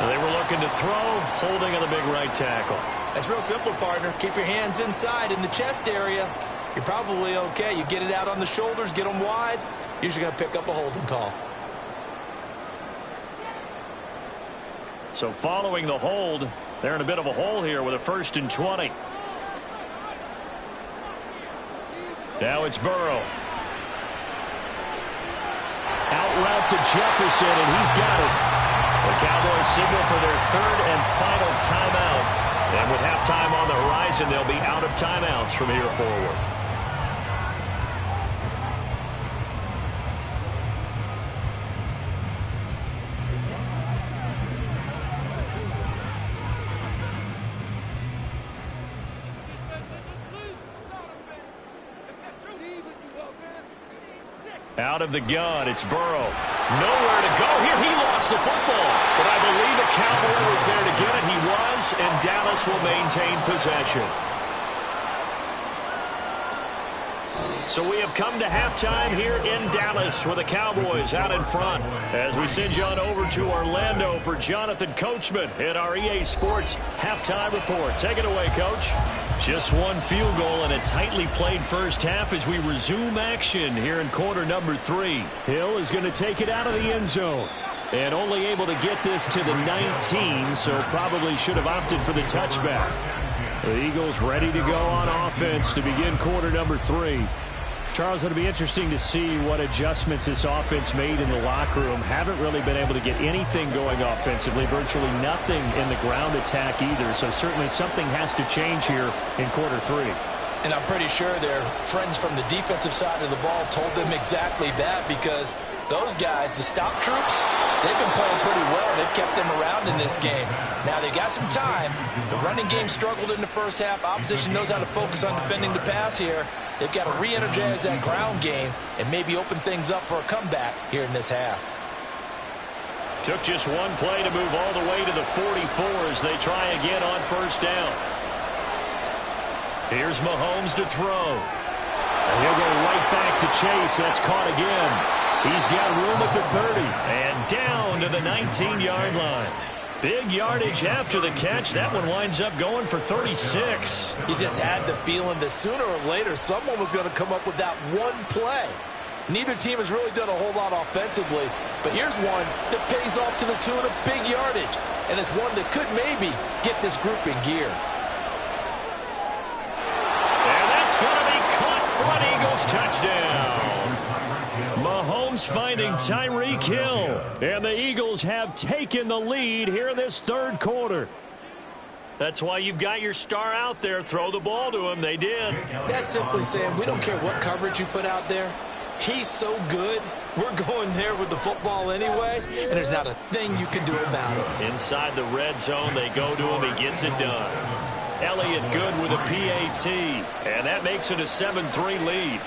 They were looking to throw, holding on the big right tackle. That's real simple, partner. Keep your hands inside in the chest area. You're probably okay. You get it out on the shoulders, get them wide. Usually going to pick up a holding call. So following the hold, they're in a bit of a hole here with a 1st and 20. Now it's Burrow. Out route to Jefferson, and he's got it. The Cowboys signal for their 3rd and final timeout. And with halftime on the horizon, they'll be out of timeouts from here forward. Out of the gun, it's Burrow. Nowhere to go here. He lost the football. But I believe a Cowboy was there to get it. He was, and Dallas will maintain possession. So we have come to halftime here in Dallas with the Cowboys out in front. As we send you on over to Orlando for Jonathan Coachman in our EA Sports Halftime Report. Take it away, Coach. Just one field goal and a tightly played first half as we resume action here in quarter number 3. Hill is going to take it out of the end zone. And only able to get this to the 19, so probably should have opted for the touchback. The Eagles ready to go on offense to begin quarter number 3. Charles, it'll be interesting to see what adjustments this offense made in the locker room. Haven't really been able to get anything going offensively, virtually nothing in the ground attack either. So certainly something has to change here in quarter 3. And I'm pretty sure their friends from the defensive side of the ball told them exactly that, because those guys, the stop troops, they've been playing pretty well. They've kept them around in this game. Now, they got some time. The running game struggled in the first half. Opposition knows how to focus on defending the pass here. They've got to re-energize that ground game and maybe open things up for a comeback here in this half. Took just one play to move all the way to the 44 as they try again on first down. Here's Mahomes to throw. And he'll go right back to Chase. That's caught again. He's got room at the 30. And down to the 19-yard line. Big yardage after the catch. That one winds up going for 36. You just had the feeling that sooner or later someone was going to come up with that one play. Neither team has really done a whole lot offensively, but here's one that pays off to the tune of big yardage, and it's one that could maybe get this group in gear. And that's going to be caught front. Eagles touchdown. Mahomes finding Tyreek Hill. And the Eagles have taken the lead here in this third quarter. That's why you've got your star out there. Throw the ball to him. They did. That's simply saying we don't care what coverage you put out there. He's so good. We're going there with the football anyway, and there's not a thing you can do about it. Inside the red zone, they go to him. He gets it done. Elliott good with a PAT, and that makes it a 7-3 lead.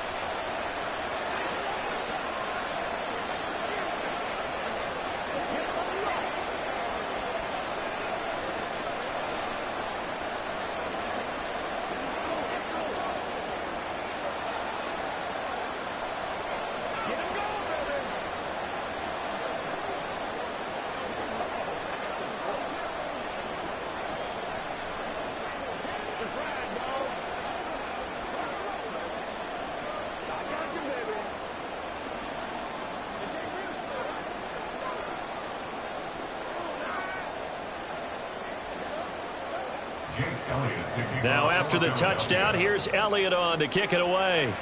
Now after the touchdown, here's Elliott on to kick it away.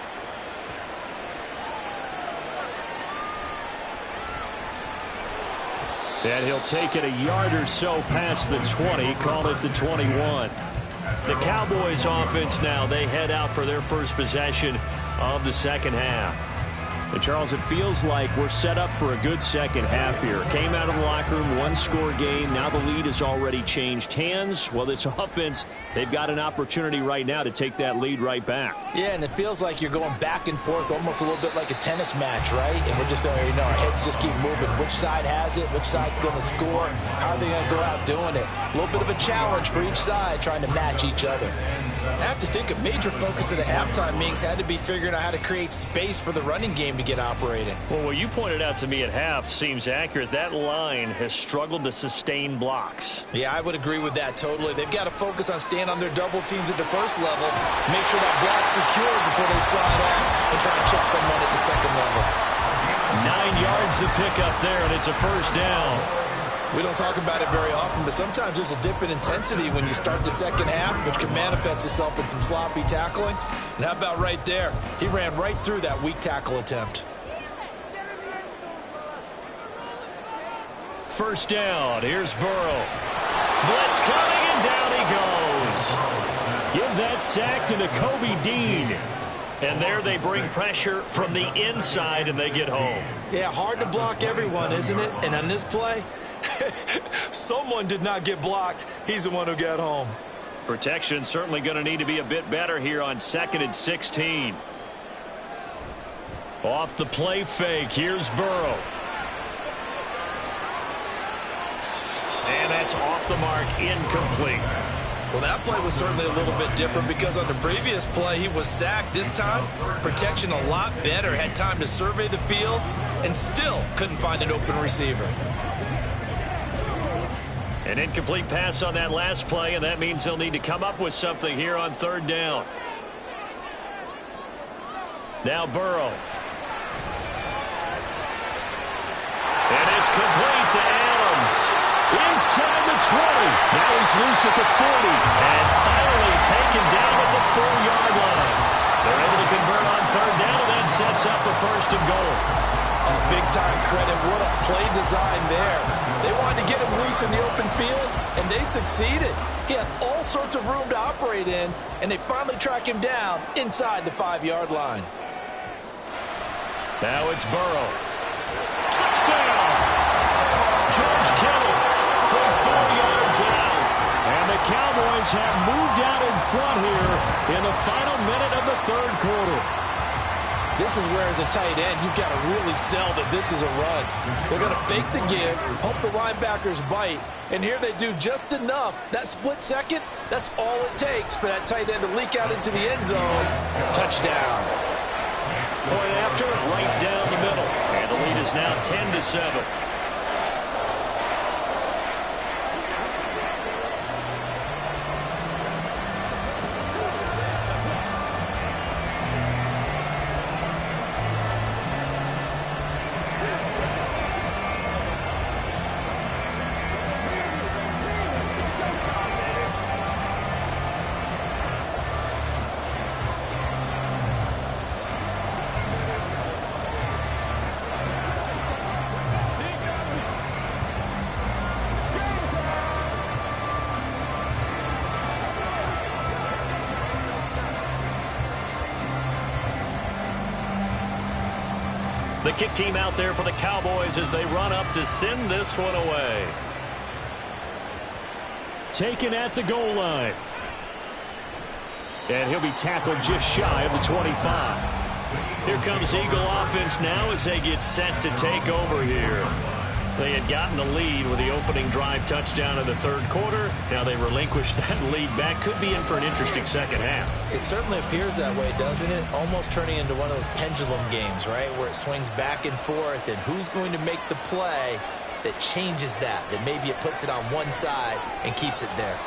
And he'll take it a yard or so past the 20, call it the 21. The Cowboys offense now, they head out for their first possession of the second half. And Charles, it feels like we're set up for a good second half here. Came out of the locker room, one-score game. Now the lead has already changed hands. Well, this offense, they've got an opportunity right now to take that lead right back. Yeah, and it feels like you're going back and forth, almost a little bit like a tennis match, right? And we're just, our heads just keep moving. Which side has it? Which side's going to score? How are they going to go out doing it? A little bit of a challenge for each side, trying to match each other. I have to think a major focus of the halftime meetings had to be figuring out how to create space for the running game to get operating. Well, what you pointed out to me at half seems accurate. That line has struggled to sustain blocks. Yeah, I would agree with that totally. They've got to focus on staying on their double teams at the first level, make sure that block's secured before they slide off and try and chip someone at the second level. 9 yards to pick up there, and it's a first down. We don't talk about it very often, but sometimes there's a dip in intensity when you start the second half, which can manifest itself in some sloppy tackling. And how about right there? He ran right through that weak tackle attempt. First down. Here's Burrow. Blitz coming, and down he goes. Give that sack to Nakobe Dean. And there they bring pressure from the inside, and they get home. Yeah, hard to block everyone, isn't it? And on this play, someone did not get blocked. He's the one who got home. Protection certainly going to need to be a bit better here on 2nd and 16. Off the play fake, here's Burrow. And that's off the mark, incomplete. Well, that play was certainly a little bit different because on the previous play, he was sacked. This time, protection a lot better. Had time to survey the field and still couldn't find an open receiver. An incomplete pass on that last play, and that means they'll need to come up with something here on third down. Now Burrow. And it's complete to Adams. Inside the 20. Now he's loose at the 40. And finally taken down at the 4-yard line. They're able to convert on third down, and that sets up the first and goal. Big-time credit. What a play design there. They wanted to get him loose in the open field, and they succeeded. He had all sorts of room to operate in, and they finally track him down inside the 5-yard line. Now it's Burrow. Touchdown! George Kittle from 4 yards out. And the Cowboys have moved out in front here in the final minute of the third quarter. This is where, as a tight end, you've got to really sell that this is a run. They're going to fake the give, hope the linebackers bite, and here they do just enough. That split second, that's all it takes for that tight end to leak out into the end zone. Touchdown. Point after, right down the middle. And the lead is now 10-7. The kick team out there for the Cowboys as they run up to send this one away. Taken at the goal line. And he'll be tackled just shy of the 25. Here comes Eagle offense now as they get set to take over here. They had gotten the lead with the opening drive touchdown in the third quarter. Now they relinquish that lead back. Could be in for an interesting second half. It certainly appears that way, doesn't it? Almost turning into one of those pendulum games, right? Where it swings back and forth, and who's going to make the play that changes that maybe it puts it on one side and keeps it there.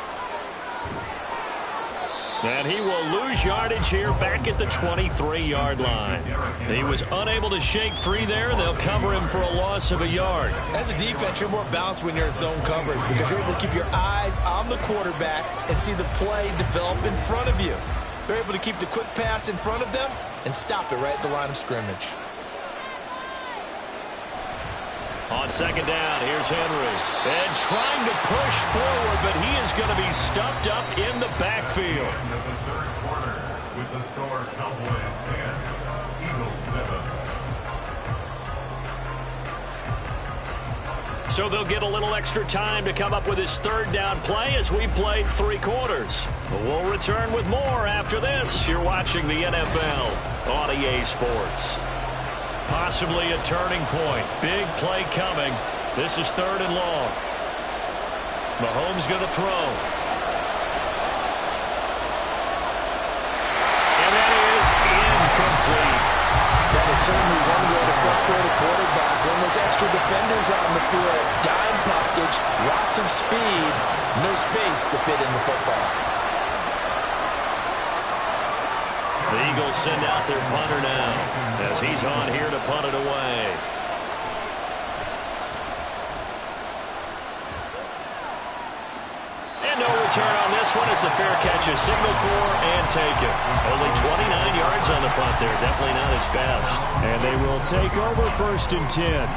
And he will lose yardage here back at the 23-yard line. He was unable to shake free there, and they'll cover him for a loss of a yard. As a defense, you're more balanced when you're in zone coverage because you're able to keep your eyes on the quarterback and see the play develop in front of you. They're able to keep the quick pass in front of them and stop it right at the line of scrimmage. On second down, here's Henry. And trying to push forward, but he is going to be stuffed up in the backfield. End of the third quarter with the score Cowboys 10, Eagles 7. So they'll get a little extra time to come up with his third down play as we played 3 quarters. We'll return with more after this. You're watching the NFL on EA Sports. Possibly a turning point. Big play coming. This is third and long. Mahomes going to throw. And that is incomplete. That is certainly one way to frustrate a quarterback. When there's extra defenders on the field, dime package, lots of speed, no space to fit in the football. The Eagles send out their punter now as he's on here to punt it away. And no return on this one as the fair catch is signaled for and taken. Only 29 yards on the punt there. Definitely not his best. And they will take over first and 10.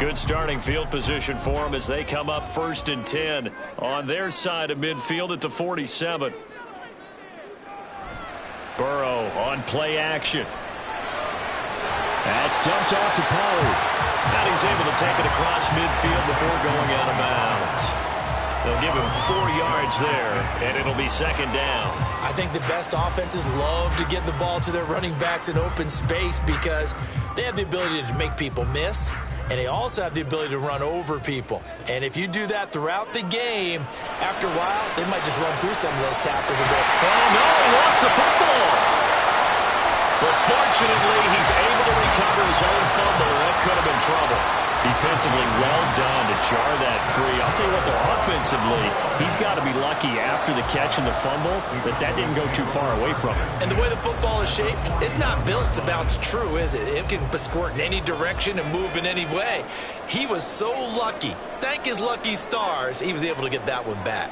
Good starting field position for them as they come up first and 10 on their side of midfield at the 47. Burrow on play action. That's dumped off to Pollard. And he's able to take it across midfield before going out of bounds. They'll give him 4 yards there, and it'll be second down. I think the best offenses love to get the ball to their running backs in open space because they have the ability to make people miss. And they also have the ability to run over people. And if you do that throughout the game, after a while, they might just run through some of those tackles and go, oh, no, he lost the football. But fortunately, he's able to recover his own fumble. That could have been trouble. Defensively, well done to jar that free. I'll tell you what, though, offensively, he's got to be lucky after the catch and the fumble that didn't go too far away from him. And the way the football is shaped, it's not built to bounce true, is it? It can squirt in any direction and move in any way. He was so lucky. Thank his lucky stars, he was able to get that one back.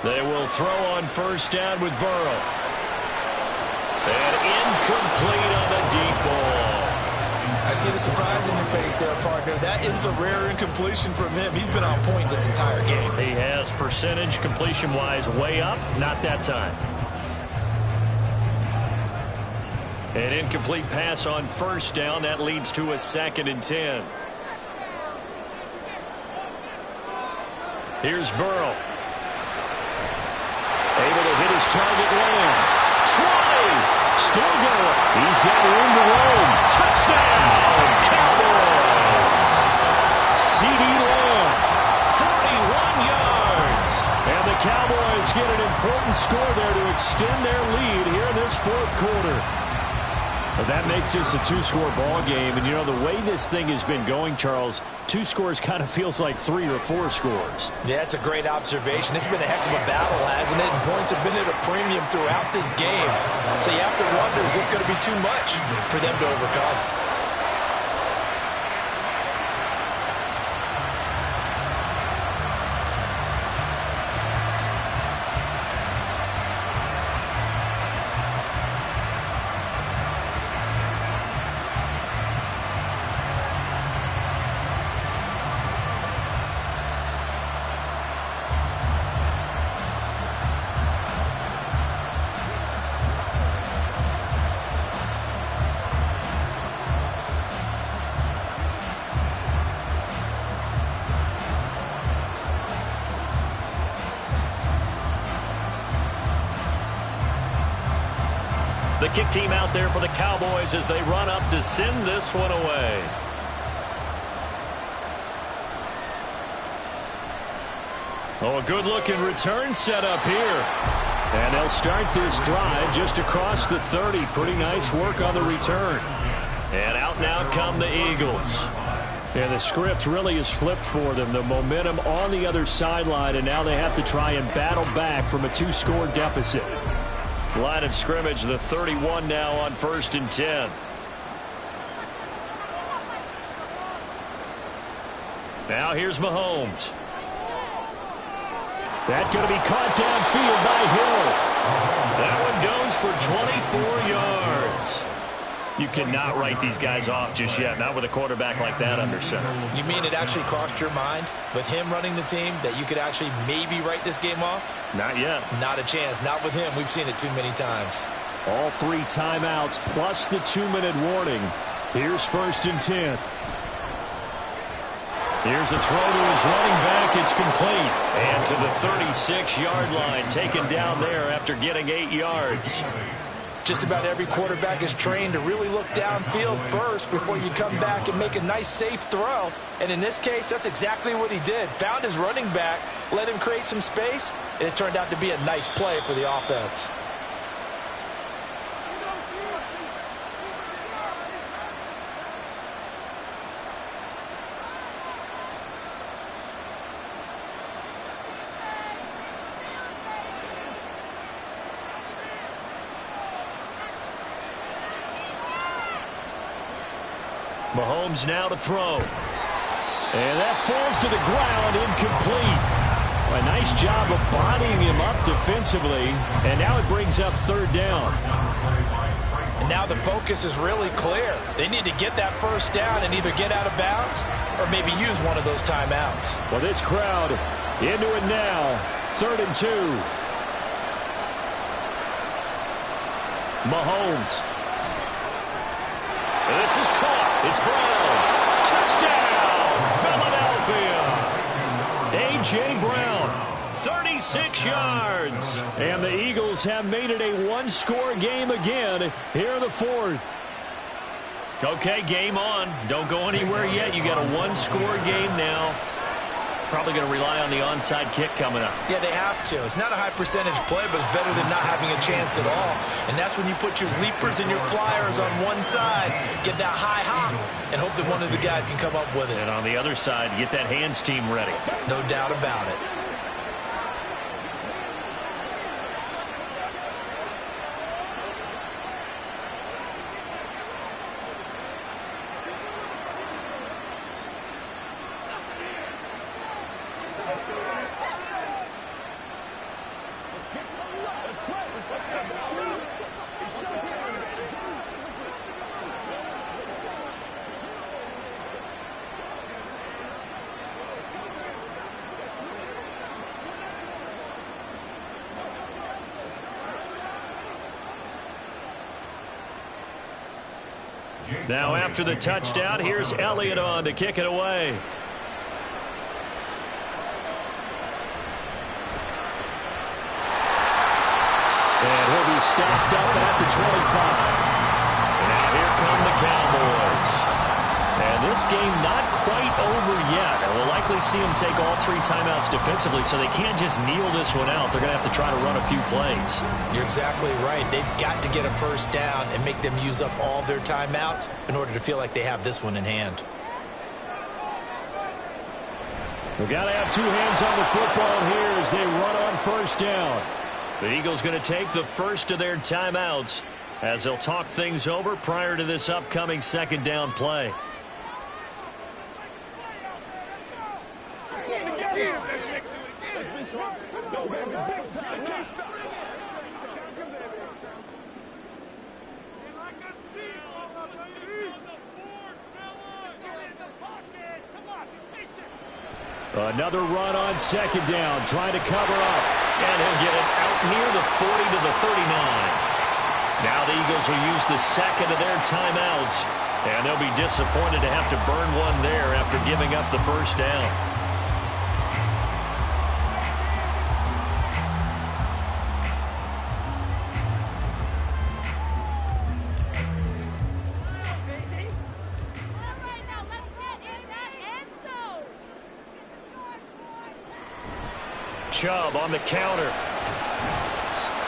They will throw on first down with Burrow. And incomplete on the deep ball. I see the surprise in your face there, partner. That is a rare incompletion from him. He's been on point this entire game. He has percentage completion-wise way up. Not that time. An incomplete pass on first down. That leads to a 2nd and 10. Here's Burrow. Able to hit his target man. Still going. He's got room to roam. Touchdown, Cowboys. CeeDee Lamb, 41 yards. And the Cowboys get an important score there to extend their lead here in this 4th quarter. But that makes this a 2-score ball game. And, you know, the way this thing has been going, Charles, 2 scores kind of feels like 3 or 4 scores. Yeah, it's a great observation. It's been a heck of a battle, hasn't it? And points have been at a premium throughout this game. So you have to wonder, is this going to be too much for them to overcome? The kick team out there for the Cowboys as they run up to send this one away. Oh, a good-looking return set up here. And they'll start this drive just across the 30. Pretty nice work on the return. And out now come the Eagles. And the script really is flipped for them. The momentum on the other sideline, and now they have to try and battle back from a 2-score deficit. Line of scrimmage, the 31 now on 1st and 10. Now here's Mahomes. That's going to be caught downfield by Hill. That one goes for 24 yards. You cannot write these guys off just yet, not with a quarterback like that under center. You mean it actually crossed your mind with him running the team that you could actually maybe write this game off? Not yet. Not a chance. Not with him. We've seen it too many times. All 3 timeouts plus the 2-minute warning. Here's 1st and 10. Here's a throw to his running back. It's complete. And to the 36-yard line, taken down there after getting 8 yards. Just about every quarterback is trained to really look downfield first before you come back and make a nice, safe throw. And in this case, that's exactly what he did. Found his running back, let him create some space, and it turned out to be a nice play for the offense. Mahomes now to throw. And that falls to the ground, incomplete. A nice job of bodying him up defensively. And now it brings up 3rd down. And now the focus is really clear. They need to get that first down and either get out of bounds or maybe use one of those timeouts. Well, this crowd into it now. 3rd and 2. Mahomes. This is caught. It's Brown. Touchdown, Philadelphia. A.J. Brown, 36 yards. And the Eagles have made it a 1-score game again here in the 4th. Okay, game on. Don't go anywhere yet. You got a 1-score game now. probably going to rely on the onside kick coming up. Yeah, they have to. It's not a high percentage play, but it's better than not having a chance at all. And that's when you put your leapers and your flyers on one side, get that high hop, and hope that one of the guys can come up with it. And on the other side, get that hands team ready. No doubt about it. Now after the touchdown, here's Elliott on to kick it away. And he'll be stopped up at the 25. Now here come the Cowboys. And this game not quite over yet. And we'll likely see them take all 3 timeouts defensively, so they can't just kneel this one out. They're going to have to try to run a few plays. You're exactly right. They've got to get a first down and make them use up all their timeouts in order to feel like they have this one in hand. We've got to have 2 hands on the football here as they run on first down. The Eagles going to take the first of their timeouts as they'll talk things over prior to this upcoming second down play. Another run on second down, trying to cover up. And he'll get it out near the 40 to the 39. Now the Eagles will use the second of their timeouts, and they'll be disappointed to have to burn one there after giving up the first down. Chubb on the counter.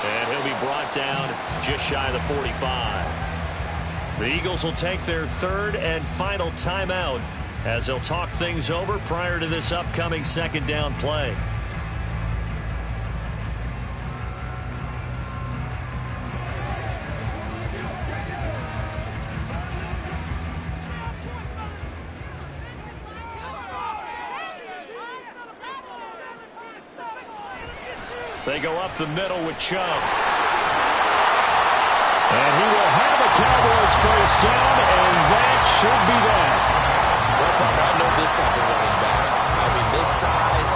And he'll be brought down just shy of the 45. The Eagles will take their third and final timeout as they'll talk things over prior to this upcoming second down play. They go up the middle with Chubb. And he will have a Cowboys first down, and that should be that. Well, partner, I know this type of running back. I mean, this size,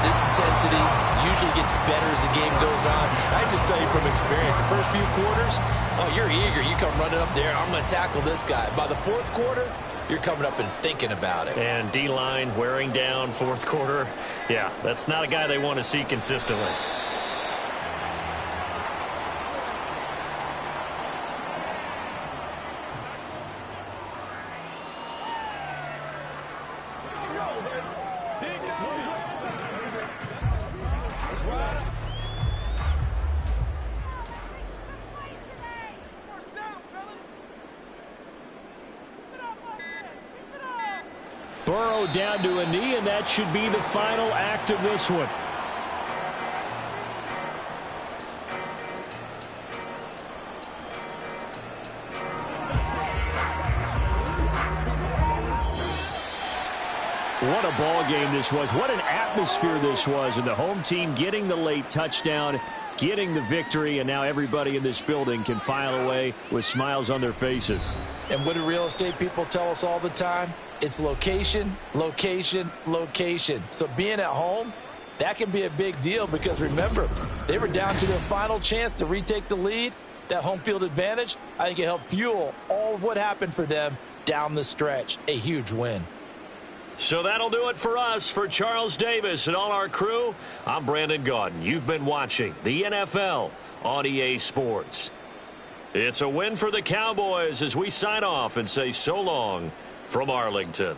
this intensity usually gets better as the game goes on. I just tell you from experience, the first few quarters, oh, you're eager. You come running up there, I'm going to tackle this guy. By the fourth quarter, you're coming up and thinking about it. And D-line wearing down fourth quarter. Yeah, that's not a guy they want to see consistently. Burrow down to a knee, and that should be the final act of this one. What a ball game this was. What an atmosphere this was. And the home team getting the late touchdown, getting the victory, and now everybody in this building can file away with smiles on their faces. And what do real estate people tell us all the time? It's location, location, location. So being at home, that can be a big deal because, remember, they were down to their final chance to retake the lead. That home field advantage, I think it helped fuel all of what happened for them down the stretch. A huge win. So that'll do it for us. For Charles Davis and all our crew, I'm Brandon Gaudin. You've been watching the NFL on EA Sports. It's a win for the Cowboys as we sign off and say so long from Arlington.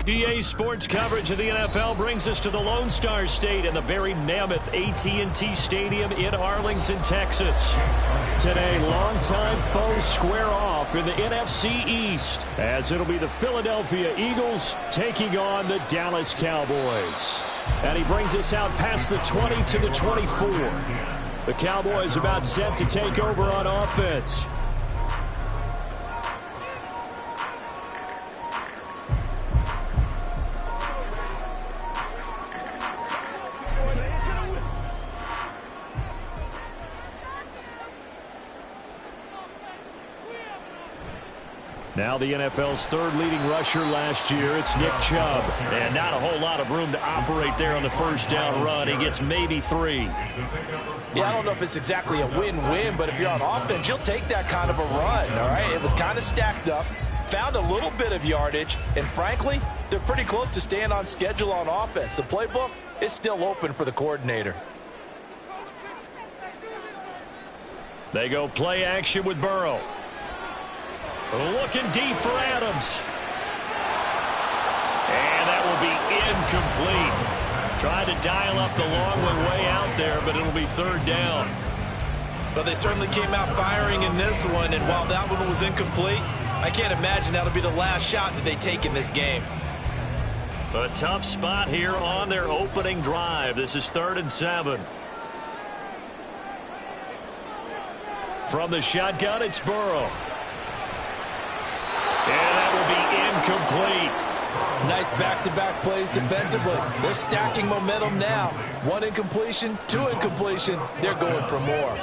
EA Sports coverage of the NFL brings us to the Lone Star State and the very mammoth AT&T Stadium in Arlington, Texas. Today, longtime foes square off in the NFC East, as it'll be the Philadelphia Eagles taking on the Dallas Cowboys. And he brings us out past the 20 to the 24. The Cowboys about set to take over on offense. Now the NFL's third leading rusher last year, it's Nick Chubb. And not a whole lot of room to operate there on the first down run. He gets maybe 3. Yeah, I don't know if it's exactly a win-win, but if you're on offense, you'll take that kind of a run, all right? It was kind of stacked up, found a little bit of yardage, and frankly, they're pretty close to staying on schedule on offense. The playbook is still open for the coordinator. They go play action with Burrow. Looking deep for Adams. And that will be incomplete. Tried to dial up the long way out there, but it'll be third down. But they certainly came out firing in this one, and while that one was incomplete, I can't imagine that'll be the last shot that they take in this game. A tough spot here on their opening drive. This is 3rd and 7. From the shotgun, it's Burrow. And that will be incomplete. Nice back-to-back plays defensively. They're stacking momentum now. 1 incompletion, 2 incompletion. They're going for more.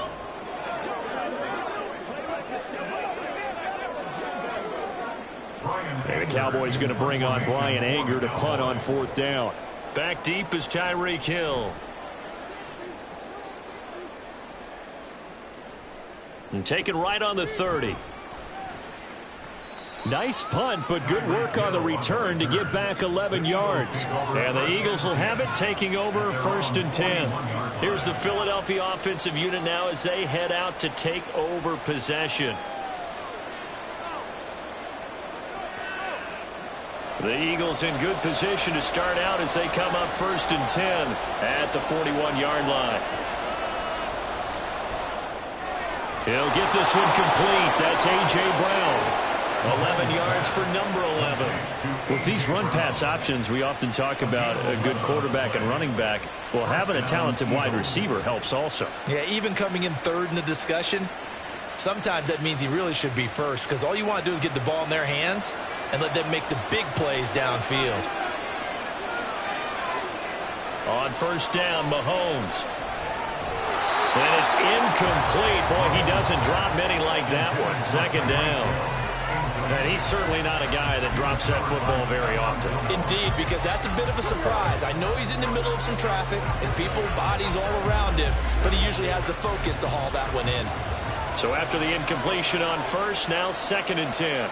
And the Cowboys going to bring on Brian Anger to punt on 4th down. Back deep is Tyreek Hill. And taken right on the 30. Nice punt, but good work on the return to get back 11 yards. And the Eagles will have it, taking over 1st and 10. Here's the Philadelphia offensive unit now as they head out to take over possession. The Eagles in good position to start out as they come up 1st and 10 at the 41-yard line. He'll get this one complete. That's A.J. Brown. 11 yards for number 11. With these run-pass options, we often talk about a good quarterback and running back. Well, having a talented wide receiver helps also. Yeah, even coming in 3rd in the discussion, sometimes that means he really should be first, because all you want to do is get the ball in their hands and let them make the big plays downfield. On 1st down, Mahomes. And it's incomplete. Boy, he doesn't drop many like that one. 2nd down. And he's certainly not a guy that drops that football very often. Indeed, because that's a bit of a surprise. I know he's in the middle of some traffic and people, bodies all around him, but he usually has the focus to haul that one in. So after the incompletion on 1st, now 2nd and 10.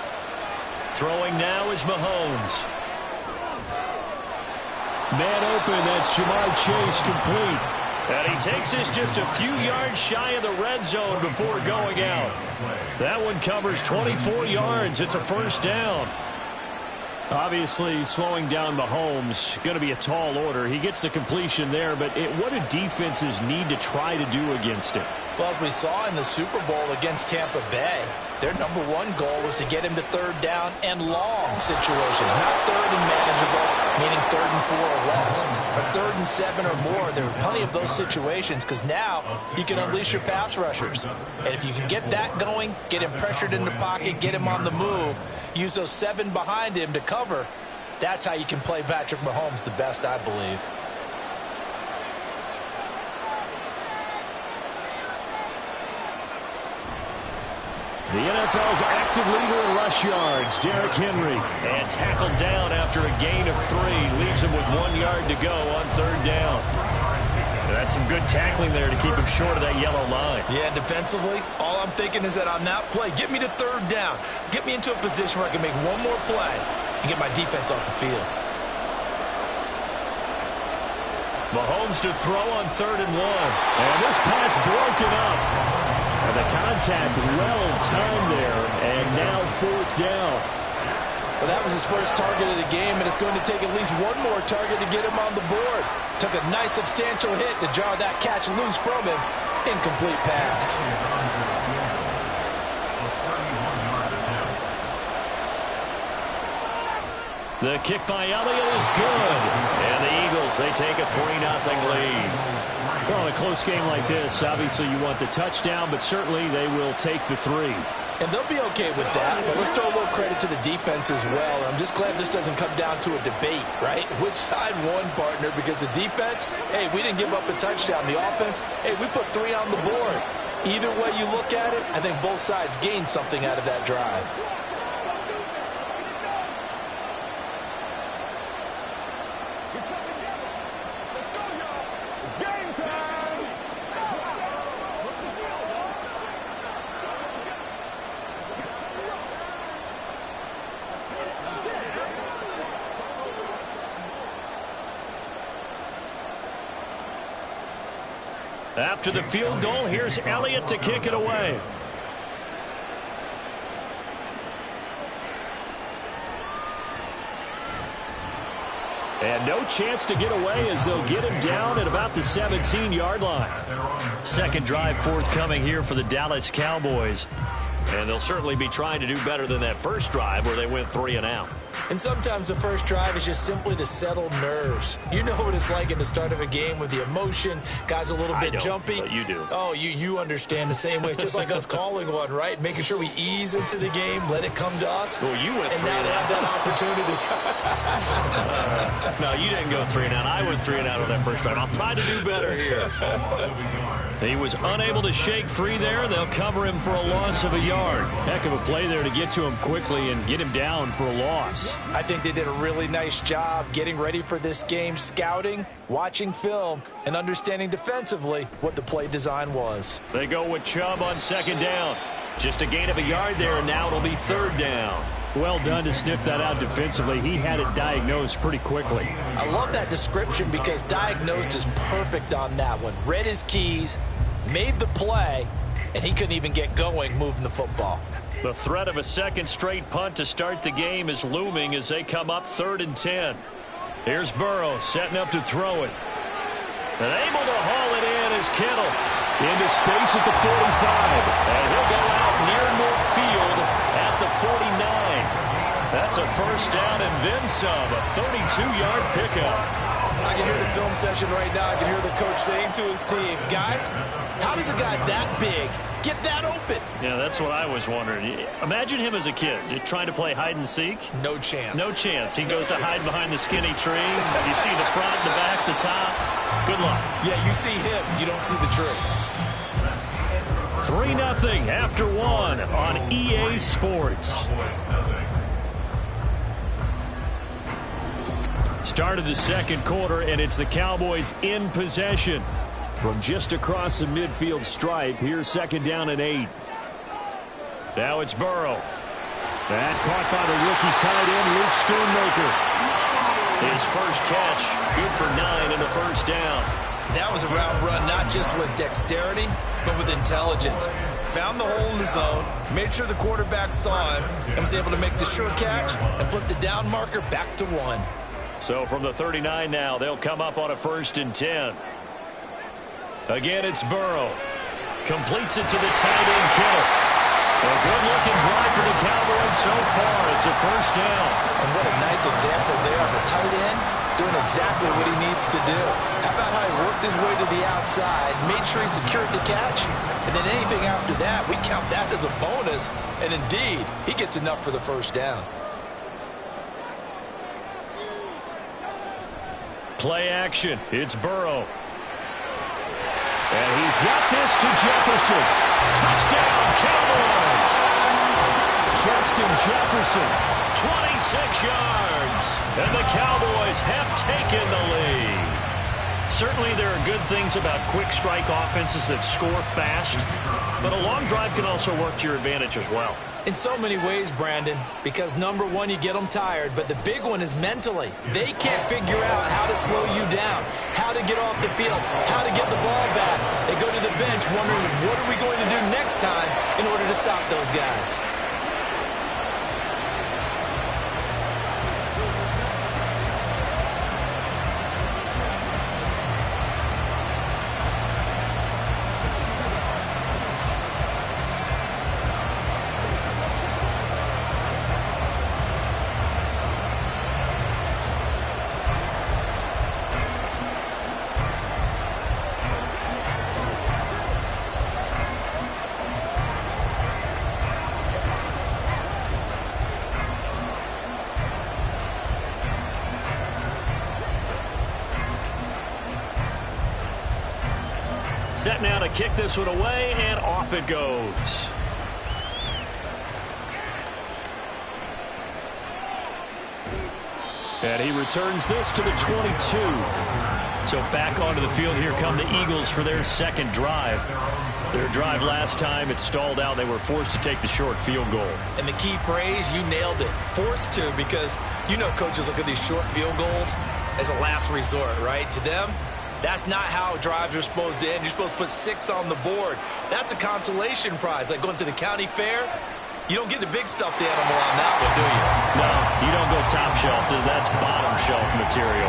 Throwing now is Mahomes. Man open, that's Jamar Chase complete. And he takes this just a few yards shy of the red zone before going out. That one covers 24 yards. It's a first down. Obviously, slowing down Mahomes, going to be a tall order. He gets the completion there, but what do defenses need to try to do against him? Well, as we saw in the Super Bowl against Tampa Bay, their number one goal was to get him to third down and long situations, not third and manageable, meaning 3rd and 4 or less, but 3rd and 7 or more. There are plenty of those situations because now you can unleash your pass rushers. And if you can get that going, get him pressured in the pocket, get him on the move, use those 7 behind him to cover, that's how you can play Patrick Mahomes the best, I believe. The NFL's active leader in rush yards, Derrick Henry, and tackled down after a gain of 3. Leaves him with 1 yard to go on 3rd down. That's some good tackling there to keep him short of that yellow line. Yeah, defensively, all I'm thinking is that on that play, get me to 3rd down. Get me into a position where I can make one more play and get my defense off the field. Mahomes to throw on 3rd and 1. And this pass broken up. And the contact well timed there, and now 4th down. Well, that was his first target of the game, and it's going to take at least one more target to get him on the board. Took a nice substantial hit to jar that catch loose from him. Incomplete pass. The kick by Elliott is good. And the Eagles, they take a 3-0 lead. Well, in a close game like this, obviously you want the touchdown, but certainly they will take the 3. And they'll be okay with that. But let's throw a little credit to the defense as well. I'm just glad this doesn't come down to a debate, right? Which side won, partner? Because the defense, hey, we didn't give up a touchdown. The offense, hey, we put 3 on the board. Either way you look at it, I think both sides gained something out of that drive. After the field goal, here's Elliott to kick it away. And no chance to get away as they'll get him down at about the 17-yard line. Second drive forthcoming here for the Dallas Cowboys. And they'll certainly be trying to do better than that first drive where they went 3 and out. And sometimes the first drive is just simply to settle nerves. You know what it's like at the start of a game with the emotion. Guys a little bit jumpy. But you do. Oh, you understand the same way. It's just like us calling one, right? Making sure we ease into the game, let it come to us. Well, you went 3 and out. And now they have that opportunity. No, you didn't go 3 and out. I went 3 and out on that first drive. I'll try to do better here. He was unable to shake free there. They'll cover him for a loss of a yard. Heck of a play there to get to him quickly and get him down for a loss. I think they did a really nice job getting ready for this game, scouting, watching film, and understanding defensively what the play design was. They go with Chubb on 2nd down. Just a gain of a yard there, and now it'll be 3rd down. Well done to sniff that out defensively. He had it diagnosed pretty quickly. I love that description because diagnosed is perfect on that one. Read his keys, made the play, and he couldn't even get going moving the football. The threat of a second straight punt to start the game is looming as they come up 3rd and 10. Here's Burrow setting up to throw it. And able to haul it in is Kittle. Into space at the 45. And he'll go out near midfield at the 49. That's a first down and then some. A 32-yard pickup. I can hear the film session right now. I can hear the coach saying to his team, guys, how does a guy that big get that open? Yeah, that's what I was wondering. Imagine him as a kid, just trying to play hide and seek. No chance. No chance. He goes to hide behind the skinny tree. You see the front, the back, the top. Good luck. Yeah, you see him. You don't see the tree. 3-0 after 1 on EA Sports. Start of the second quarter, and it's the Cowboys in possession. From just across the midfield stripe, here's 2nd down and 8. Now it's Burrow. That caught by the rookie tight end, Luke Schoonmaker. His first catch, good for 9 and a first down. That was a route run not just with dexterity, but with intelligence. Found the hole in the zone, made sure the quarterback saw him, and was able to make the sure catch and flip the down marker back to 1. So from the 39 now, they'll come up on a 1st and 10. Again, it's Burrow. Completes it to the tight end, Kittle. A good-looking drive for the Cowboys so far. It's a 1st down. And what a nice example there of a tight end doing exactly what he needs to do. How about how he worked his way to the outside, made sure he secured the catch, and then anything after that, we count that as a bonus. And indeed, he gets enough for the 1st down. Play action. It's Burrow. And he's got this to Jefferson. Touchdown, Cowboys! Justin Jefferson, 26 yards. And the Cowboys have taken the lead. Certainly there are good things about quick strike offenses that score fast, but a long drive can also work to your advantage as well. In so many ways, Brandon, because number one, you get them tired, but the big one is mentally. They can't figure out how to slow you down, how to get off the field, how to get the ball back. They go to the bench wondering, what are we going to do next time in order to stop those guys? Set now to kick this one away, and off it goes. And he returns this to the 22. So back onto the field, here come the Eagles for their 2nd drive. Their drive last time, it stalled out. They were forced to take the short field goal. And the key phrase, you nailed it, forced to, because you know coaches look at these short field goals as a last resort, right? To them, that's not how drives are supposed to end. You're supposed to put 6 on the board. That's a consolation prize, like going to the county fair. You don't get the big stuffed animal on that one, do you? No, you don't go top shelf. That's bottom shelf material.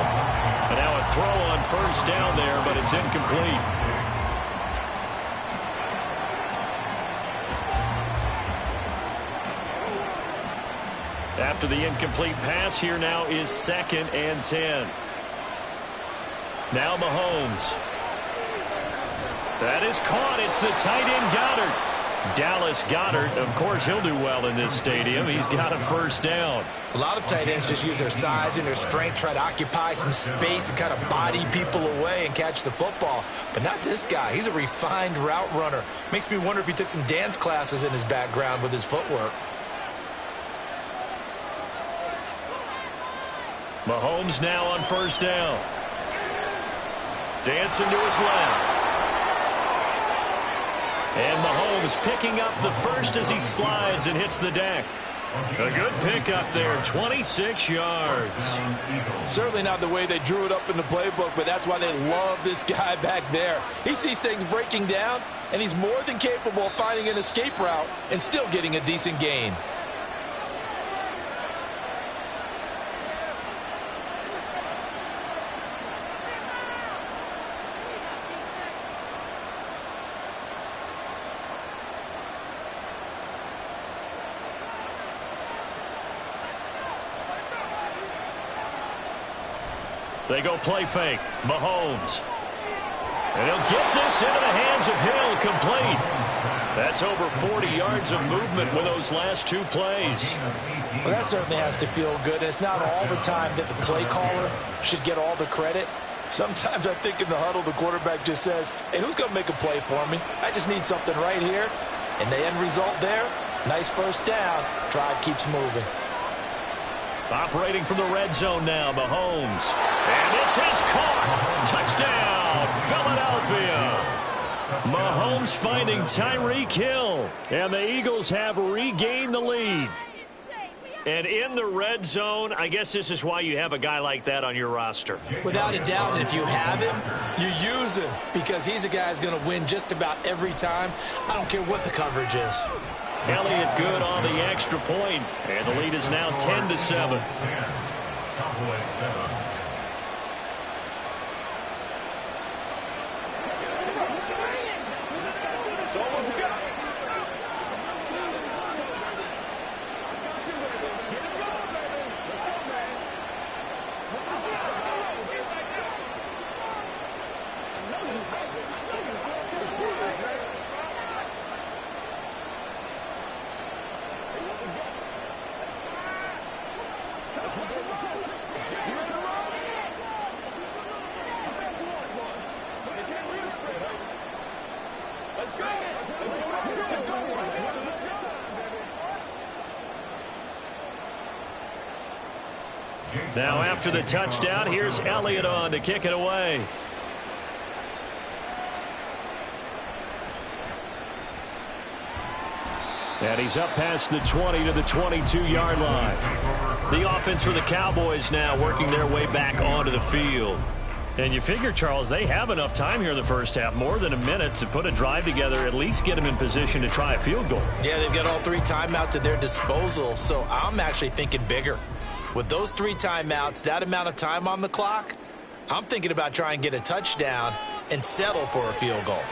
And now a throw on 1st down there, but it's incomplete. After the incomplete pass, here now is 2nd and 10. Now Mahomes. That is caught. It's the tight end Goddard. Dallas Goedert, of course, he'll do well in this stadium. He's got a 1st down. A lot of tight ends just use their size and their strength, try to occupy some space and kind of body people away and catch the football. But not this guy. He's a refined route runner. Makes me wonder if he took some dance classes in his background with his footwork. Mahomes now on 1st down. Dancing to his left. And Mahomes picking up the 1st as he slides and hits the deck. A good pickup there, 26 yards. Certainly not the way they drew it up in the playbook, but that's why they love this guy back there. He sees things breaking down, and he's more than capable of finding an escape route and still getting a decent gain. They go play fake. Mahomes. And he'll get this into the hands of Hill, complete. That's over 40 yards of movement with those last 2 plays. Well, that certainly has to feel good. It's not all the time that the play caller should get all the credit. Sometimes I think in the huddle, the quarterback just says, hey, who's going to make a play for me? I just need something right here. And the end result there, nice 1st down. Drive keeps moving. Operating from the red zone now, Mahomes. And this is caught. Touchdown, Philadelphia. Mahomes finding Tyreek Hill. And the Eagles have regained the lead. And in the red zone, I guess this is why you have a guy like that on your roster. Without a doubt, and if you have him, you use him because he's a guy who's going to win just about every time. I don't care what the coverage is. Elliott good on the extra point, and the lead is now 10-7. Cowboys 7. Now after the touchdown, here's Elliott on to kick it away. And he's up past the 20 to the 22-yard line. The offense for the Cowboys now working their way back onto the field. And you figure, Charles, they have enough time here in the first half, more than a minute, to put a drive together, at least get them in position to try a field goal. Yeah, they've got all 3 timeouts at their disposal, so I'm actually thinking bigger. With those 3 timeouts, that amount of time on the clock, I'm thinking about trying to get a touchdown and settle for a field goal.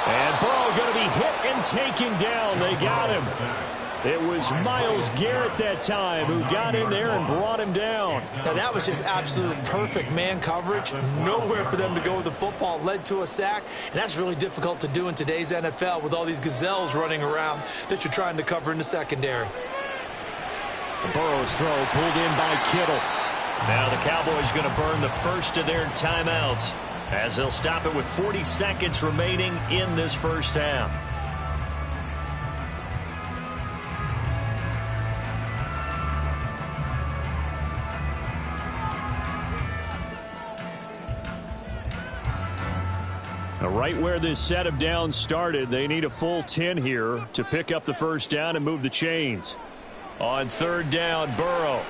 And Burrow going to be hit and taken down. They got him. It was Myles Garrett that time who got in there and brought him down. Now, that was just absolute perfect man coverage. Nowhere for them to go with the football. Led to a sack, and that's really difficult to do in today's NFL with all these gazelles running around that you're trying to cover in the secondary. Burrow's throw pulled in by Kittle. Now the Cowboys going to burn the first of their timeouts as they'll stop it with 40 seconds remaining in this first half. Now, right where this set of downs started, they need a full 10 here to pick up the first down and move the chains. On third down, Burrow.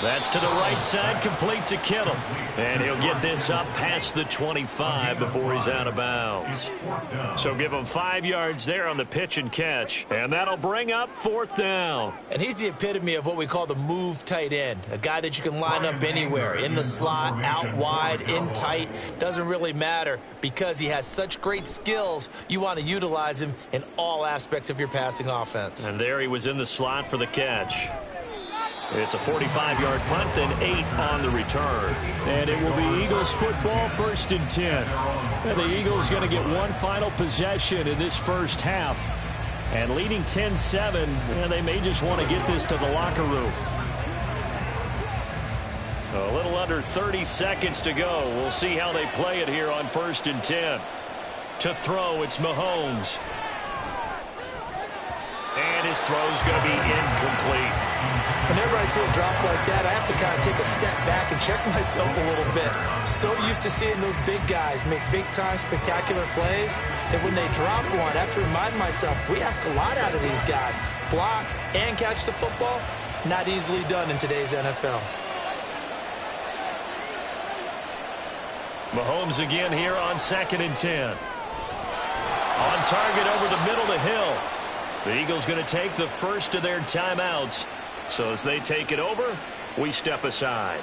That's to the right side, complete to Kittle. And he'll get this up past the 25 before he's out of bounds. So give him 5 yards there on the pitch and catch. And that'll bring up fourth down. And he's the epitome of what we call the move tight end. A guy that you can line up anywhere. In the slot, out wide, in tight. Doesn't really matter because he has such great skills. You want to utilize him in all aspects of your passing offense. And there he was in the slot for the catch. It's a 45-yard punt, then 8 on the return. And it will be Eagles football, 1st and 10. And the Eagles going to get one final possession in this first half. And leading 10-7, and they may just want to get this to the locker room. A little under 30 seconds to go. We'll see how they play it here on 1st and 10. To throw, it's Mahomes. And his throw's going to be incomplete. Whenever I see a drop like that, I have to kind of take a step back and check myself a little bit. So used to seeing those big guys make big-time spectacular plays that when they drop one, I have to remind myself, we ask a lot out of these guys. Block and catch the football, not easily done in today's NFL. Mahomes again here on 2nd and 10. On target over the middle to Hill. The Eagles going to take the first of their timeouts. So as they take it over, we step aside.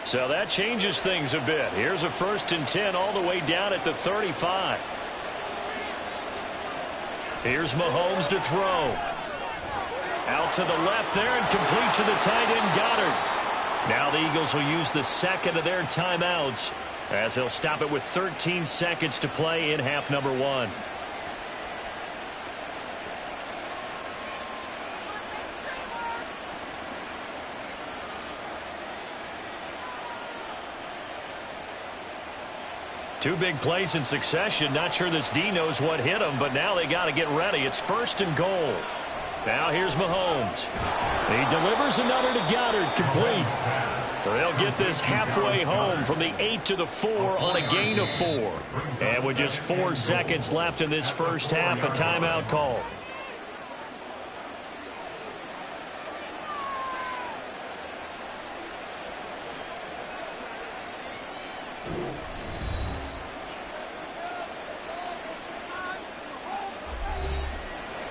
So that changes things a bit. Here's a 1st and 10 all the way down at the 35. Here's Mahomes to throw. Out to the left there and complete to the tight end Goddard. Now the Eagles will use the second of their timeouts as they'll stop it with 13 seconds to play in half number 1. Two big plays in succession. Not sure this D knows what hit him, but now they got to get ready. It's 1st and goal. Now here's Mahomes. He delivers another to Goddard, complete. They'll get this halfway home from the 8 to the 4 on a gain of 4. And with just 4 seconds left in this first half, a timeout call.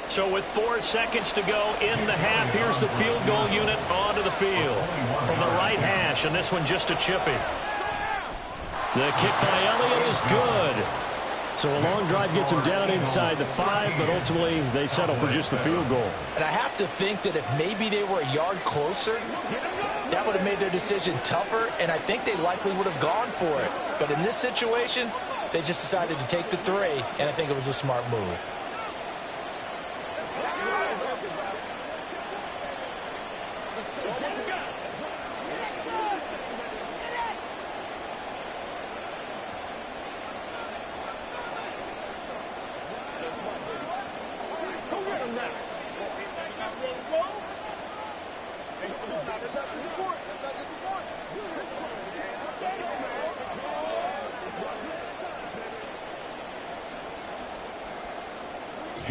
So with 4 seconds to go in the half, here's the field goal unit onto the field from the right hash, and this one just a chippy. The kick by Elliott is good. So a long drive gets him down inside the 5, but ultimately they settle for just the field goal. And I have to think that if maybe they were a yard closer, that would have made their decision tougher, and I think they likely would have gone for it. But in this situation, they just decided to take the 3, and I think it was a smart move.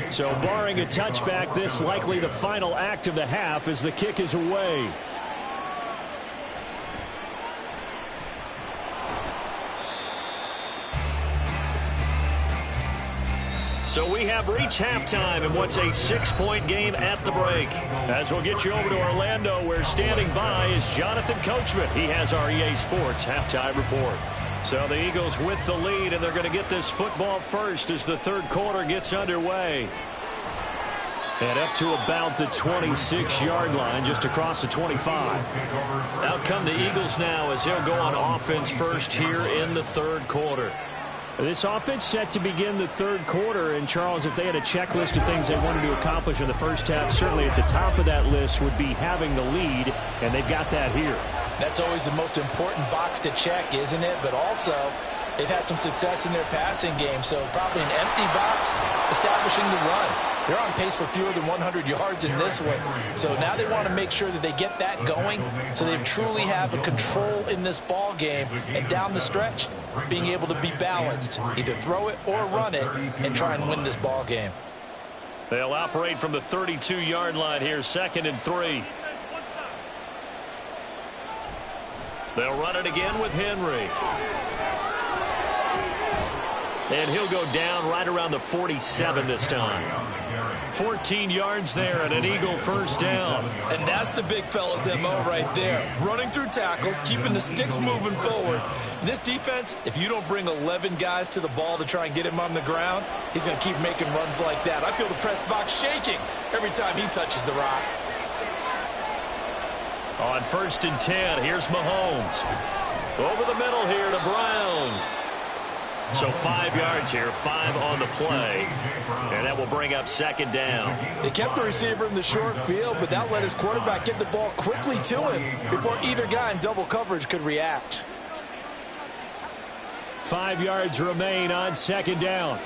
So barring a touchback, this likely the final act of the half as the kick is away. So we have reached halftime in what's a 6-point game at the break. As we'll get you over to Orlando, where standing by is Jonathan Coachman. He has our EA Sports halftime report. So the Eagles with the lead, and they're going to get this football first as the third quarter gets underway. And up to about the 26-yard line, just across the 25. Out come the Eagles now as they'll go on offense first here in the third quarter. This offense set to begin the third quarter, and Charles, if they had a checklist of things they wanted to accomplish in the first half, certainly at the top of that list would be having the lead, and they've got that here. That's always the most important box to check, isn't it? But also, they've had some success in their passing game, so probably an empty box establishing the run. They're on pace for fewer than 100 yards in this one. So now they want to make sure that they get that going so they truly have a control in this ball game. And down the stretch, being able to be balanced, either throw it or run it, and try and win this ball game. They'll operate from the 32-yard line here, 2nd and 3. They'll run it again with Henry. And he'll go down right around the 47 this time. 14 yards there and an Eagle first down. And that's the big fella's MO right there. Running through tackles, keeping the sticks moving forward. This defense, if you don't bring 11 guys to the ball to try and get him on the ground, he's going to keep making runs like that. I feel the press box shaking every time he touches the rock. On 1st and 10, here's Mahomes. Over the middle here to Brown. So 5 yards here, 5 on the play. And that will bring up 2nd down. They kept the receiver in the short field, but that let his quarterback get the ball quickly to him before either guy in double coverage could react. 5 yards remain on 2nd down.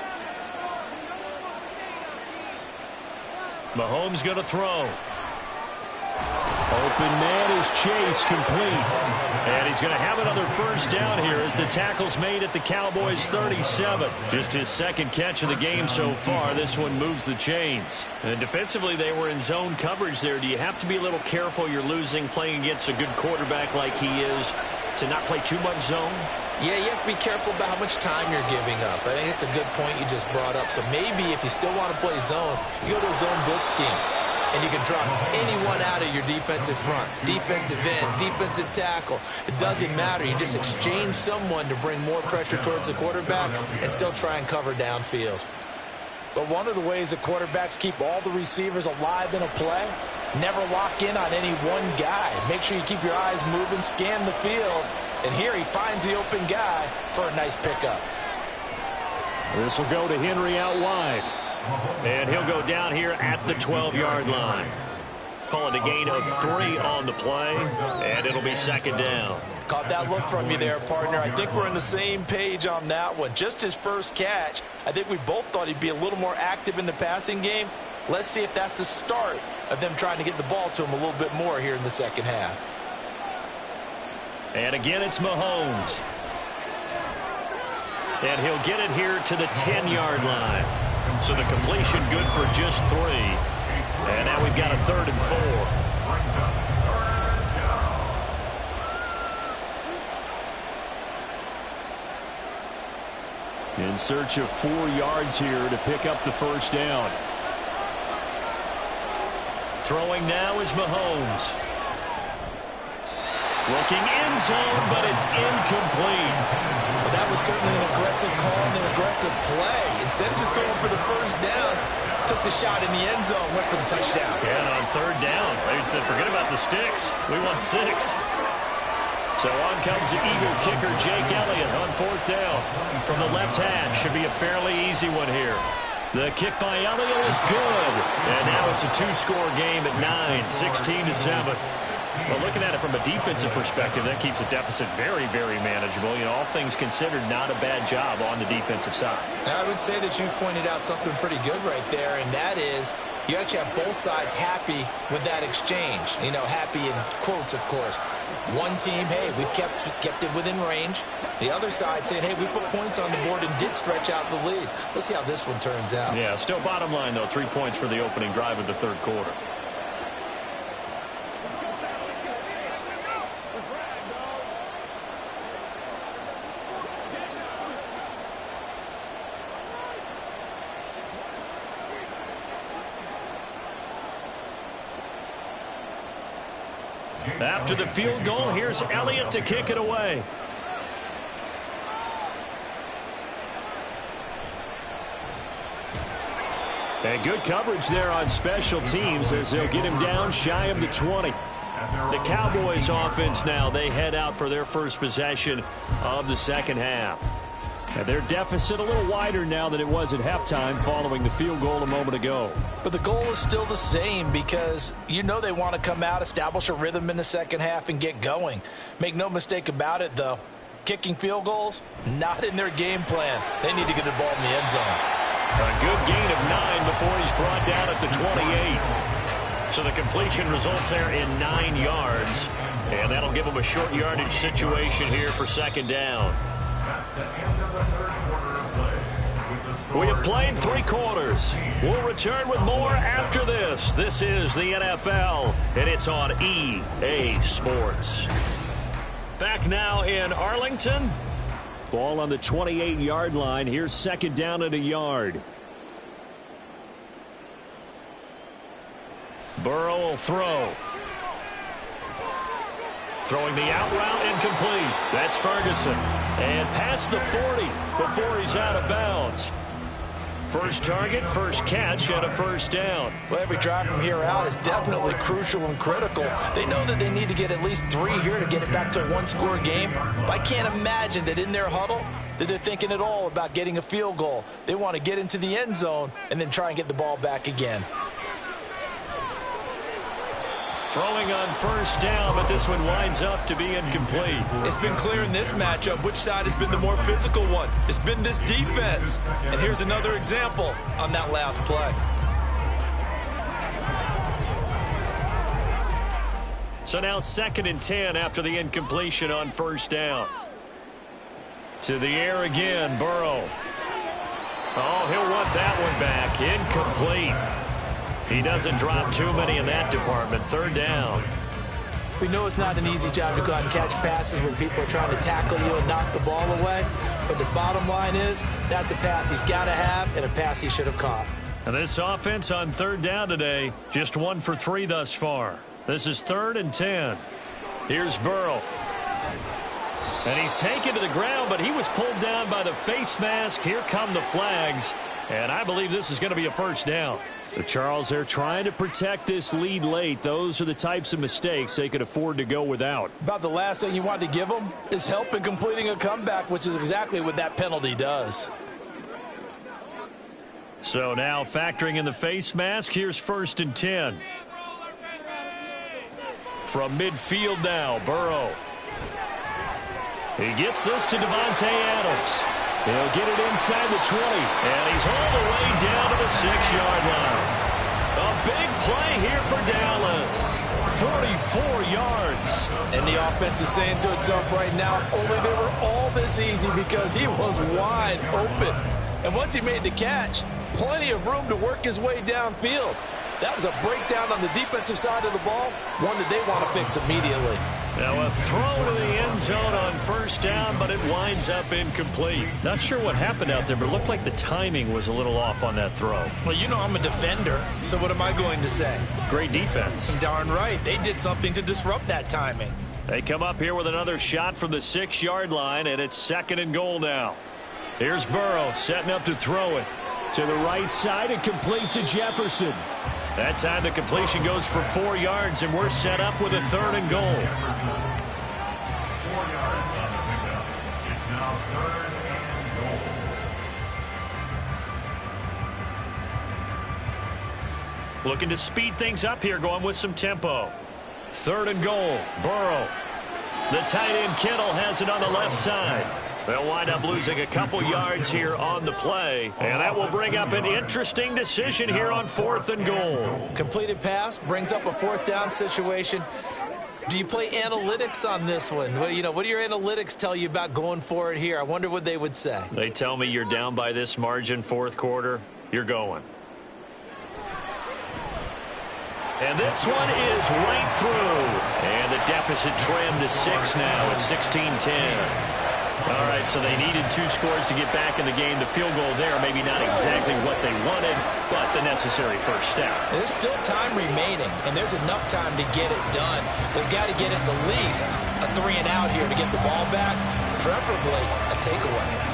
Mahomes going to throw. Open man is Chase, complete. And he's going to have another first down here as the tackle's made at the Cowboys' 37. Just his 2nd catch of the game so far. This one moves the chains. And defensively, they were in zone coverage there. Do you have to be a little careful? You're losing, playing against a good quarterback like he is, to not play too much zone? Yeah, you have to be careful about how much time you're giving up. I think it's a good point you just brought up. So maybe if you still want to play zone, you go to a zone blitz scheme. And you can drop anyone out of your defensive front, defensive end, defensive tackle. It doesn't matter. You just exchange someone to bring more pressure towards the quarterback and still try and cover downfield. But one of the ways that quarterbacks keep all the receivers alive in a play, never lock in on any one guy. Make sure you keep your eyes moving, scan the field. And here he finds the open guy for a nice pickup. This will go to Henry out wide. And he'll go down here at the 12-yard line. Call it a gain of 3 on the play, and it'll be 2nd down. Caught that look from you there, partner. I think we're on the same page on that one. Just his first catch. I think we both thought he'd be a little more active in the passing game. Let's see if that's the start of them trying to get the ball to him a little bit more here in the second half. And again, it's Mahomes. And he'll get it here to the 10-yard line. So the completion good for just 3. And now we've got a 3rd and 4. In search of 4 yards here to pick up the first down. Throwing now is Mahomes. Looking end zone, but it's incomplete. Well, that was certainly an aggressive call and an aggressive play. Instead of just going for the first down, took the shot in the end zone, went for the touchdown. And on 3rd down, they said, forget about the sticks. We want 6. So on comes the Eagle kicker, Jake Elliott, on 4th down. From the left hash, should be a fairly easy one here. The kick by Elliott is good. And now it's a 2-score game at 9, 16-7. Well, looking at it from a defensive perspective, that keeps the deficit very, very manageable. You know, all things considered, not a bad job on the defensive side. I would say that you've pointed out something pretty good right there, and that is you actually have both sides happy with that exchange. You know, happy in quotes, of course. One team, hey, we've kept it within range. The other side saying, hey, we put points on the board and did stretch out the lead. Let's see how this one turns out. Yeah, still bottom line, though, 3 points for the opening drive of the 3rd quarter. After the field goal, here's Elliott to kick it away. And good coverage there on special teams as they'll get him down shy of the 20. The Cowboys offense now, they head out for their first possession of the second half. And their deficit a little wider now than it was at halftime following the field goal a moment ago. But the goal is still the same because you know they want to come out, establish a rhythm in the second half, and get going. Make no mistake about it, though. Kicking field goals, not in their game plan. They need to get the ball in the end zone. A good gain of 9 before he's brought down at the 28. So the completion results there in 9 yards. And that'll give them a short yardage situation here for second down. That's the end of the 3rd quarter of play. With the score, We have played 3 quarters. We'll return with more after this. This is the NFL, and it's on EA Sports. Back now in Arlington. Ball on the 28-yard line. Here's second down at a yard. Burrow will throw. Throwing the out route, incomplete. That's Ferguson. And past the 40 before he's out of bounds. First target, first catch, and a first down. Well, every drive from here out is definitely crucial and critical. They know that they need to get at least 3 here to get it back to a 1-score game. But I can't imagine that in their huddle that they're thinking at all about getting a field goal. They want to get into the end zone and then try and get the ball back again. Throwing on first down, but this one winds up to be incomplete. It's been clear in this matchup which side has been the more physical one. It's been this defense. And here's another example on that last play. So now 2nd and 10 after the incompletion on first down. To the air again, Burrow. Oh, he'll want that one back. Incomplete. He doesn't drop too many in that department. 3rd down. We know it's not an easy job to go out and catch passes when people are trying to tackle you and knock the ball away. But the bottom line is that's a pass he's got to have and a pass he should have caught. And this offense on 3rd down today, just 1 for 3 thus far. This is 3rd and 10. Here's Burrow. And he's taken to the ground, but he was pulled down by the face mask. Here come the flags. And I believe this is going to be a first down. The Charles, they're trying to protect this lead late. Those are the types of mistakes they could afford to go without. About the last thing you want to give them is help in completing a comeback, which is exactly what that penalty does. So now factoring in the face mask, here's 1st and 10. From midfield now, Burrow. He gets this to Devontae Adams. He'll get it inside the 20, and he's all the way down to the 6-yard line. big play here for Dallas. 44 yards. And the offense is saying to itself right now, only they were all this easy because he was wide open. And once he made the catch, plenty of room to work his way downfield. That was a breakdown on the defensive side of the ball, one that they want to fix immediately. Now a throw to the end zone on first down, but it winds up incomplete. Not sure what happened out there, but it looked like the timing was a little off on that throw. Well, you know I'm a defender, so what am I going to say? Great defense. Darn right. They did something to disrupt that timing. They come up here with another shot from the 6-yard line, and it's 2nd and goal now. Here's Burrow setting up to throw it. To the right side and complete to Jefferson. That time the completion goes for 4 yards, and we're set up with a 3rd and goal. 4 yards on the pickup. It's now 3rd and goal. Looking to speed things up here, going with some tempo. 3rd and goal, Burrow. The tight end Kittle has it on the left side. They'll wind up losing a couple yards here on the play, and that will bring up an interesting decision here on 4th and goal. Completed pass brings up a 4th down situation. Do you play analytics on this one? Well, you know, what do your analytics tell you about going for it here? I wonder what they would say. They tell me you're down by this margin 4th quarter, you're going. And this one is right through. And the deficit trimmed to 6 now at 16-10. All right, so they needed 2 scores to get back in the game. The field goal there, maybe not exactly what they wanted, but the necessary first step. There's still time remaining, and there's enough time to get it done. They've got to get at the least a 3 and out here to get the ball back, preferably a takeaway.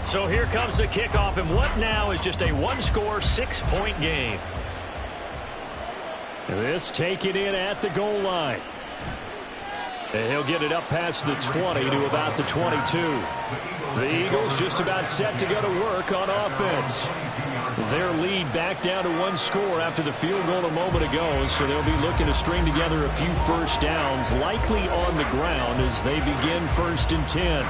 So here comes the kickoff, and what now is just a 1-score, 6-point game. This taken in at the goal line. And he'll get it up past the 20 to about the 22. The Eagles just about set to go to work on offense. Their lead back down to 1 score after the field goal a moment ago, so they'll be looking to string together a few first downs, likely on the ground as they begin 1st and 10.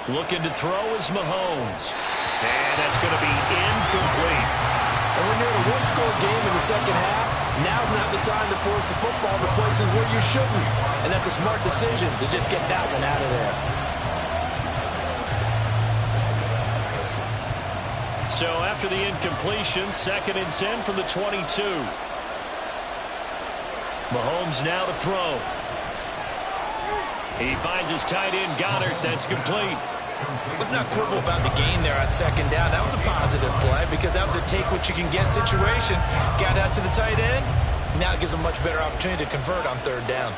Looking to throw is Mahomes. And that's going to be incomplete. And when you're in a 1-score game in the second half, now's not the time to force the football to places where you shouldn't. And that's a smart decision to just get that one out of there. So after the incompletion, 2nd and 10 from the 22. Mahomes now to throw. He finds his tight end, Goddard. That's complete. Let's not quibble about the gain there on 2nd down. That was a positive play because that was a take-what-you-can-get situation. Got out to the tight end. Now it gives a much better opportunity to convert on 3rd down.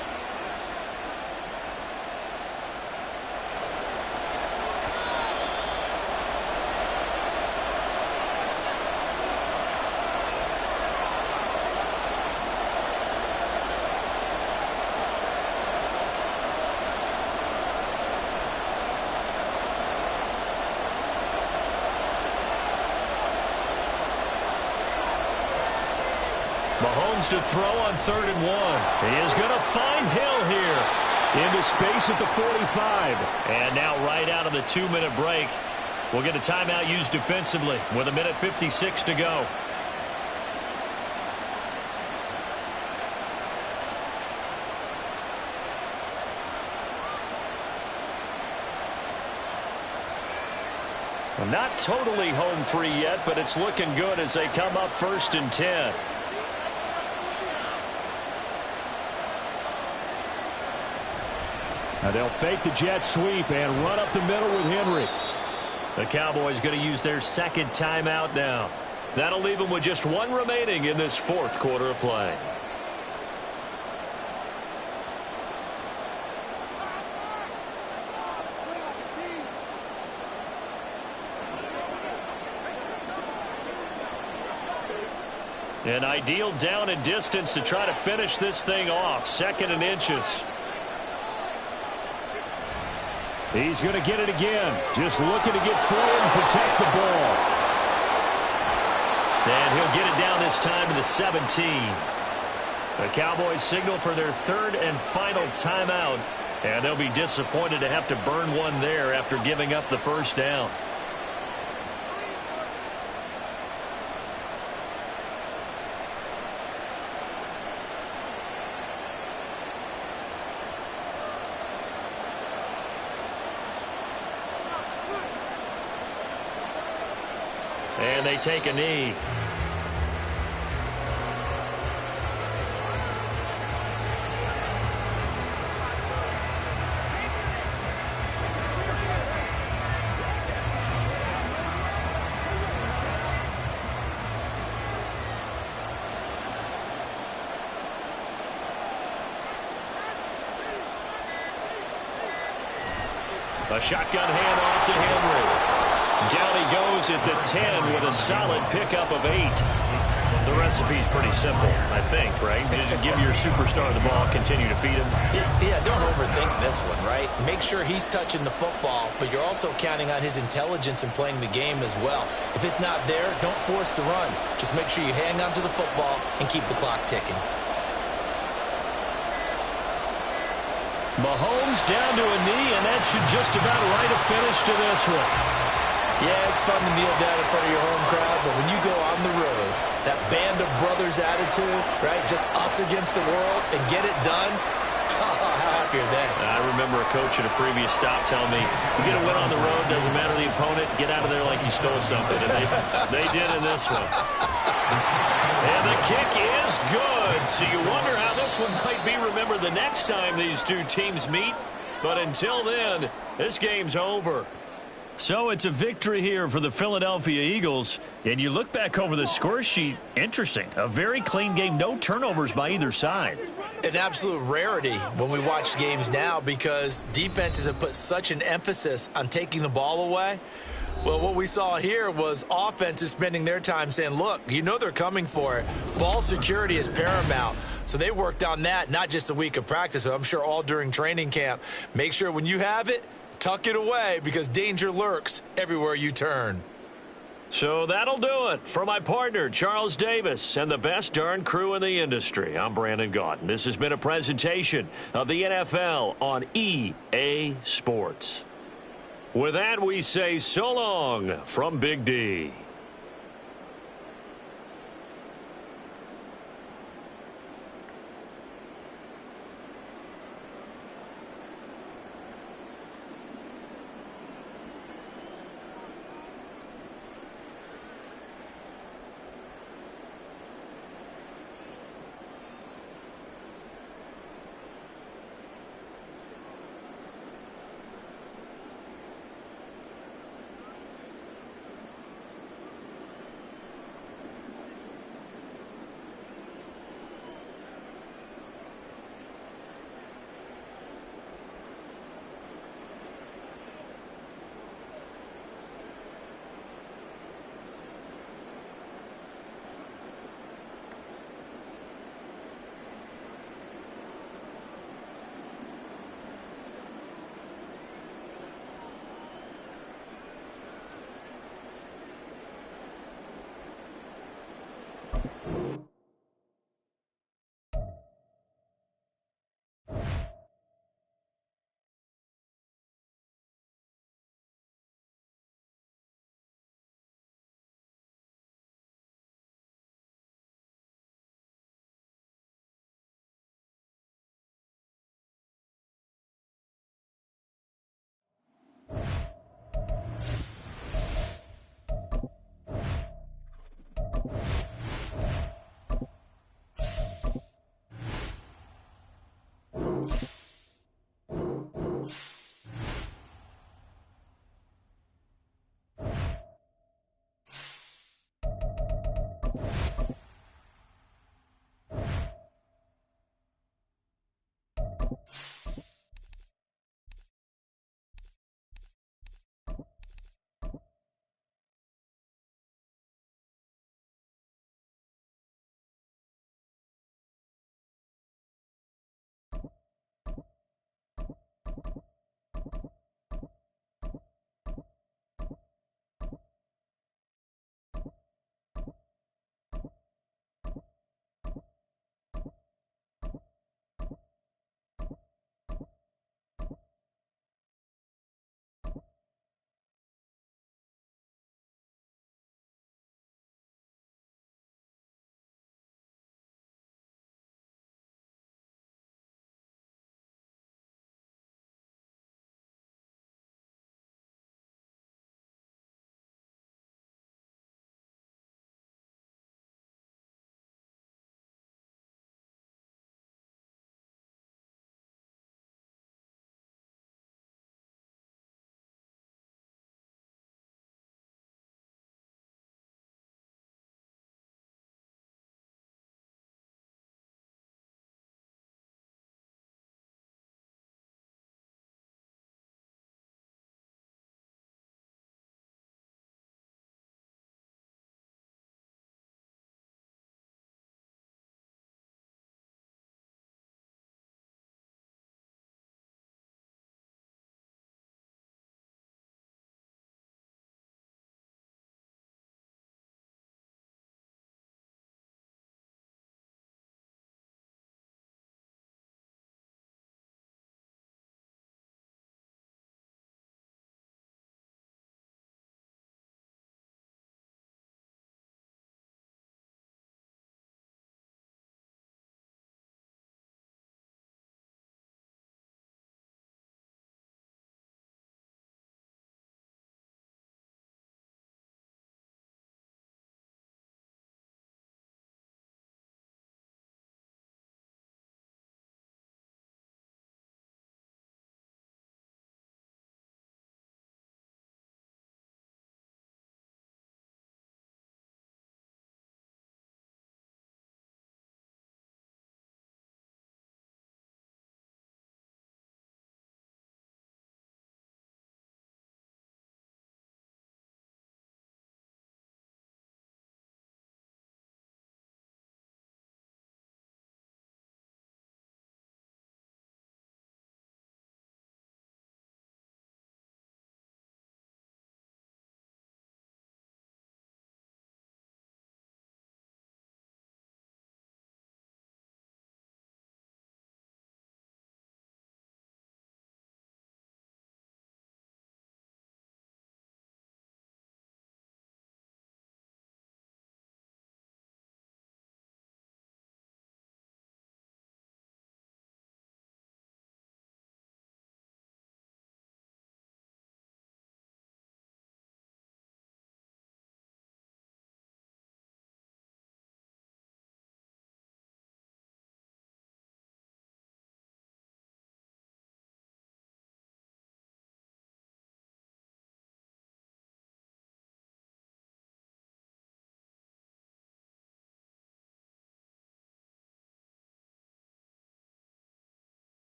Mahomes to throw on 3rd and 1. He is going to find Hill here. Into space at the 45. And now right out of the 2-minute break, we'll get a timeout used defensively with 1:56 to go. Well, not totally home free yet, but it's looking good as they come up 1st and 10. Now they'll fake the jet sweep and run up the middle with Henry. The Cowboys going to use their 2nd timeout now. That'll leave them with just 1 remaining in this 4th quarter of play. An ideal down and distance to try to finish this thing off. 2nd and inches. He's going to get it again. Just looking to get forward and protect the ball. And he'll get it down this time to the 17. The Cowboys signal for their 3rd and final timeout. And they'll be disappointed to have to burn one there after giving up the first down. And they take a knee. A shotgun handoff to Henry. Down he goes at the 10 with a solid pickup of 8. The recipe's pretty simple, I think, right? Just give your superstar the ball, continue to feed him. Yeah, don't overthink this one, right? Make sure he's touching the football, but you're also counting on his intelligence in playing the game as well. If it's not there, don't force the run. Just make sure you hang on to the football and keep the clock ticking. Mahomes down to a knee, and that should just about write a finish to this one. Yeah, it's fun to kneel down in front of your home crowd, but when you go on the road, that band of brothers attitude, right, just us against the world, and get it done, how happy are they? I remember a coach at a previous stop telling me, you get a win on the road, doesn't matter the opponent, get out of there like you stole something, and they did in this one. And the kick is good, so you wonder how this one might be remembered the next time these two teams meet, but until then, this game's over. So it's a victory here for the Philadelphia Eagles. And you look back over the score sheet, interesting. A very clean game, no turnovers by either side. An absolute rarity when we watch games now because defenses have put such an emphasis on taking the ball away. Well, what we saw here was offenses spending their time saying, look, you know they're coming for it. Ball security is paramount. So they worked on that, not just a week of practice, but I'm sure all during training camp. Make sure when you have it, tuck it away because danger lurks everywhere you turn. So that'll do it. For my partner, Charles Davis, and the best darn crew in the industry, I'm Brandon Gaudin. This has been a presentation of the NFL on EA Sports. With that, we say so long from Big D.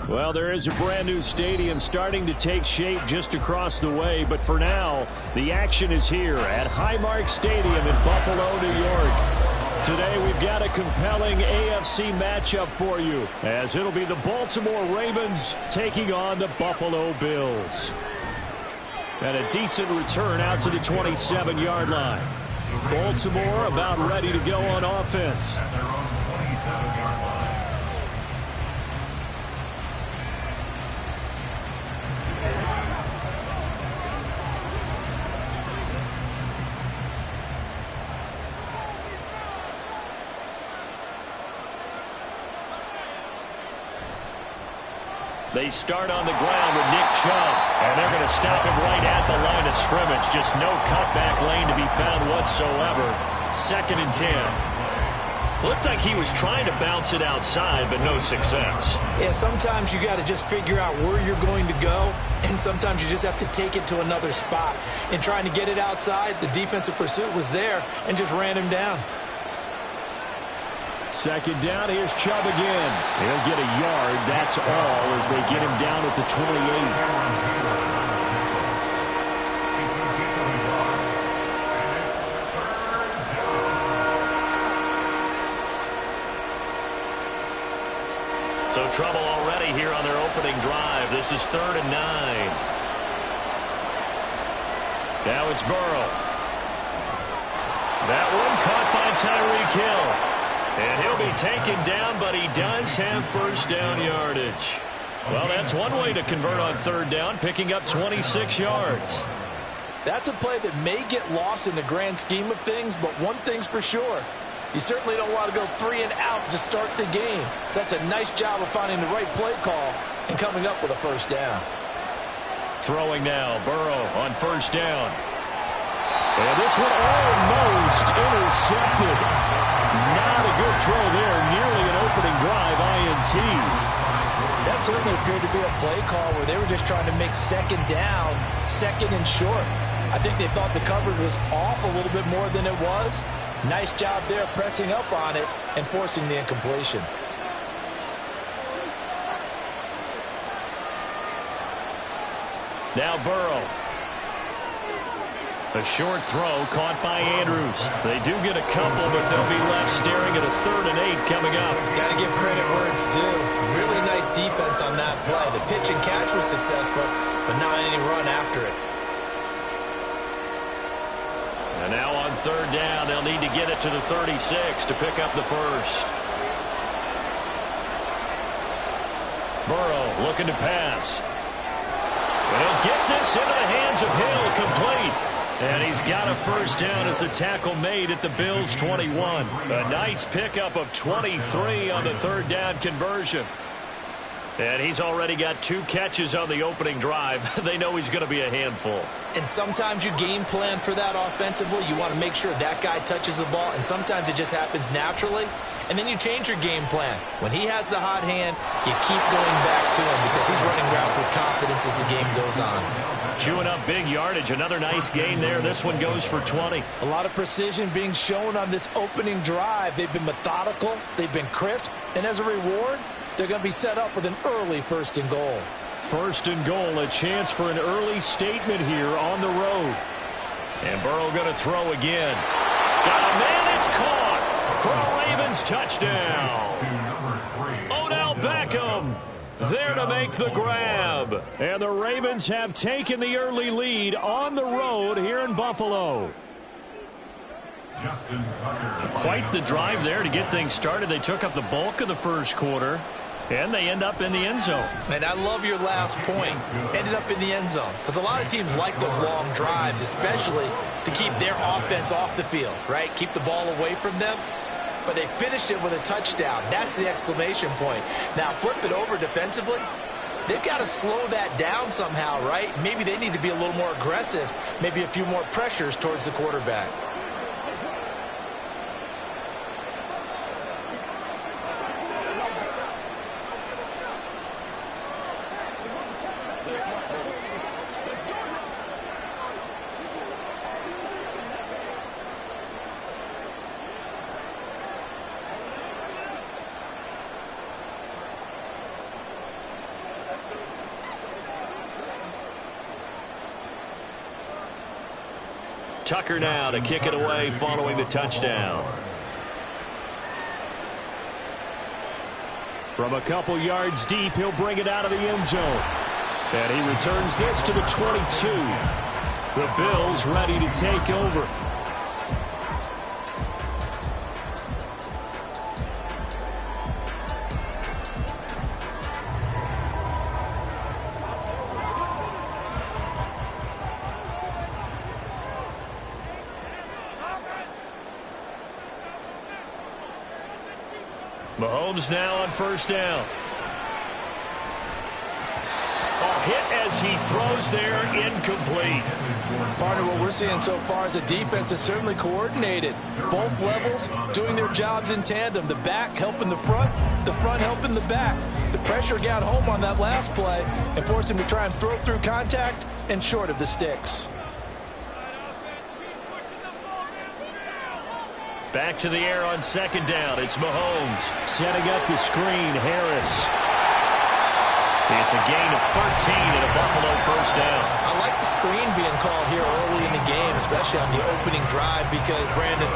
Well, there is a brand new stadium starting to take shape just across the way, but for now, the action is here at Highmark Stadium in Buffalo, New York. Today, we've got a compelling AFC matchup for you, as it'll be the Baltimore Ravens taking on the Buffalo Bills. And a decent return out to the 27-yard line. Baltimore about ready to go on offense. At their own 27-yard line. They start on the ground with Nick Chubb, and they're going to stop him right at the line of scrimmage. Just no cutback lane to be found whatsoever. 2nd and 10. Looked like he was trying to bounce it outside, but no success. Yeah, sometimes you got to just figure out where you're going to go, and sometimes you just have to take it to another spot. In trying to get it outside, the defensive pursuit was there and just ran him down. 2nd down, here's Chubb again. He'll get a yard, that's all, as they get him down at the 28. So trouble already here on their opening drive. This is 3rd and 9. Now it's Burrow. That one caught by Tyreek Hill. And he'll be taken down, but he does have first down yardage. Well, that's one way to convert on 3rd down, picking up 26 yards. That's a play that may get lost in the grand scheme of things, but one thing's for sure. You certainly don't want to go 3 and out to start the game. So that's a nice job of finding the right play call and coming up with a first down. Throwing now, Burrow on 1st down. And this one almost intercepted. Not a good throw there. Nearly an opening drive INT. That certainly appeared to be a play call where they were just trying to make 2nd down, 2nd and short. I think they thought the coverage was off a little bit more than it was. Nice job there pressing up on it and forcing the incompletion. Now Burrow. A short throw caught by Andrews. They do get a couple, but they'll be left staring at a 3rd and 8 coming up. Got to give credit where it's due. Really nice defense on that play. The pitch and catch was successful, but not any run after it. And now on 3rd down, they'll need to get it to the 36 to pick up the first. Burrow looking to pass. And he'll get this into the hands of Hill, complete. And he's got a first down as a tackle made at the Bills' 21. A nice pickup of 23 on the 3rd down conversion. And he's already got 2 catches on the opening drive. They know he's going to be a handful. And sometimes you game plan for that offensively. You want to make sure that guy touches the ball, and sometimes it just happens naturally. And then you change your game plan. When he has the hot hand, you keep going back to him because he's running routes with confidence as the game goes on. Chewing up big yardage. Another nice gain there. This one goes for 20. A lot of precision being shown on this opening drive. They've been methodical. They've been crisp. And as a reward, they're going to be set up with an early 1st and goal. 1st and goal, a chance for an early statement here on the road. And Burrow going to throw again. Got a man, it's caught for a Ravens touchdown. Odell Beckham there to make the grab. And the Ravens have taken the early lead on the road here in Buffalo. Justin Tucker. Quite the drive there to get things started. They took up the bulk of the 1st quarter, and they end up in the end zone. And I love your last point. Ended up in the end zone. Because a lot of teams like those long drives, especially to keep their offense off the field, right? Keep the ball away from them. But they finished it with a touchdown. That's the exclamation point. Now, flip it over defensively. They've got to slow that down somehow, right? Maybe they need to be a little more aggressive. Maybe a few more pressures towards the quarterback. Tucker now to kick it away following the touchdown. From a couple yards deep, he'll bring it out of the end zone. And he returns this to the 22. The Bills ready to take over. Mahomes now on first down. Hit as he throws there, incomplete. Partner, what we're seeing so far is the defense is certainly coordinated. Both levels doing their jobs in tandem. The back helping the front helping the back. The pressure got home on that last play and forced him to try and throw through contact and short of the sticks. Back to the air on second down. It's Mahomes. Setting up the screen, Harris. It's a gain of 13 and a Buffalo first down. I like the screen being called here early in the game, especially on the opening drive, because, Brandon,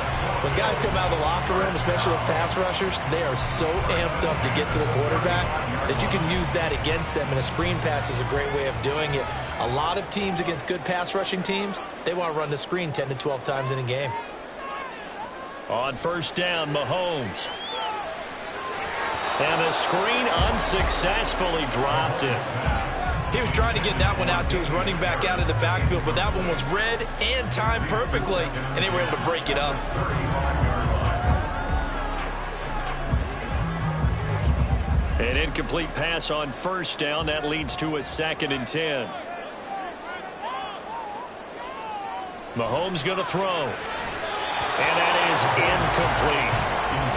when guys come out of the locker room, especially as pass rushers, they are so amped up to get to the quarterback that you can use that against them, and a screen pass is a great way of doing it. A lot of teams against good pass rushing teams, they want to run the screen 10 to 12 times in a game. On first down, Mahomes. And the screen unsuccessfully dropped it. He was trying to get that one out to his running back out of the backfield, but that one was read and timed perfectly, and they were able to break it up. An incomplete pass on first down. That leads to a 2nd and 10. Mahomes going to throw. And that is incomplete.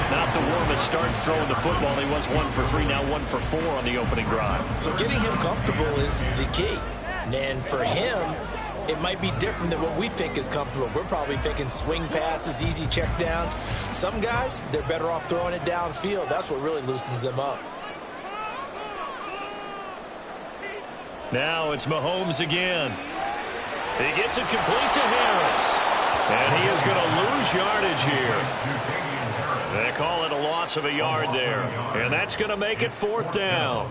Not the warmest starts throwing the football. He was 1 for 3, now 1 for 4 on the opening drive. So getting him comfortable is the key. And for him, it might be different than what we think is comfortable. We're probably thinking swing passes, easy checkdowns. Some guys, they're better off throwing it downfield. That's what really loosens them up. Now it's Mahomes again. He gets it complete to Harris. And he is going to lose yardage here. They call it a loss of a yard there. And that's going to make it 4th down.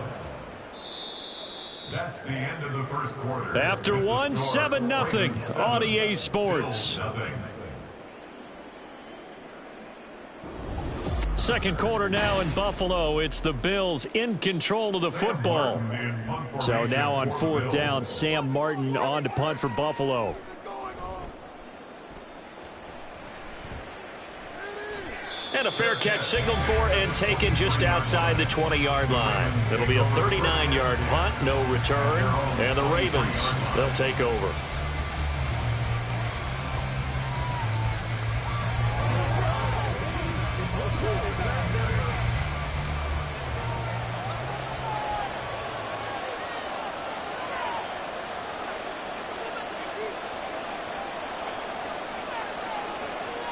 That's the end of the first quarter. After 1, 7-0 on EA Sports. Second quarter now in Buffalo. It's the Bills in control of the football. So now on 4th down, Sam Martin on to punt for Buffalo. And a fair catch signaled for and taken just outside the 20-yard line. It'll be a 39-yard punt, no return. And the Ravens, they'll take over.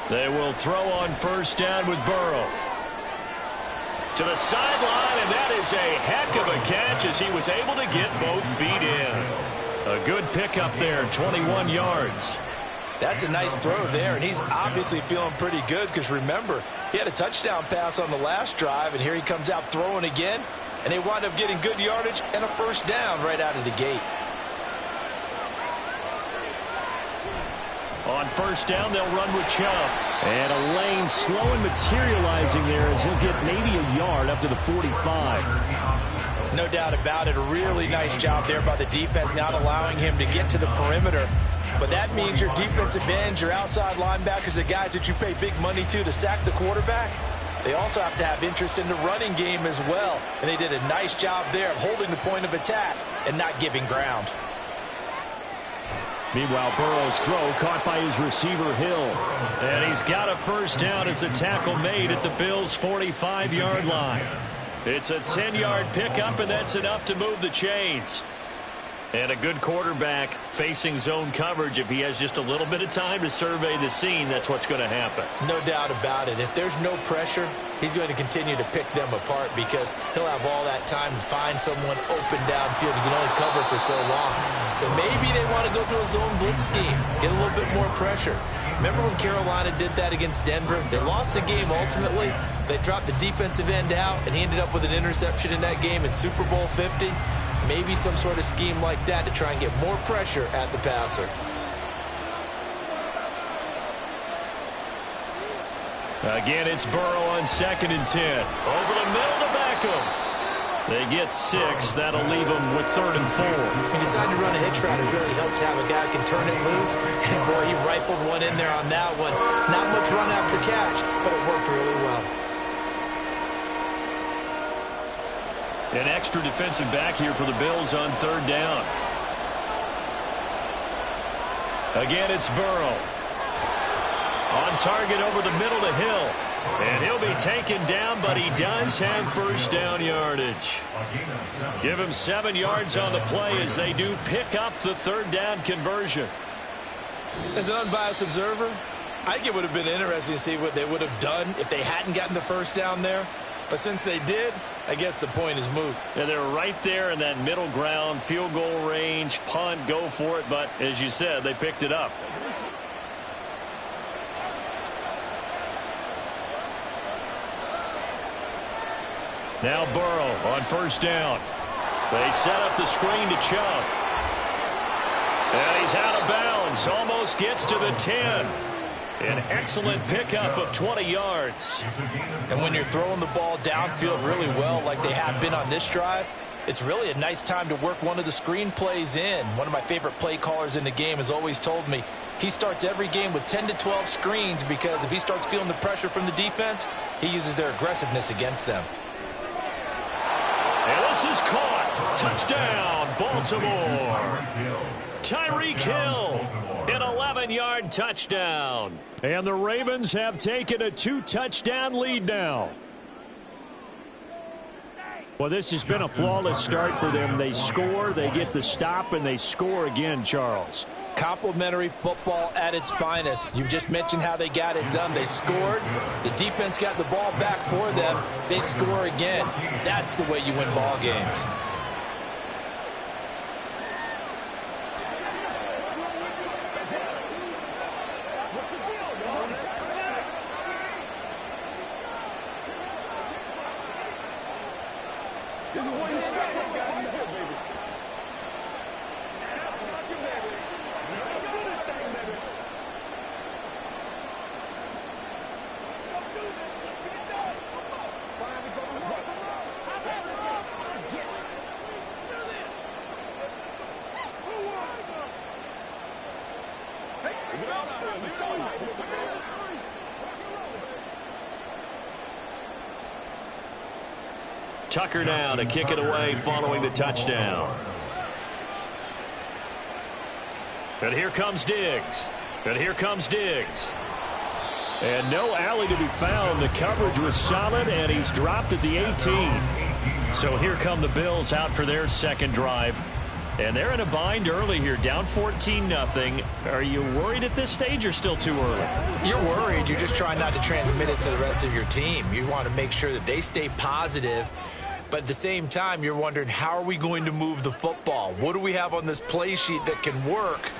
They will throw on first down with Burrow. To the sideline, and that is a heck of a catch as he was able to get both feet in. A good pickup there, 21 yards. That's a nice throw there, and he's obviously feeling pretty good because, remember, he had a touchdown pass on the last drive, and here he comes out throwing again, and they wind up getting good yardage and a first down right out of the gate. On first down, they'll run with Chubb. And a lane slow and materializing there as he'll get maybe a yard up to the 45. No doubt about it. A really nice job there by the defense, not allowing him to get to the perimeter. But that means your defensive ends, your outside linebackers, the guys that you pay big money to sack the quarterback, they also have to have interest in the running game as well. And they did a nice job there of holding the point of attack and not giving ground. Meanwhile, Burrow's throw caught by his receiver, Hill. And he's got a first down as the tackle made at the Bills' 45-yard line. It's a 10-yard pickup, and that's enough to move the chains. And a good quarterback facing zone coverage, if he has just a little bit of time to survey the scene, that's what's going to happen. No doubt about it. If there's no pressure, he's going to continue to pick them apart because he'll have all that time to find someone open downfield. He can only cover for so long. So maybe they want to go to a zone blitz scheme, get a little bit more pressure. Remember when Carolina did that against Denver? They lost the game ultimately. They dropped the defensive end out, and he ended up with an interception in that game in Super Bowl 50. Maybe some sort of scheme like that to try and get more pressure at the passer. Again, it's Burrow on 2nd and 10. Over the middle to Beckham. They get 6. That'll leave them with 3rd and 4. He decided to run a hitch route. It really helps to have a guy who can turn it loose. And, boy, he rifled one in there on that one. Not much run after catch, but it worked really well. An extra defensive back here for the Bills on 3rd down. Again, it's Burrow. On target over the middle to Hill. And he'll be taken down, but he does have 1st down yardage. Give him 7 yards on the play as they do pick up the 3rd down conversion. As an unbiased observer, I think it would have been interesting to see what they would have done if they hadn't gotten the 1st down there. But since they did, I guess the point is moot. Yeah, they're right there in that middle ground, field goal range, punt, go for it. But as you said, they picked it up. Now Burrow on 1st down. They set up the screen to Chubb. And he's out of bounds. Almost gets to the 10. An excellent pickup of 20 yards. And when you're throwing the ball downfield really well like they have been on this drive, it's really a nice time to work one of the screen plays in. One of my favorite play callers in the game has always told me he starts every game with 10 to 12 screens because if he starts feeling the pressure from the defense, he uses their aggressiveness against them. And this is caught. Touchdown, Baltimore. Tyreek Hill, an 11-yard touchdown. And the Ravens have taken a 2-touchdown lead now. Well, this has been a flawless start for them. They score, they get the stop, and they score again, Charles. Complimentary football at its finest. You just mentioned how they got it done. They scored. The defense got the ball back for them. They score again. That's the way you win ball games. Tucker now to kick it away following the touchdown. And here comes Diggs. And here comes Diggs. And no alley to be found. The coverage was solid, and he's dropped at the 18. So here come the Bills out for their 2nd drive. And they're in a bind early here, down 14-0. Are you worried at this stage or still too early? You're worried. You're just trying not to transmit it to the rest of your team. You want to make sure that they stay positive. But at the same time, you're wondering, how are we going to move the football? What do we have on this play sheet that can work?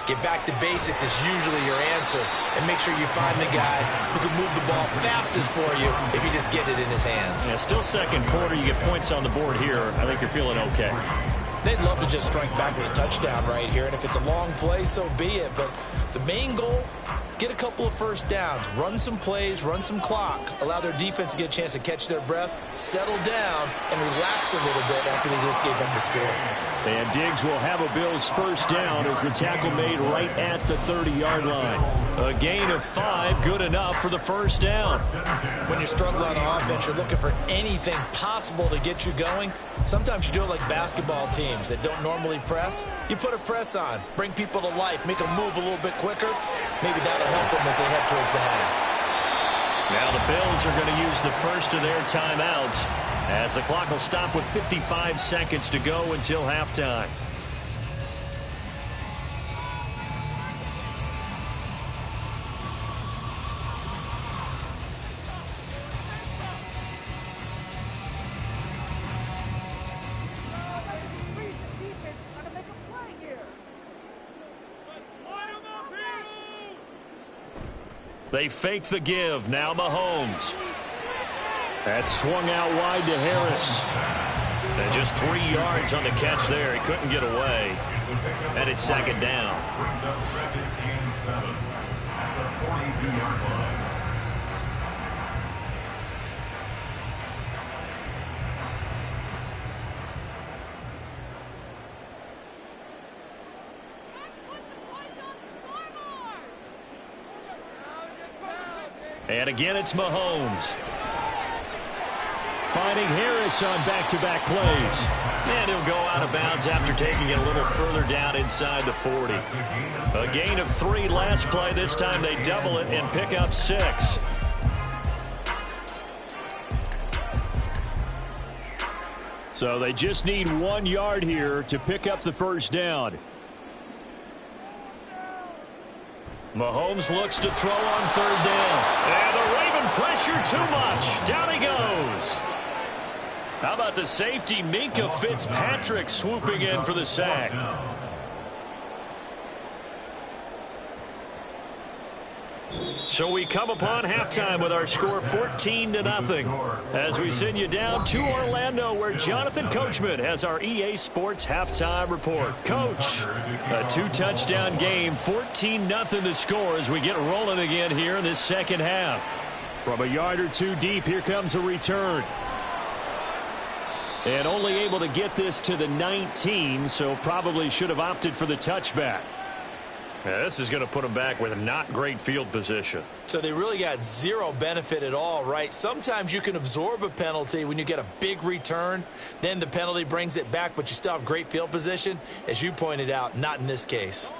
Get back to basics is usually your answer. And make sure you find the guy who can move the ball fastest for you if you just get it in his hands. Yeah, still 2nd quarter. You get points on the board here. I think you're feeling okay. They'd love to just strike back with a touchdown right here. And if it's a long play, so be it. But the main goal, get a couple of 1st downs, run some plays, run some clock, allow their defense to get a chance to catch their breath, settle down, and relax a little bit after they just gave them the score. And Diggs will have a Bills 1st down as the tackle made right at the 30-yard line. A gain of 5, good enough for the 1st down. When you're struggling on offense, you're looking for anything possible to get you going. Sometimes you do it like basketball teams that don't normally press. You put a press on, bring people to life, make them move a little bit quicker. Maybe that'll help them as they head towards the half. Now the Bills are going to use the first of their timeouts as the clock will stop with 55 seconds to go until halftime. They fake the give. Now Mahomes. That swung out wide to Harris. And just 3 yards on the catch there. He couldn't get away. And it's second down. Brings up 2nd and 7 at the 42-yard line. And again, it's Mahomes. Finding Harris on back-to-back plays. And he'll go out of bounds after taking it a little further down inside the 40. A gain of 3 last play. This time they double it and pick up 6. So they just need 1 yard here to pick up the first down. Mahomes looks to throw on 3rd down. And the Raven pressure too much. Down he goes. How about the safety, Minkah Fitzpatrick, swooping in for the sack. So we come upon halftime with our score 14-0 as we send you down to Orlando, where Jonathan Coachman has our EA Sports halftime report. Coach, a 2-touchdown game, 14-0 the score as we get rolling again here in this second half. From a yard or 2 deep, here comes a return. And only able to get this to the 19, so probably should have opted for the touchback. Yeah, this is going to put them back with a not great field position. So they really got 0 benefit at all, right? Sometimes you can absorb a penalty when you get a big return. Then the penalty brings it back, but you still have great field position. As you pointed out, not in this case.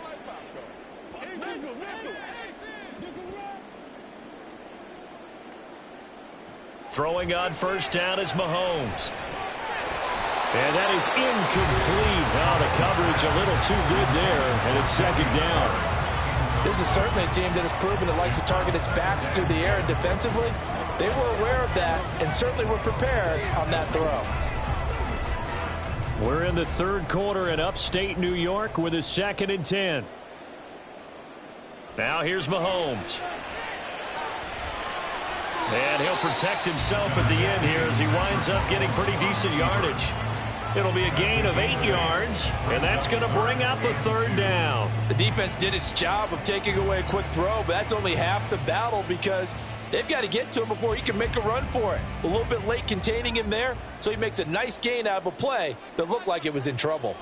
Throwing on 1st down is Mahomes. And that is incomplete. Oh, the coverage a little too good there, and it's 2nd down. This is certainly a team that has proven it likes to target its backs through the air, and defensively, they were aware of that and certainly were prepared on that throw. We're in the 3rd quarter in upstate New York with a 2nd and 10. Now here's Mahomes. And he'll protect himself at the end here as he winds up getting pretty decent yardage. It'll be a gain of 8 yards, and that's going to bring up a 3rd down. The defense did its job of taking away a quick throw, but that's only half the battle because they've got to get to him before he can make a run for it. A little bit late containing him there, so he makes a nice gain out of a play that looked like it was in trouble.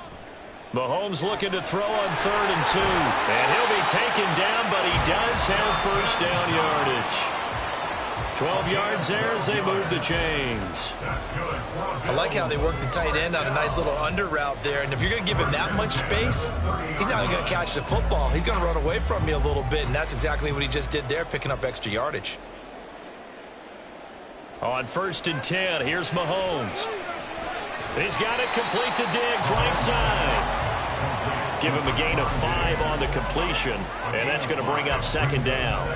Mahomes looking to throw on 3rd and 2. And he'll be taken down, but he does have 1st down yardage. 12 yards there as they move the chains. I like how they work the tight end on a nice little under route there. And if you're going to give him that much space, he's not going to catch the football. He's going to run away from you a little bit, and that's exactly what he just did there, picking up extra yardage. On 1st and 10, here's Mahomes. He's got it complete to Diggs, right side. Give him a gain of 5 on the completion, and that's going to bring up 2nd down.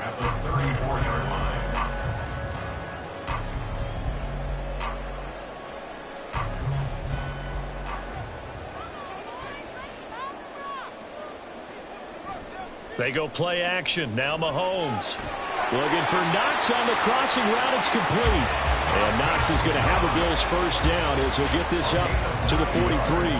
At the 34-yard line. They go play action. Now Mahomes. Looking for Knox on the crossing route. It's complete. And Knox is going to have a Bills 1st down as he'll get this up to the 43.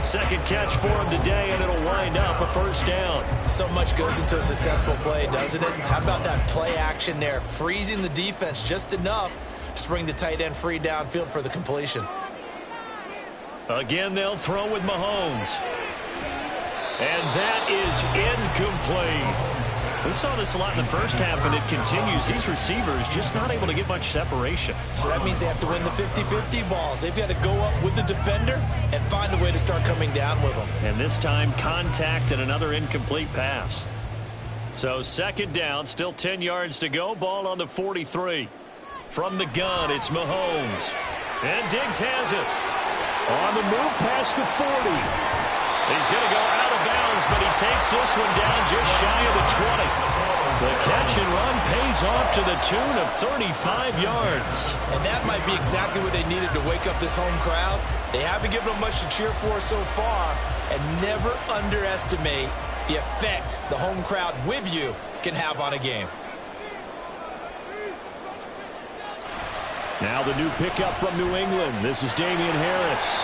2nd catch for him today, and it'll wind up a 1st down. So much goes into a successful play, doesn't it? How about that play action there, freezing the defense just enough to bring the tight end free downfield for the completion. Again, they'll throw with Mahomes. And that is incomplete. We saw this a lot in the first half, and it continues. These receivers just not able to get much separation. So that means they have to win the 50-50 balls. They've got to go up with the defender and find a way to start coming down with them. And this time, contact and another incomplete pass. So 2nd down, still 10 yards to go. Ball on the 43. From the gun, it's Mahomes. And Diggs has it. On the move past the 40. He's going to go out of bounds, but he takes this one down just shy of the 20. The catch and run pays off to the tune of 35 yards. And that might be exactly what they needed to wake up this home crowd. They haven't given them much to cheer for so far, and never underestimate the effect the home crowd with you can have on a game. Now the new pickup from New England. This is Damian Harris.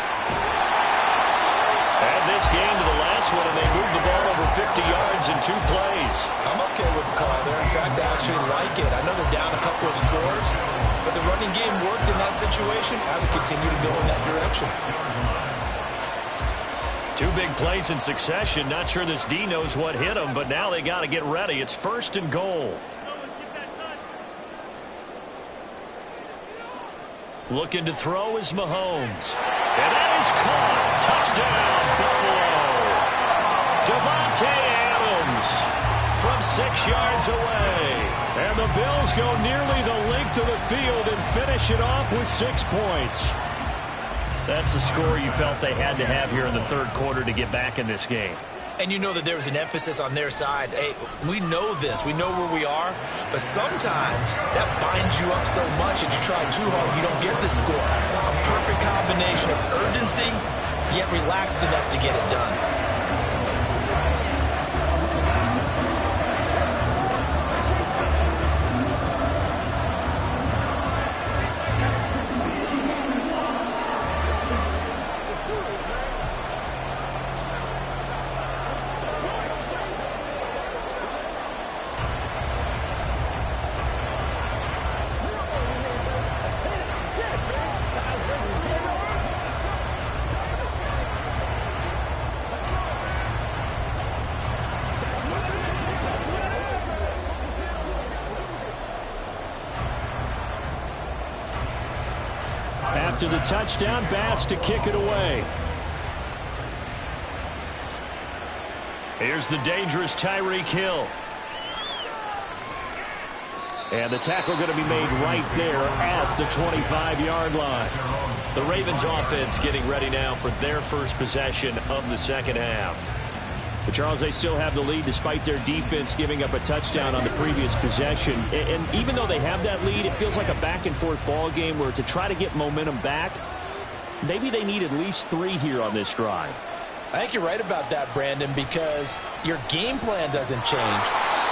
And this game to the last one, and they moved the ball over 50 yards in 2 plays. I'm okay with the call there. In fact, I actually like it. I know they're down a couple of scores, but the running game worked in that situation. I would continue to go in that direction. 2 big plays in succession. Not sure this D knows what hit him, but now they got to get ready. It's 1st and goal. Looking to throw is Mahomes. And that is caught. Touchdown, Buffalo. Davante Adams from 6 yards away. And the Bills go nearly the length of the field and finish it off with 6 points. That's the score you felt they had to have here in the 3rd quarter to get back in this game. And you know that there was an emphasis on their side. Hey, we know this. We know where we are. But sometimes that binds you up so much that you try too hard, you don't get the score. A perfect combination of urgency, yet relaxed enough to get it done. After the touchdown, Bass to kick it away. Here's the dangerous Tyreek Hill. And the tackle going to be made right there at the 25-yard line. The Ravens offense getting ready now for their first possession of the 2nd half. But Charles, they still have the lead despite their defense giving up a touchdown on the previous possession. And even though they have that lead, it feels like a back-and-forth ball game where to try to get momentum back, maybe they need at least 3 here on this drive. I think you're right about that, Brandon, because your game plan doesn't change.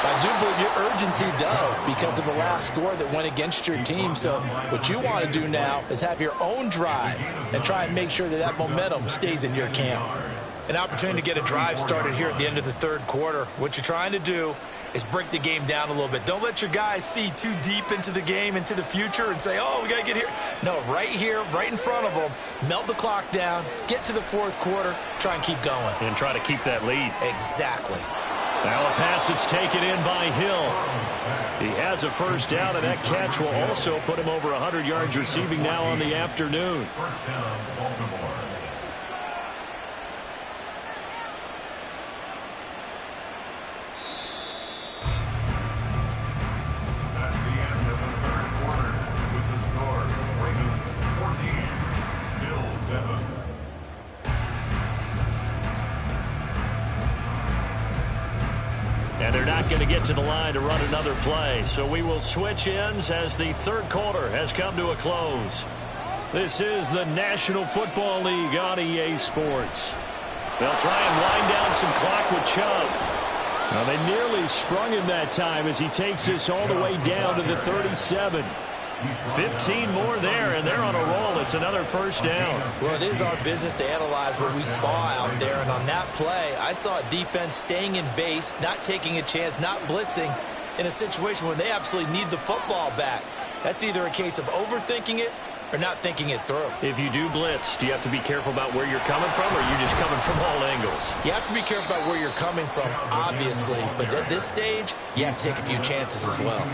I do believe your urgency does because of the last score that went against your team. So what you want to do now is have your own drive and try and make sure that that momentum stays in your camp. An opportunity to get a drive started here at the end of the 3rd quarter. What you're trying to do is break the game down a little bit. Don't let your guys see too deep into the game, into the future, and say, oh, we got to get here. No, right here, right in front of them, melt the clock down, get to the 4th quarter, try and keep going. And try to keep that lead. Exactly. Now a pass that's taken in by Hill. He has a 1st down, and that catch will also put him over 100 yards receiving now on the afternoon. 1st down, Baltimore. That's the end of the 3rd quarter with the score: Ravens 14, Bills 7. And they're not going to get to the line to run another play. So we will switch ends as the 3rd quarter has come to a close. This is the National Football League on EA Sports. They'll try and wind down some clock with Chubb. Now they nearly sprung him that time as he takes this all the way down to the 37. 15 more there, and they're on a roll. It's another 1st down. Well, it is our business to analyze what we saw out there, and on that play, I saw a defense staying in base, not taking a chance, not blitzing in a situation where they absolutely need the football back. That's either a case of overthinking it or not thinking it through. If you do blitz, do you have to be careful about where you're coming from, or are you just coming from all angles? You have to be careful about where you're coming from, obviously, but at this stage, you have to take a few chances as well.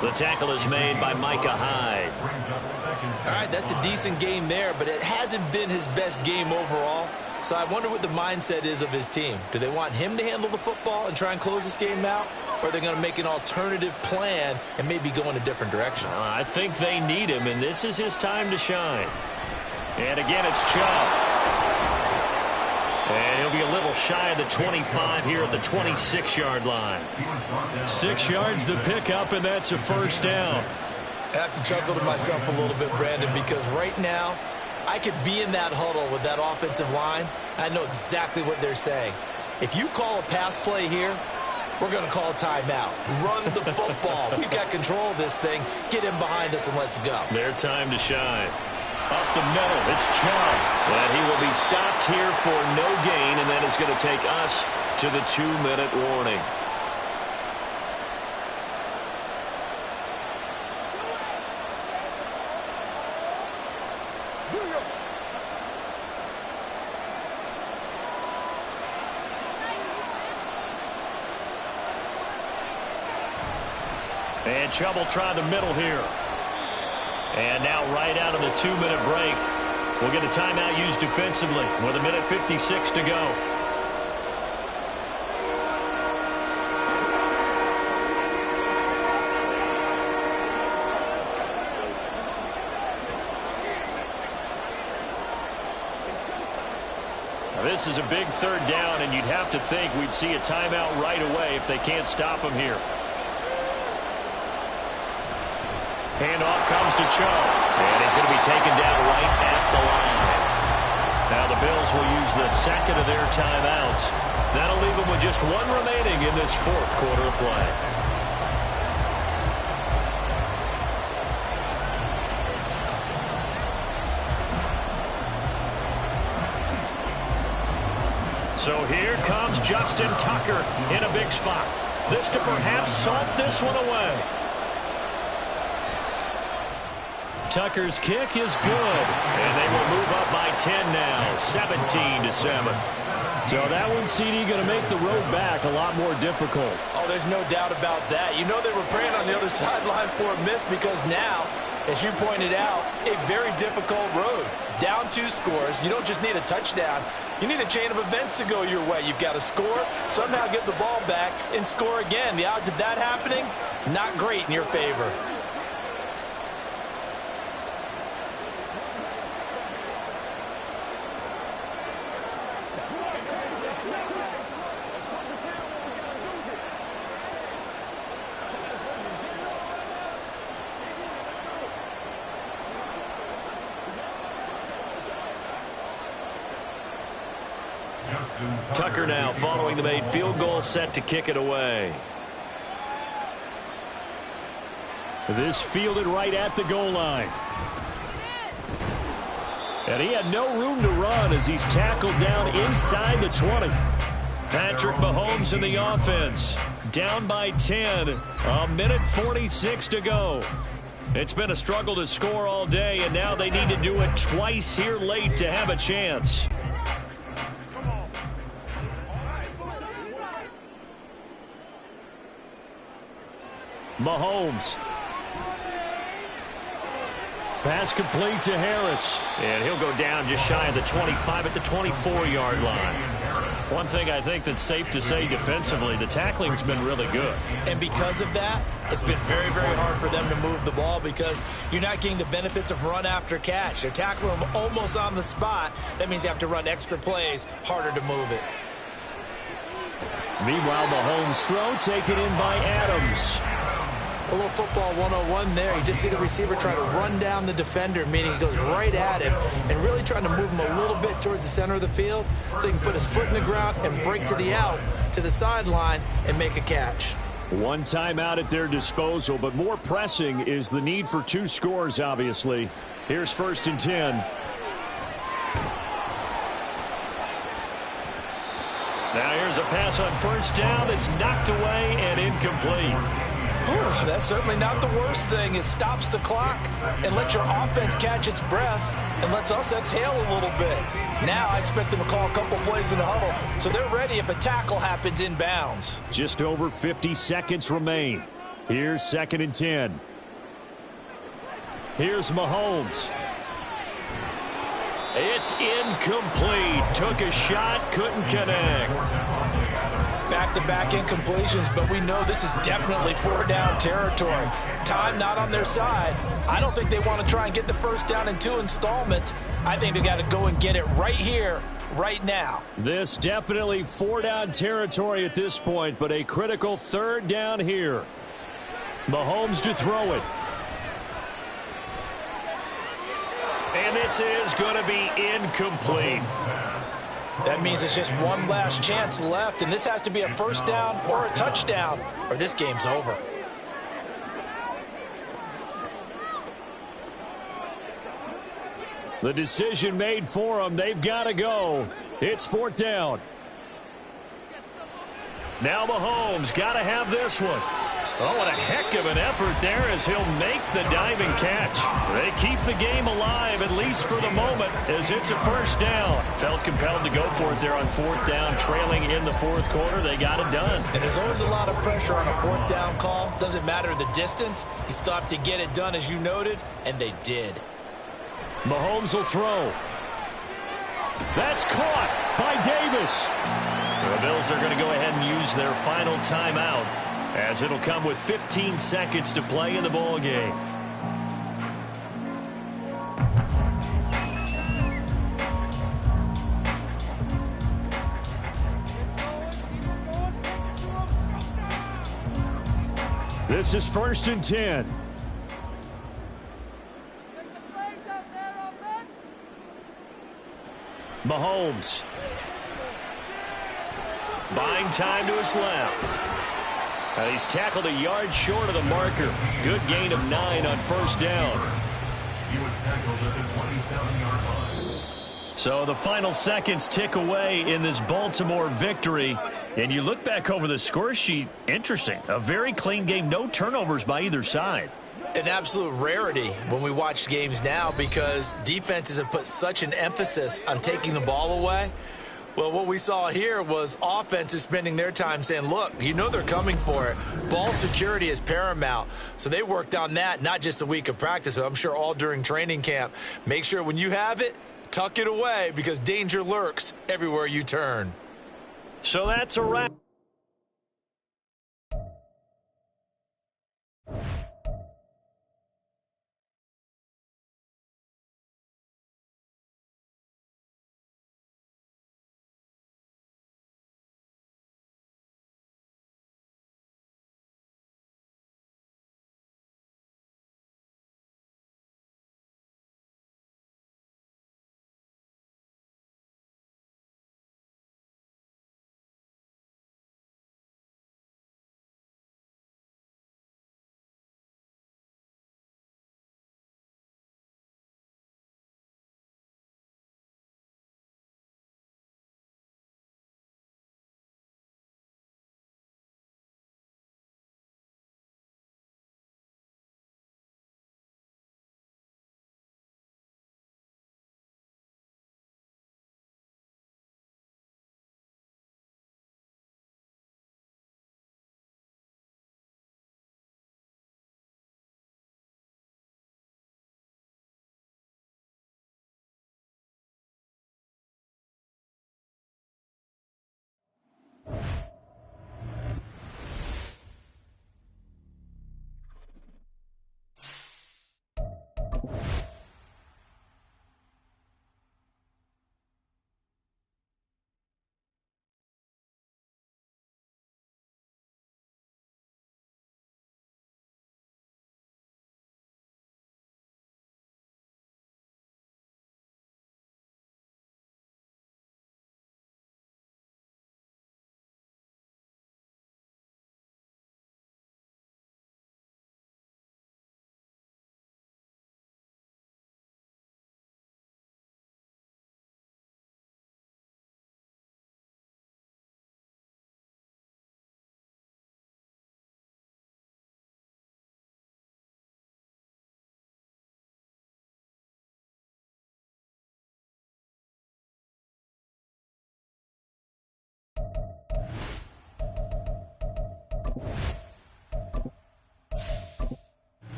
The tackle is made by Micah Hyde. All right, that's a decent game there, but it hasn't been his best game overall. So I wonder what the mindset is of his team. Do they want him to handle the football and try and close this game out? Or are they going to make an alternative plan and maybe go in a different direction? I think they need him, and this is his time to shine. And again, it's Chubb. And he'll be a little shy of the 25 here at the 26-yard line. 6 yards the pickup, and that's a 1st down. I have to chuckle to myself a little bit, Brandon, because right now, I could be in that huddle with that offensive line. I know exactly what they're saying. If you call a pass play here, we're going to call a timeout. Run the football. We've got control of this thing. Get him behind us and let's go. Their time to shine. Up the middle, it's Chubb. And he will be stopped here for no gain, and that is going to take us to the 2-minute warning. And Chubb will try the middle here. And now right out of the 2-minute break, we'll get a timeout used defensively with 1:56 to go. Now this is a big third down, and you'd have to think we'd see a timeout right away if they can't stop him here. Handoff comes to Chubb, and he's going to be taken down right at the line. Now the Bills will use the second of their timeouts. That'll leave them with just one remaining in this fourth quarter of play. So here comes Justin Tucker in a big spot. This to perhaps salt this one away. Tucker's kick is good, and they will move up by 10 now, 17-7. So that one, CD, going to make the road back a lot more difficult. Oh, there's no doubt about that. You know they were praying on the other sideline for a miss because now, as you pointed out, a very difficult road. Down 2 scores. You don't just need a touchdown. You need a chain of events to go your way. You've got to score, somehow get the ball back, and score again. The odds of that happening, not great in your favor. Tucker now following the made field goal, set to kick it away. This fielded right at the goal line. And he had no room to run as he's tackled down inside the 20. Patrick Mahomes in the offense. Down by 10. 1:46 to go. It's been a struggle to score all day, and now they need to do it twice here late to have a chance. Mahomes. Pass complete to Harris. And he'll go down just shy of the 25 at the 24-yard line. One thing I think that's safe to say defensively, the tackling's been really good. And because of that, it's been very, very hard for them to move the ball because you're not getting the benefits of run after catch. They're tackling them almost on the spot. That means you have to run extra plays, harder to move it. Meanwhile, Mahomes' throw taken in by Adams. A little football 101 there. You just see the receiver try to run down the defender, meaning he goes right at him and really trying to move him a little bit towards the center of the field so he can put his foot in the ground and break to the out, to the sideline, and make a catch. One timeout at their disposal, but more pressing is the need for 2 scores, obviously. Here's 1st and 10. Now here's a pass on 1st down that's knocked away and incomplete. Whew, that's certainly not the worst thing. It stops the clock and lets your offense catch its breath and lets us exhale a little bit. Now I expect them to call a couple plays in the huddle, so they're ready if a tackle happens in bounds. Just over 50 seconds remain. Here's 2nd and 10. Here's Mahomes. It's incomplete. Took a shot, couldn't connect. Back-to-back incompletions, but we know this is definitely 4-down territory. Time not on their side. I don't think they want to try and get the 1st down in 2 installments. I think they got to go and get it right here, right now. This definitely 4-down territory at this point, but a critical 3rd down here. Mahomes to throw it. And this is going to be incomplete. That means it's just one last chance left, and this has to be a first down or a touchdown, or this game's over. The decision made for them. They've got to go. It's 4th down. Now Mahomes got to have this one. Oh, what a heck of an effort there as he'll make the diving catch. They keep the game alive, at least for the moment, as it's a first down. Felt compelled to go for it there on 4th down, trailing in the 4th quarter. They got it done. And there's always a lot of pressure on a 4th down call. Doesn't matter the distance. You still have to get it done, as you noted, and they did. Mahomes will throw. That's caught by Davis. The Bills are going to go ahead and use their final timeout, as it'll come with 15 seconds to play in the ball game. This is 1st and 10. Mahomes. Buying time to his left. He's tackled a yard short of the marker. Good gain of 9 on 1st down. He was tackled at the 27-yard line. So the final seconds tick away in this Baltimore victory. And you look back over the score sheet, interesting. A very clean game, no turnovers by either side. An absolute rarity when we watch games now because defenses have put such an emphasis on taking the ball away. Well, what we saw here was offenses spending their time saying, look, you know they're coming for it. Ball security is paramount. So they worked on that, not just a week of practice, but I'm sure all during training camp. Make sure when you have it, tuck it away because danger lurks everywhere you turn. So that's a wrap.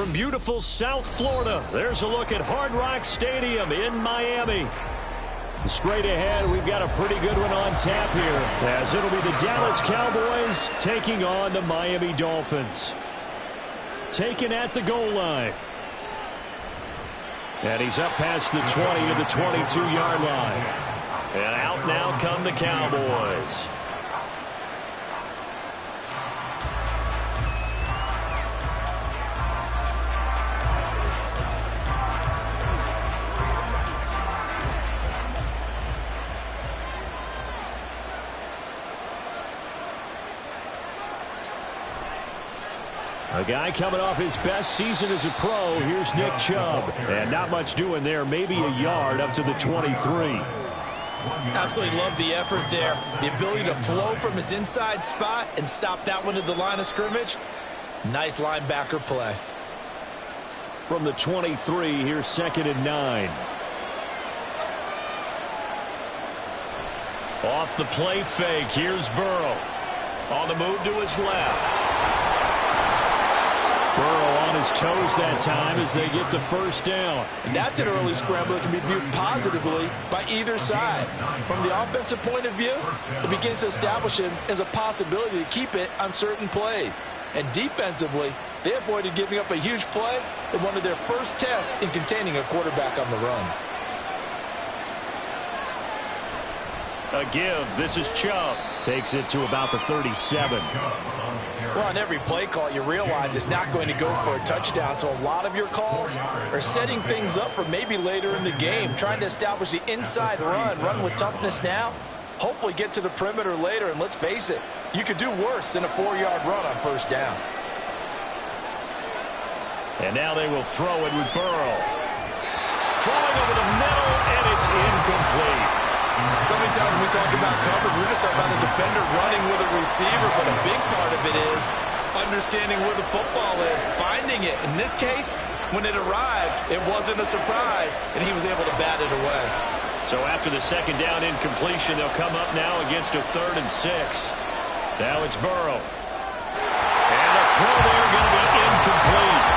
From beautiful South Florida, there's a look at Hard Rock Stadium in Miami. Straight ahead, we've got a pretty good one on tap here, as it'll be the Dallas Cowboys taking on the Miami Dolphins. Taken at the goal line. And he's up past the 20 to the 22-yard line. And out now come the Cowboys. A guy coming off his best season as a pro. Here's Nick Chubb. And not much doing there. Maybe a yard up to the 23. Absolutely love the effort there. The ability to flow from his inside spot and stop that one to the line of scrimmage. Nice linebacker play. From the 23, here's 2nd and 9. Off the play fake, here's Burrow. On the move to his left. Burrow on his toes that time as they get the first down. And that's an early scramble that can be viewed positively by either side. From the offensive point of view, it begins to establish him as a possibility to keep it on certain plays. And defensively, they avoided giving up a huge play in one of their first tests in containing a quarterback on the run. A give. This is Chubb. Takes it to about the 37. Well, on every play call, you realize it's not going to go for a touchdown, so a lot of your calls are setting things up for maybe later in the game, trying to establish the inside run with toughness now, hopefully get to the perimeter later, and let's face it, you could do worse than a 4-yard run on first down. And now they will throw it with Burrow. Throwing over the middle, and it's incomplete. So many times when we talk about coverage, we're just talking about a defender running with a receiver, but a big part of it is understanding where the football is, finding it. In this case, when it arrived, it wasn't a surprise, and he was able to bat it away. So after the 2nd down incompletion, they'll come up now against a 3rd and 6. Now it's Burrow. And the throw there going to be incomplete.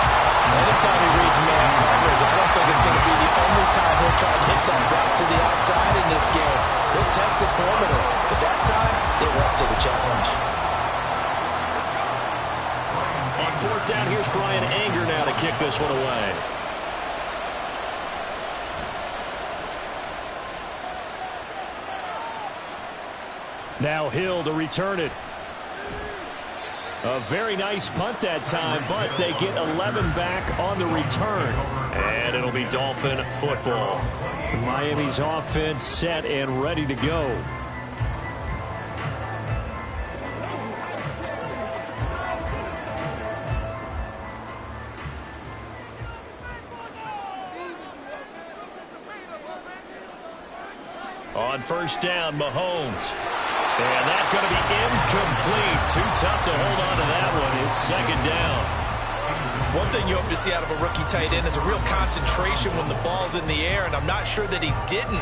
Anytime he reads man coverage, I don't think it's going to be the only time he'll try to hit that route to the outside in this game. He'll test the perimeter, but that time, they were up to the challenge. On 4th down, here's Brian Anger now to kick this one away. Now Hill to return it. A very nice punt that time, but they get 11 back on the return. And it'll be Dolphin football. Miami's offense set and ready to go. On first down, Mahomes. And that's going to be incomplete. Too tough to hold on to that one. It's 2nd down. One thing you hope to see out of a rookie tight end is a real concentration when the ball's in the air, and I'm not sure that he didn't,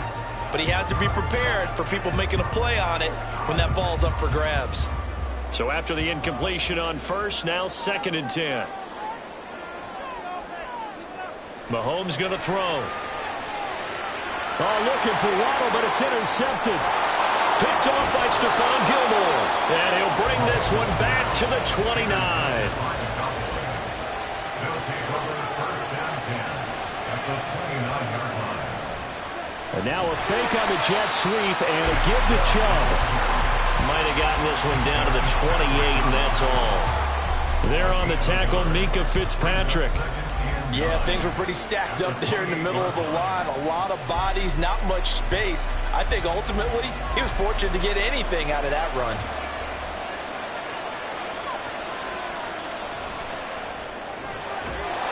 but he has to be prepared for people making a play on it when that ball's up for grabs. So after the incompletion on first, now 2nd and 10. Mahomes going to throw. Oh, looking for Waddle, but it's intercepted. Picked off by Stephon Gilmore. And he'll bring this one back to the 29. And now a fake on the jet sweep and a give to Chubb. Might have gotten this one down to the 28, and that's all. There on the tackle, Minkah Fitzpatrick. Yeah, things were pretty stacked up there in the middle of the line. A lot of bodies, not much space. I think ultimately he was fortunate to get anything out of that run.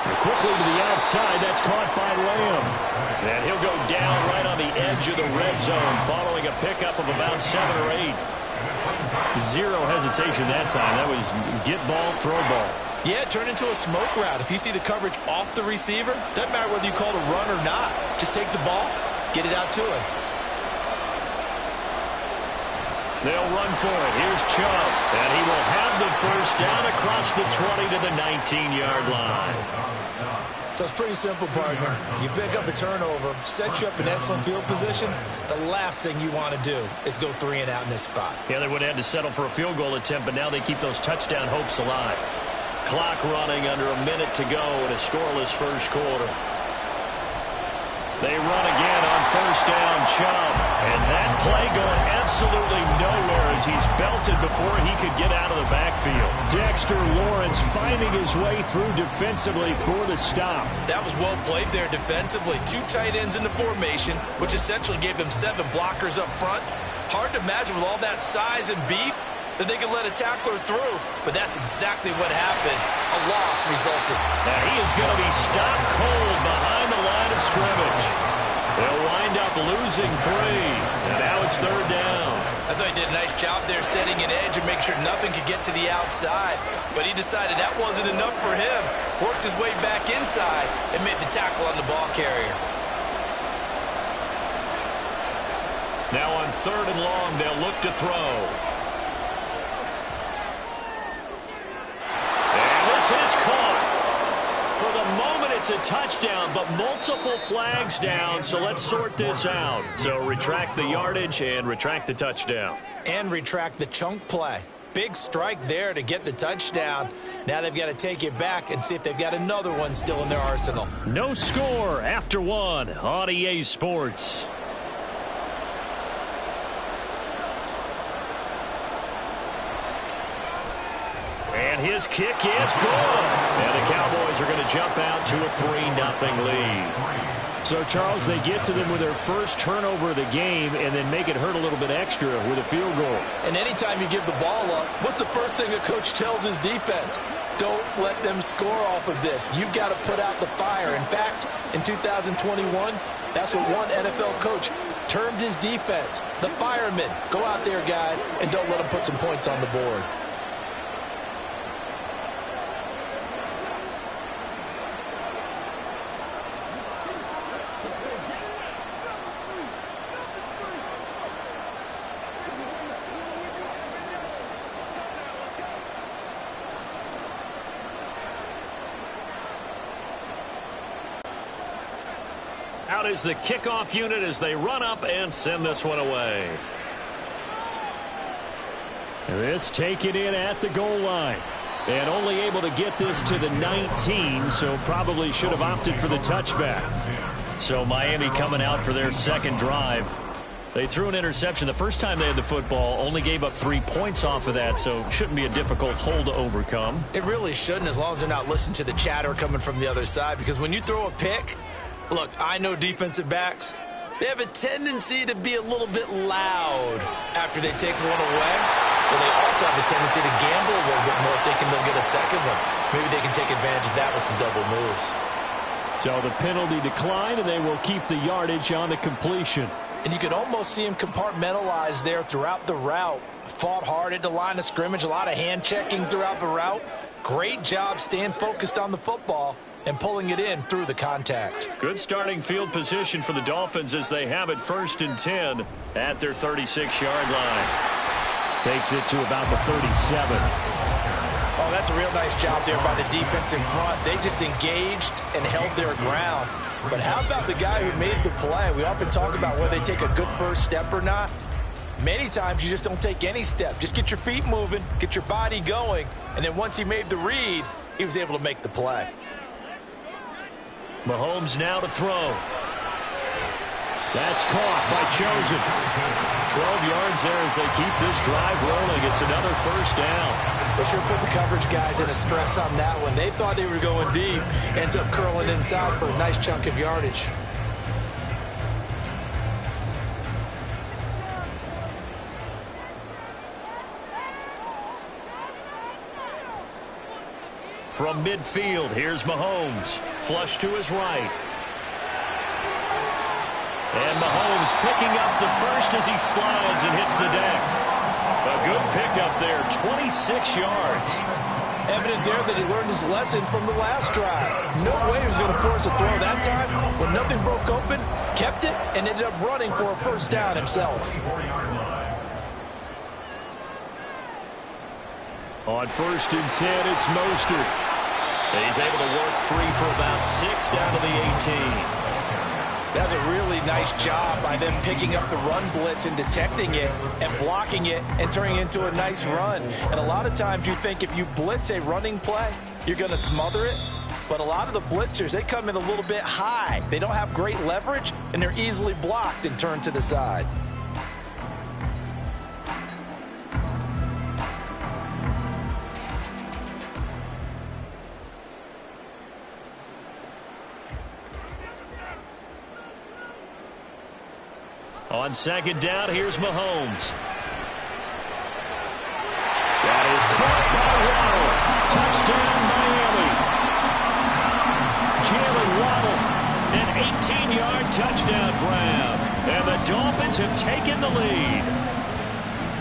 And quickly to the outside, that's caught by Lamb. And he'll go down right on the edge of the red zone following a pickup of about 7 or 8. Zero hesitation that time. That was get ball, throw ball. Yeah, turn into a smoke route. If you see the coverage off the receiver, doesn't matter whether you call it a run or not. Just take the ball, get it out to him. They'll run for it. Here's Chubb. And he will have the first down across the 20 to the 19-yard line. So it's pretty simple, partner. You pick up a turnover, set you up in excellent field position. The last thing you want to do is go 3 and out in this spot. Yeah, they would have had to settle for a field goal attempt, but now they keep those touchdown hopes alive. Clock running under a minute to go in a scoreless first quarter. They run again on first down, Chubb. And that play going absolutely nowhere as he's belted before he could get out of the backfield. Dexter Lawrence finding his way through defensively for the stop. That was well played there defensively. 2 tight ends in the formation, which essentially gave them 7 blockers up front. Hard to imagine with all that size and beef, that they could let a tackler through, but that's exactly what happened. A loss resulted. Now he is going to be stopped cold behind the line of scrimmage. They'll wind up losing 3, and now it's 3rd down. I thought he did a nice job there setting an edge and making sure nothing could get to the outside, but he decided that wasn't enough for him. Worked his way back inside and made the tackle on the ball carrier. Now on 3rd and long, they'll look to throw. And this is caught. For the moment, it's a touchdown, but multiple flags down, so let's sort this out. So retract the yardage and retract the touchdown. And retract the chunk play. Big strike there to get the touchdown. Now they've got to take it back and see if they've got another one still in their arsenal. No score after 1 on EA Sports. And his kick is good. And the Cowboys are going to jump out to a 3-0 lead. So, Charles, they get to them with their first turnover of the game and then make it hurt a little bit extra with a field goal. And anytime you give the ball up, what's the first thing a coach tells his defense? Don't let them score off of this. You've got to put out the fire. In fact, in 2021, that's what one NFL coach termed his defense. The firemen. Go out there, guys, and don't let them put some points on the board. Out is the kickoff unit as they run up and send this one away. This taken in at the goal line. And only able to get this to the 19, so probably should have opted for the touchback. So Miami coming out for their second drive. They threw an interception the first time they had the football, only gave up 3 points off of that, so shouldn't be a difficult hole to overcome. It really shouldn't, as long as they're not listening to the chatter coming from the other side, because when you throw a pick, look, I know defensive backs, they have a tendency to be a little bit loud after they take one away, but they also have a tendency to gamble a little bit more thinking they'll get a second one. Maybe they can take advantage of that with some double moves. So the penalty declined, and they will keep the yardage on the completion. And you could almost see him compartmentalize there throughout the route. Fought hard at the line of scrimmage, a lot of hand checking throughout the route. Great job staying focused on the football and pulling it in through the contact. Good starting field position for the Dolphins as they have it 1st and 10 at their 36-yard line. Takes it to about the 37. Oh, that's a real nice job there by the defense in front. They just engaged and held their ground. But how about the guy who made the play? We often talk about whether they take a good first step or not. Many times you just don't take any step. Just get your feet moving, get your body going, and then once he made the read, he was able to make the play. Mahomes now to throw. That's caught by Chosen. 12 yards there as they keep this drive rolling. It's another first down. They sure put the coverage guys in a stress on that one. They thought they were going deep. Ends up curling inside for a nice chunk of yardage. From midfield, here's Mahomes. Flush to his right. And Mahomes picking up the first as he slides and hits the deck. A good pickup there, 26 yards. Evident there that he learned his lesson from the last drive. No way he was going to force a throw that time. When nothing broke open, kept it, and ended up running for a first down himself. On 1st and 10, it's Mostert. He's able to work free for about 6 down to the 18. That's a really nice job by them picking up the run blitz and detecting it and blocking it and turning it into a nice run. And a lot of times you think if you blitz a running play, you're going to smother it. But a lot of the blitzers, they come in a little bit high. They don't have great leverage, and they're easily blocked and turned to the side. On 2nd down, here's Mahomes. Waddle. Touchdown, Miami. Jalen Waddle, an 18-yard touchdown grab. And the Dolphins have taken the lead.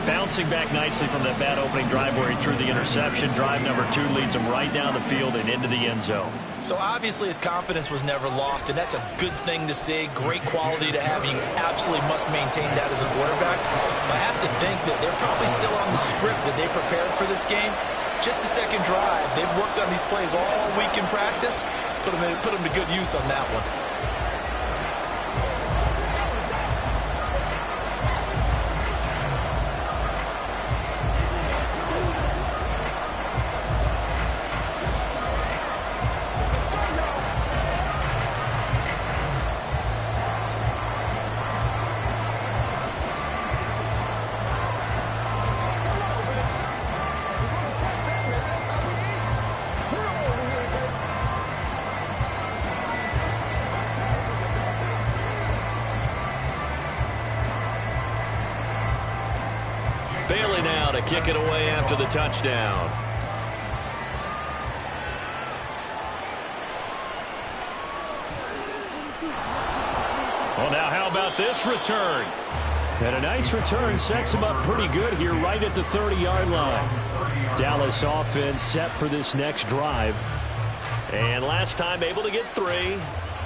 Bouncing back nicely from that bad opening drive where he threw the interception. Drive number 2 leads him right down the field and into the end zone. So obviously his confidence was never lost, and that's a good thing to see. Great quality to have. You absolutely must maintain that as a quarterback. But I have to think that they're probably still on the script that they prepared for this game. Just the second drive. They've worked on these plays all week in practice. Put them to good use on that one. Bailey now to kick it away after the touchdown. Well, now how about this return? And a nice return sets him up pretty good here right at the 30-yard line. Dallas offense set for this next drive. And last time able to get 3.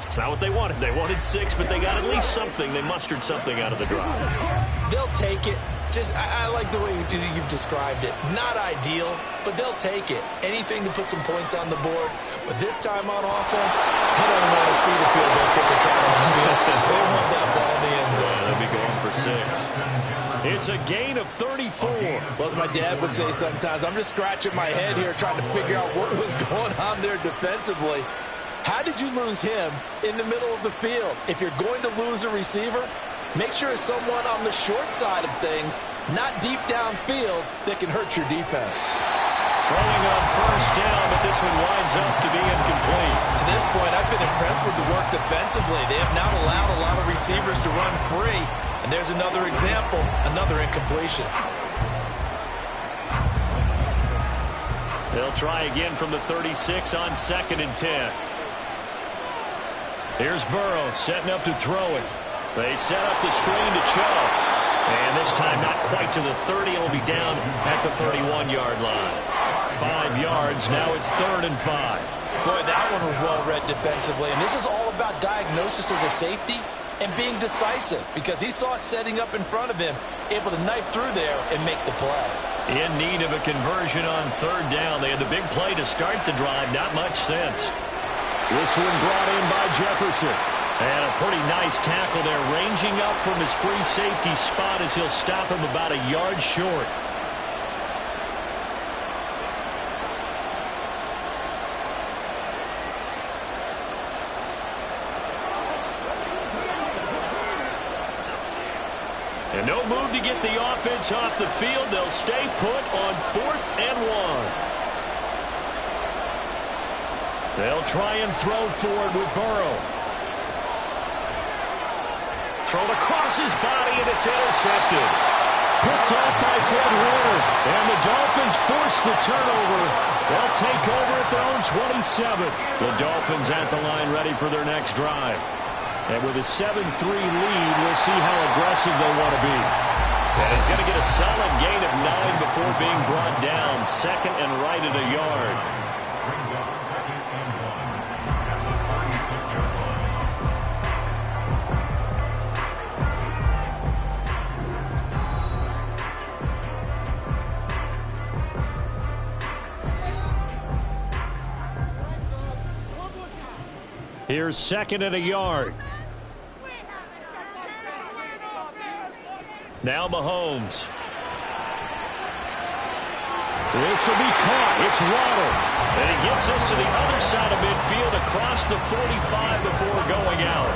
It's not what they wanted. They wanted 6, but they got at least something. They mustered something out of the drive. They'll take it. I like the way you've described it. Not ideal, but they'll take it. Anything to put some points on the board. But this time on offense, they don't want to see the field goal kicker try on the field. They want that ball in the end zone. They'll be going for 6. It's a gain of 34. Well, as my dad would say sometimes, I'm just scratching my head here trying to figure out what was going on there defensively. How did you lose him in the middle of the field? If you're going to lose a receiver, make sure it's someone on the short side of things, not deep downfield, that can hurt your defense. Throwing on first down, but this one winds up to be incomplete. To this point, I've been impressed with the work defensively. They have not allowed a lot of receivers to run free. And there's another example, another incompletion. They'll try again from the 36 on 2nd and 10. Here's Burrow setting up to throw it. They set up the screen to Chubb. And this time not quite to the 30. It'll be down at the 31-yard line. 5 yards. Now it's 3rd and 5. Boy, that one was well read defensively. And this is all about diagnosis as a safety and being decisive, because he saw it setting up in front of him, able to knife through there and make the play. In need of a conversion on 3rd down. They had the big play to start the drive. Not much sense. This one brought in by Jefferson. And a pretty nice tackle there, ranging up from his free safety spot as he'll stop him about a yard short. And no move to get the offense off the field. They'll stay put on 4th and 1. They'll try and throw forward with Burrow. Thrown across his body, and it's intercepted. Picked off by Fred Warner. And the Dolphins force the turnover. They'll take over at their own 27. The Dolphins at the line ready for their next drive. And with a 7-3 lead, we'll see how aggressive they want to be. And he's going to get a solid gain of 9 before being brought down. 2nd and right at a yard. Brings up 2nd and 1 at the 36-yard line. Here's 2nd and a yard. Now Mahomes. This will be caught. It's Waddle. And he gets us to the other side of midfield across the 45 before going out.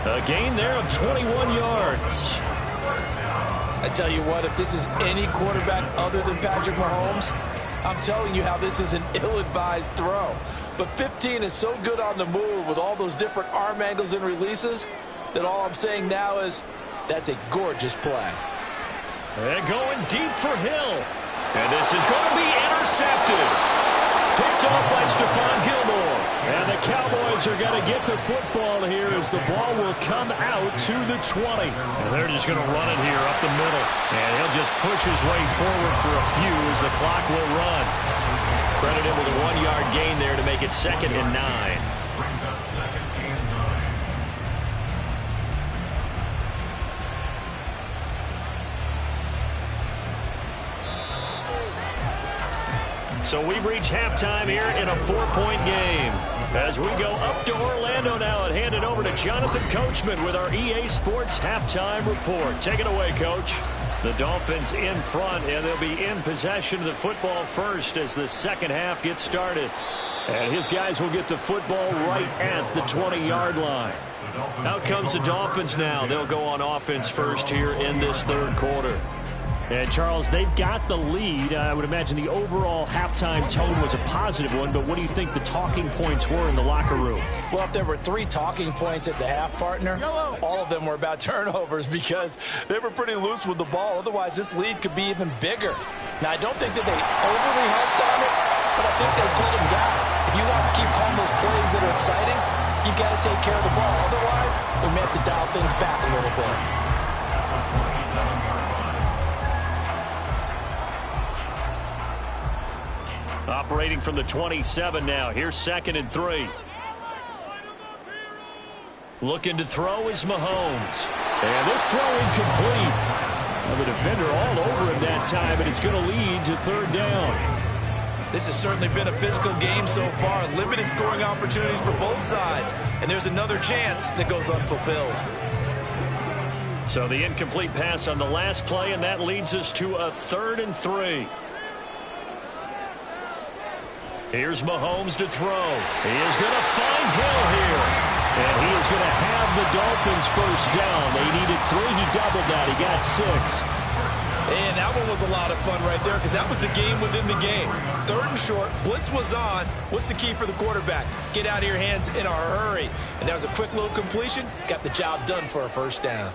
A gain there of 21 yards. I tell you what, if this is any quarterback other than Patrick Mahomes, I'm telling you how this is an ill-advised throw. But 15 is so good on the move with all those different arm angles and releases that all I'm saying now is that's a gorgeous play. And going deep for Hill. And this is going to be intercepted. Stephon Gilmore. And the Cowboys are going to get the football here as the ball will come out to the 20. And they're just going to run it here up the middle. And he'll just push his way forward for a few as the clock will run. Credit him with a 1-yard gain there to make it 2nd and 9. Brings up 2nd and 9. So we've reached halftime here in a 4-point game. As we go up to Orlando now and hand it over to Jonathan Coachman with our EA Sports Halftime Report. Take it away, Coach. The Dolphins in front, and they'll be in possession of the football first as the second half gets started. And his guys will get the football right at the 20-yard line. Out comes the Dolphins now. They'll go on offense first here in this third quarter. And, Charles, they've got the lead. I would imagine the overall halftime tone was a positive one, but what do you think the talking points were in the locker room? Well, if there were 3 talking points at the half, partner, all of them were about turnovers because they were pretty loose with the ball. Otherwise, this lead could be even bigger. Now, I don't think that they overly harped on it, but I think they told them, guys, if you want to keep calling those plays that are exciting, you got to take care of the ball. Otherwise, we may have to dial things back a little bit. Operating from the 27 now. Here's 2nd and 3. Looking to throw is Mahomes. And this throw incomplete. Well, the defender all over him that time, and it's going to lead to 3rd down. This has certainly been a physical game so far. Limited scoring opportunities for both sides. And there's another chance that goes unfulfilled. So the incomplete pass on the last play, and that leads us to a 3rd and 3. Here's Mahomes to throw. He is going to find Hill here. And he is going to have the Dolphins first down. They needed 3. He doubled that. He got 6. And that one was a lot of fun right there because that was the game within the game. 3rd and short. Blitz was on. What's the key for the quarterback? Get out of your hands in a hurry. And that was a quick little completion. Got the job done for a first down.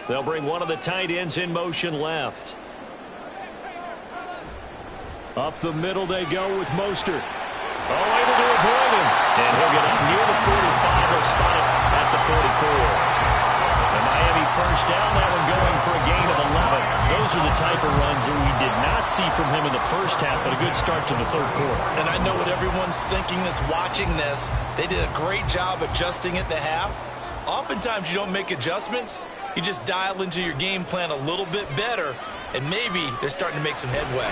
They'll bring one of the tight ends in motion left. Up the middle they go with Mostert. Oh, able to avoid him. And he'll get up near the 45. They'll spot it at the 44. The Miami first down. That one going for a gain of 11. Those are the type of runs that we did not see from him in the first half, but a good start to the third quarter. And I know what everyone's thinking that's watching this. They did a great job adjusting at the half. Oftentimes you don't make adjustments. You just dial into your game plan a little bit better, and maybe they're starting to make some headway.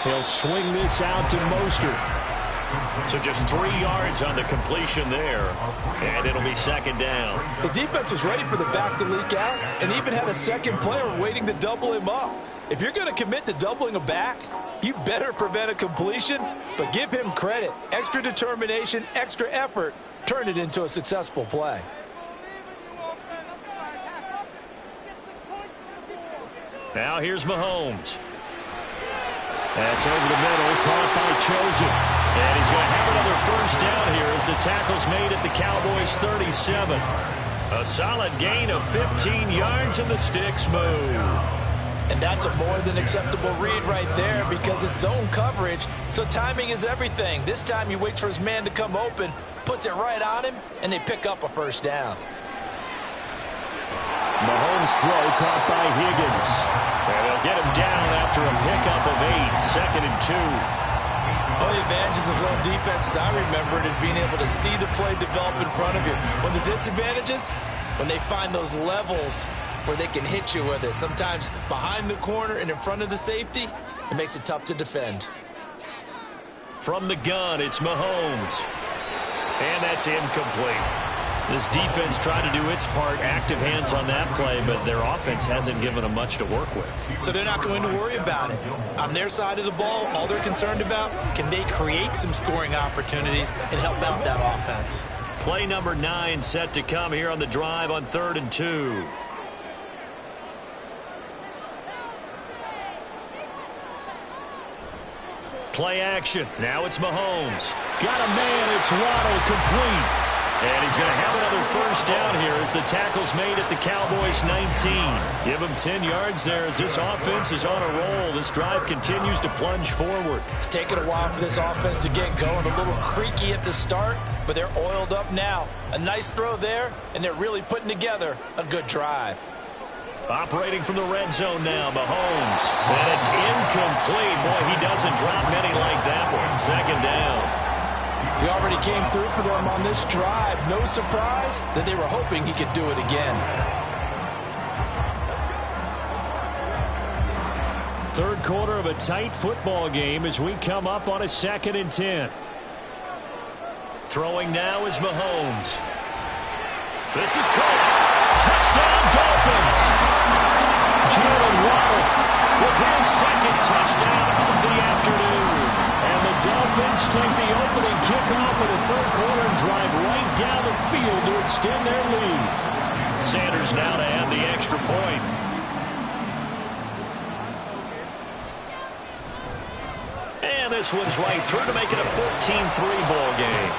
He'll swing this out to Mostert. So just 3 yards on the completion there. And it'll be 2nd down. The defense was ready for the back to leak out and even had a second player waiting to double him up. If you're going to commit to doubling a back, you better prevent a completion, but give him credit. Extra determination, extra effort, turn it into a successful play. Now here's Mahomes. That's over the middle, caught by Chosen. And he's going to have another first down here as the tackle's made at the Cowboys' 37. A solid gain of 15 yards and the sticks move. And that's a more than acceptable read right there because it's zone coverage, so timing is everything. This time he waits for his man to come open, puts it right on him, and they pick up a first down. Mahomes' throw caught by Higgins. And they'll get him down after a pickup of 8, 2nd and 2. One of the advantages of zone defense, as I remember it, is being able to see the play develop in front of you. When the disadvantages, when they find those levels where they can hit you with it, sometimes behind the corner and in front of the safety, it makes it tough to defend. From the gun, it's Mahomes. And that's incomplete. This defense tried to do its part, active hands on that play, but their offense hasn't given them much to work with. So they're not going to worry about it. On their side of the ball, all they're concerned about, can they create some scoring opportunities and help out that offense? Play number 9 set to come here on the drive on 3rd and 2. Play action. Now it's Mahomes. Got a man. It's Waddle complete. And he's going to have another first down here as the tackle's made at the Cowboys' 19. Give him 10 yards there as this offense is on a roll. This drive continues to plunge forward. It's taken a while for this offense to get going. A little creaky at the start, but they're oiled up now. A nice throw there, and they're really putting together a good drive. Operating from the red zone now, Mahomes. And it's incomplete. Boy, he doesn't drop many like that one. Second down. He already came through for them on this drive. No surprise that they were hoping he could do it again. Third quarter of a tight football game as we come up on a 2nd and 10. Throwing now is Mahomes. This is caught. Touchdown, Dolphins. Jalen Waddle with his second touchdown of the afternoon. And the Dolphins take the opening kickoff of the third quarter and drive right down the field to extend their lead. Sanders now to add the extra point. And this one's right through to make it a 14-3 ball game.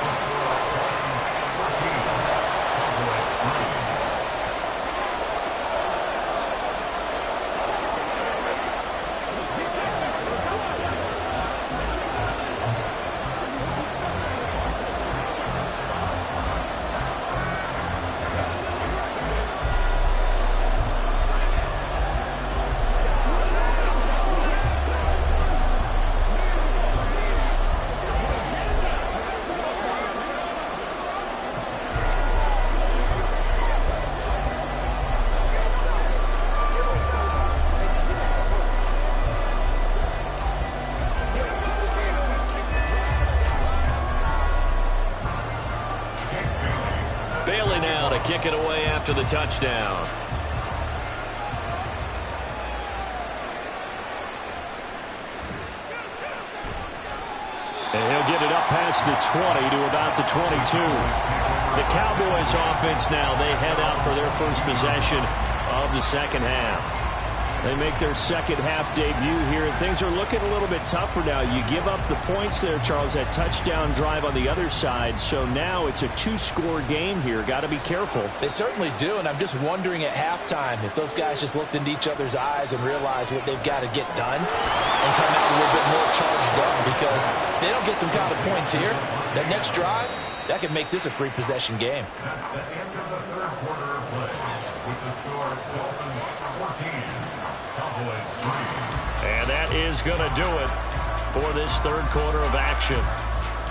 Kick it away after the touchdown. And he'll get it up past the 20 to about the 22. The Cowboys offense now, they head out for their first possession of the second half. They make their second half debut here, and things are looking a little bit tougher now. You give up the points there, Charles, that touchdown drive on the other side. So now it's a 2-score game here. Got to be careful. They certainly do, and I'm just wondering at halftime if those guys just looked into each other's eyes and realized what they've got to get done and come out a little bit more charged up, because if they don't get some kind of points here, that next drive, that could make this a 3-possession game. That's the end of the third quarter of play with the score Dolphins 14. And that is going to do it for this third quarter of action.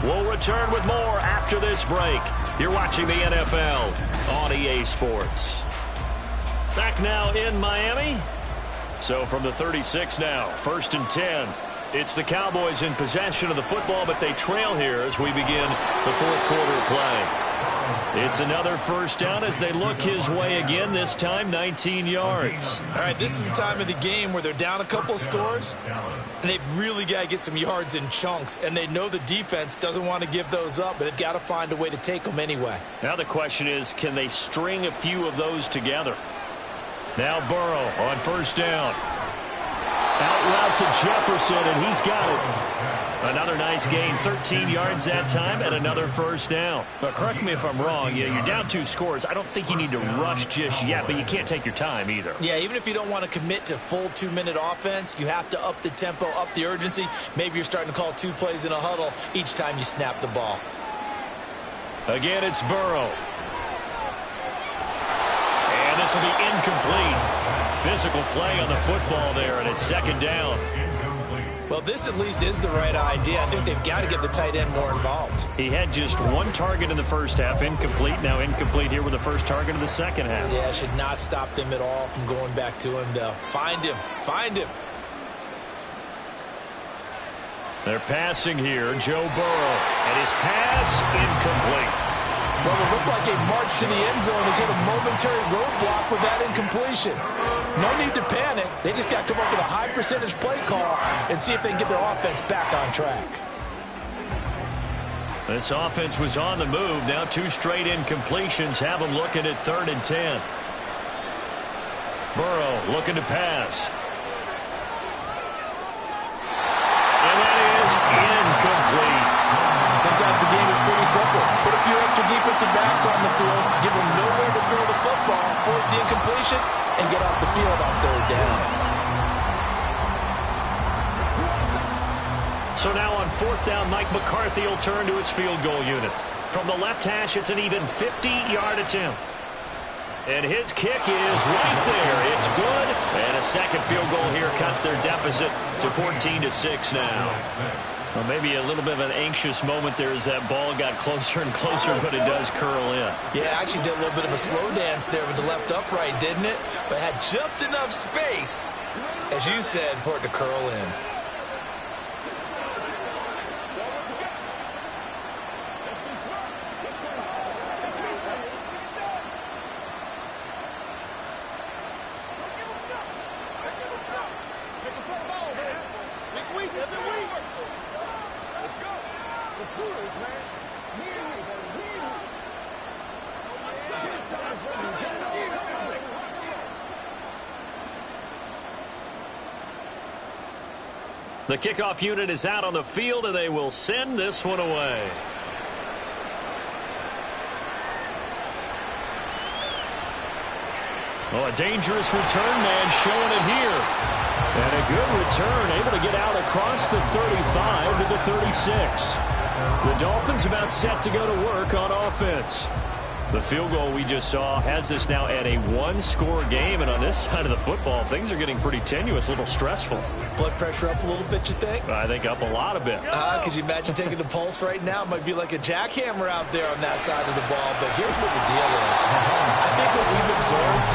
We'll return with more after this break. You're watching the NFL on EA Sports. Back now in Miami. So from the 36 now, 1st and 10. It's the Cowboys in possession of the football, but they trail here as we begin the fourth quarter play. It's another first down as they look his way again, this time 19 yards. All right, this is the time of the game where they're down a couple of scores, and they've really got to get some yards in chunks, and they know the defense doesn't want to give those up, but they've got to find a way to take them anyway. Now the question is, can they string a few of those together? Now Burrow on first down. Out route to Jefferson, and he's got it. Another nice gain, 13 yards that time, and another first down. But correct me if I'm wrong, you're down 2 scores. I don't think you need to rush just yet, but you can't take your time either. Yeah, even if you don't want to commit to full 2-minute offense, you have to up the tempo, up the urgency. Maybe you're starting to call 2 plays in a huddle each time you snap the ball. Again, it's Burrow. And this will be incomplete. Physical play on the football there, and it's second down. Well, this at least is the right idea. I think they've got to get the tight end more involved. He had just 1 target in the first half, incomplete. Now incomplete here with the first target of the second half. Yeah, should not stop them at all from going back to him. They'll find him. Find him. They're passing here, Joe Burrow. And his pass, incomplete. Well, it looked like a march to the end zone has hit a momentary roadblock with that incompletion. No need to panic. They just got to come up with a high percentage play call and see if they can get their offense back on track. This offense was on the move. Now 2 straight incompletions have them looking at 3rd and 10. Burrow looking to pass. And that is incomplete. Sometimes the game is pretty simple. Put a few extra defensive backs on the field, give them nowhere to throw the football, force the incompletion, and get off the field on third down. So now on fourth down, Mike McCarthy will turn to his field goal unit. From the left hash, it's an even 50-yard attempt. And his kick is right there. It's good. And a second field goal here cuts their deficit to 14-6 now. Well, maybe a little bit of an anxious moment there as that ball got closer and closer, but it does curl in. Yeah, actually did a little bit of a slow dance there with the left upright, didn't it? But had just enough space, as you said, for it to curl in. The kickoff unit is out on the field, and they will send this one away. Oh, a dangerous return man showing it here. And a good return, able to get out across the 35 to the 36. The Dolphins about set to go to work on offense. The field goal we just saw has us now at a one-score game, and on this side of the football, things are getting pretty tenuous, a little stressful. Blood pressure up a little bit, you think? I think up a lot a bit. Could you imagine taking the pulse right now? It might be like a jackhammer out there on that side of the ball, but here's what the deal is. I think what we've observed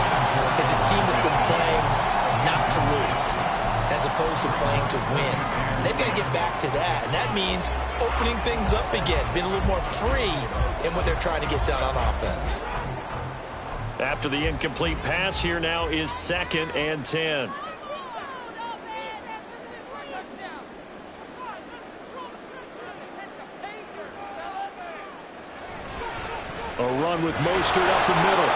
is a team that's been playing not to lose, as opposed to playing to win. They've got to get back to that, and that means opening things up again, being a little more free in what they're trying to get done on offense. After the incomplete pass, here now is 2nd and 10. A run with Mostert up the middle.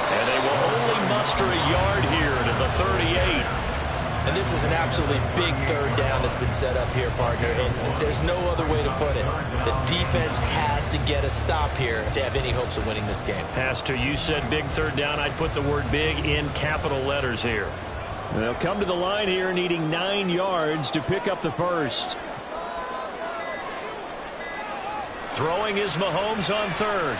And they will only muster a yard here to the 38. And this is an absolutely big third down that's been set up here, partner, and there's no other way to put it. The defense has to get a stop here if they have any hopes of winning this game. Has to. You said big third down. I'd put the word big in capital letters here. They'll come to the line here needing 9 yards to pick up the first. Throwing is Mahomes on third.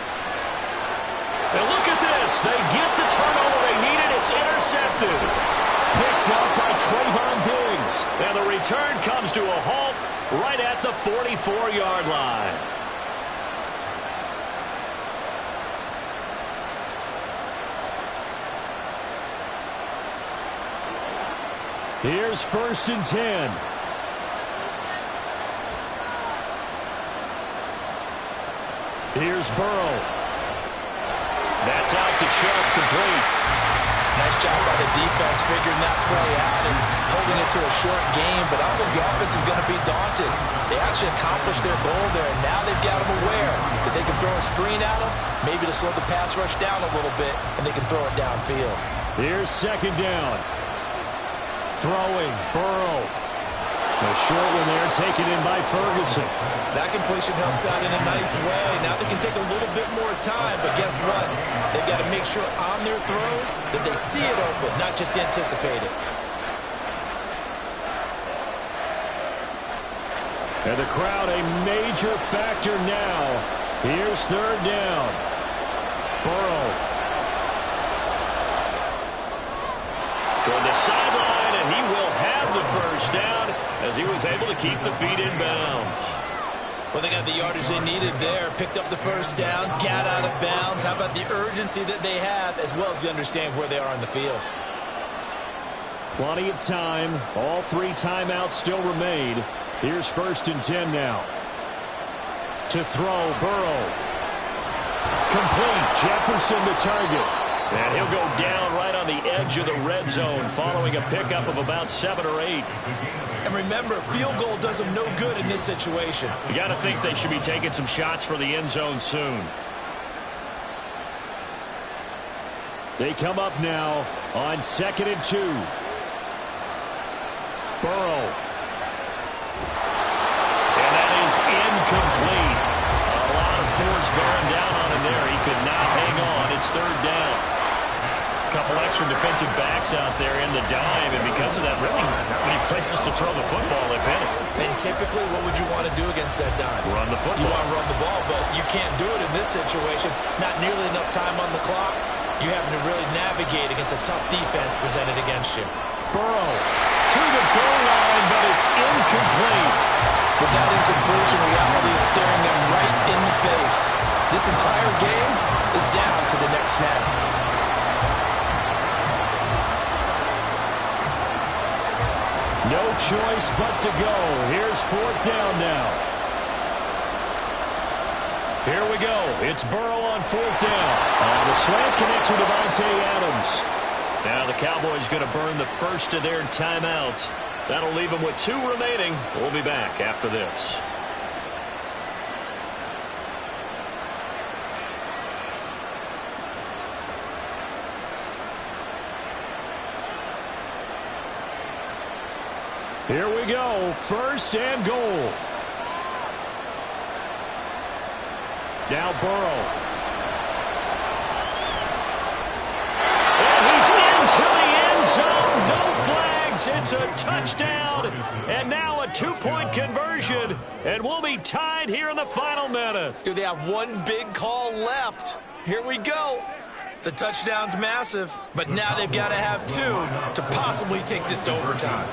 And look at this. They get the turnover they needed. It's intercepted. Picked up by Trayvon Diggs. And the return comes to a halt right at the 44-yard line. Here's 1st and 10. Here's Burrow. That's out to Chubb, complete. Nice job by the defense figuring that play out and holding it to a short game, but I don't think the offense is going to be daunted. They actually accomplished their goal there, and now they've got them aware that they can throw a screen at them, maybe to slow the pass rush down a little bit, and they can throw it downfield. Here's 2nd down. Throwing, Burrow. A short one there, taken in by Ferguson. That completion helps out in a nice way. Now they can take a little bit more time, but guess what? They've got to make sure on their throws that they see it open, not just anticipate it. And the crowd a major factor now. Here's 3rd down. Burrow. Toward the sideline, and he will have the first down as he was able to keep the feet in bounds. Well, they got the yardage they needed there, picked up the first down, got out of bounds. How about the urgency that they have, as well as the understand where they are on the field? Plenty of time. All 3 timeouts still remain. Here's 1st and 10 now. To throw, Burrow. Complete. Jefferson to target. And he'll go down right on the edge of the red zone following a pickup of about 7 or 8. And remember, field goal does them no good in this situation. You got to think they should be taking some shots for the end zone soon. They come up now on 2nd and 2. Burrow. And that is incomplete. A lot of force bearing down on him there. He could not hang on. It's third down. A couple extra defensive backs out there in the dime, and because of that, really not many places to throw the football, if any. And typically, what would you want to do against that dime? Run the football. You want to run the ball, but you can't do it in this situation. Not nearly enough time on the clock. You having to really navigate against a tough defense presented against you. Burrow to the goal line, but it's incomplete. With that incompletion, reality is staring them right in the face. This entire game is down to the next snap. No choice but to go. Here's fourth down now. Here we go. It's Burrow on fourth down. The slant connects with Davante Adams. Now the Cowboys going to burn the first of their timeouts. That'll leave them with 2 remaining. We'll be back after this. Here we go. First and goal. Now Burrow. And he's into the end zone. No flags. It's a touchdown. And now a 2-point conversion. And we'll be tied here in the final minute. Do they have one big call left? Here we go. The touchdown's massive, but now they've got to have 2 to possibly take this to overtime.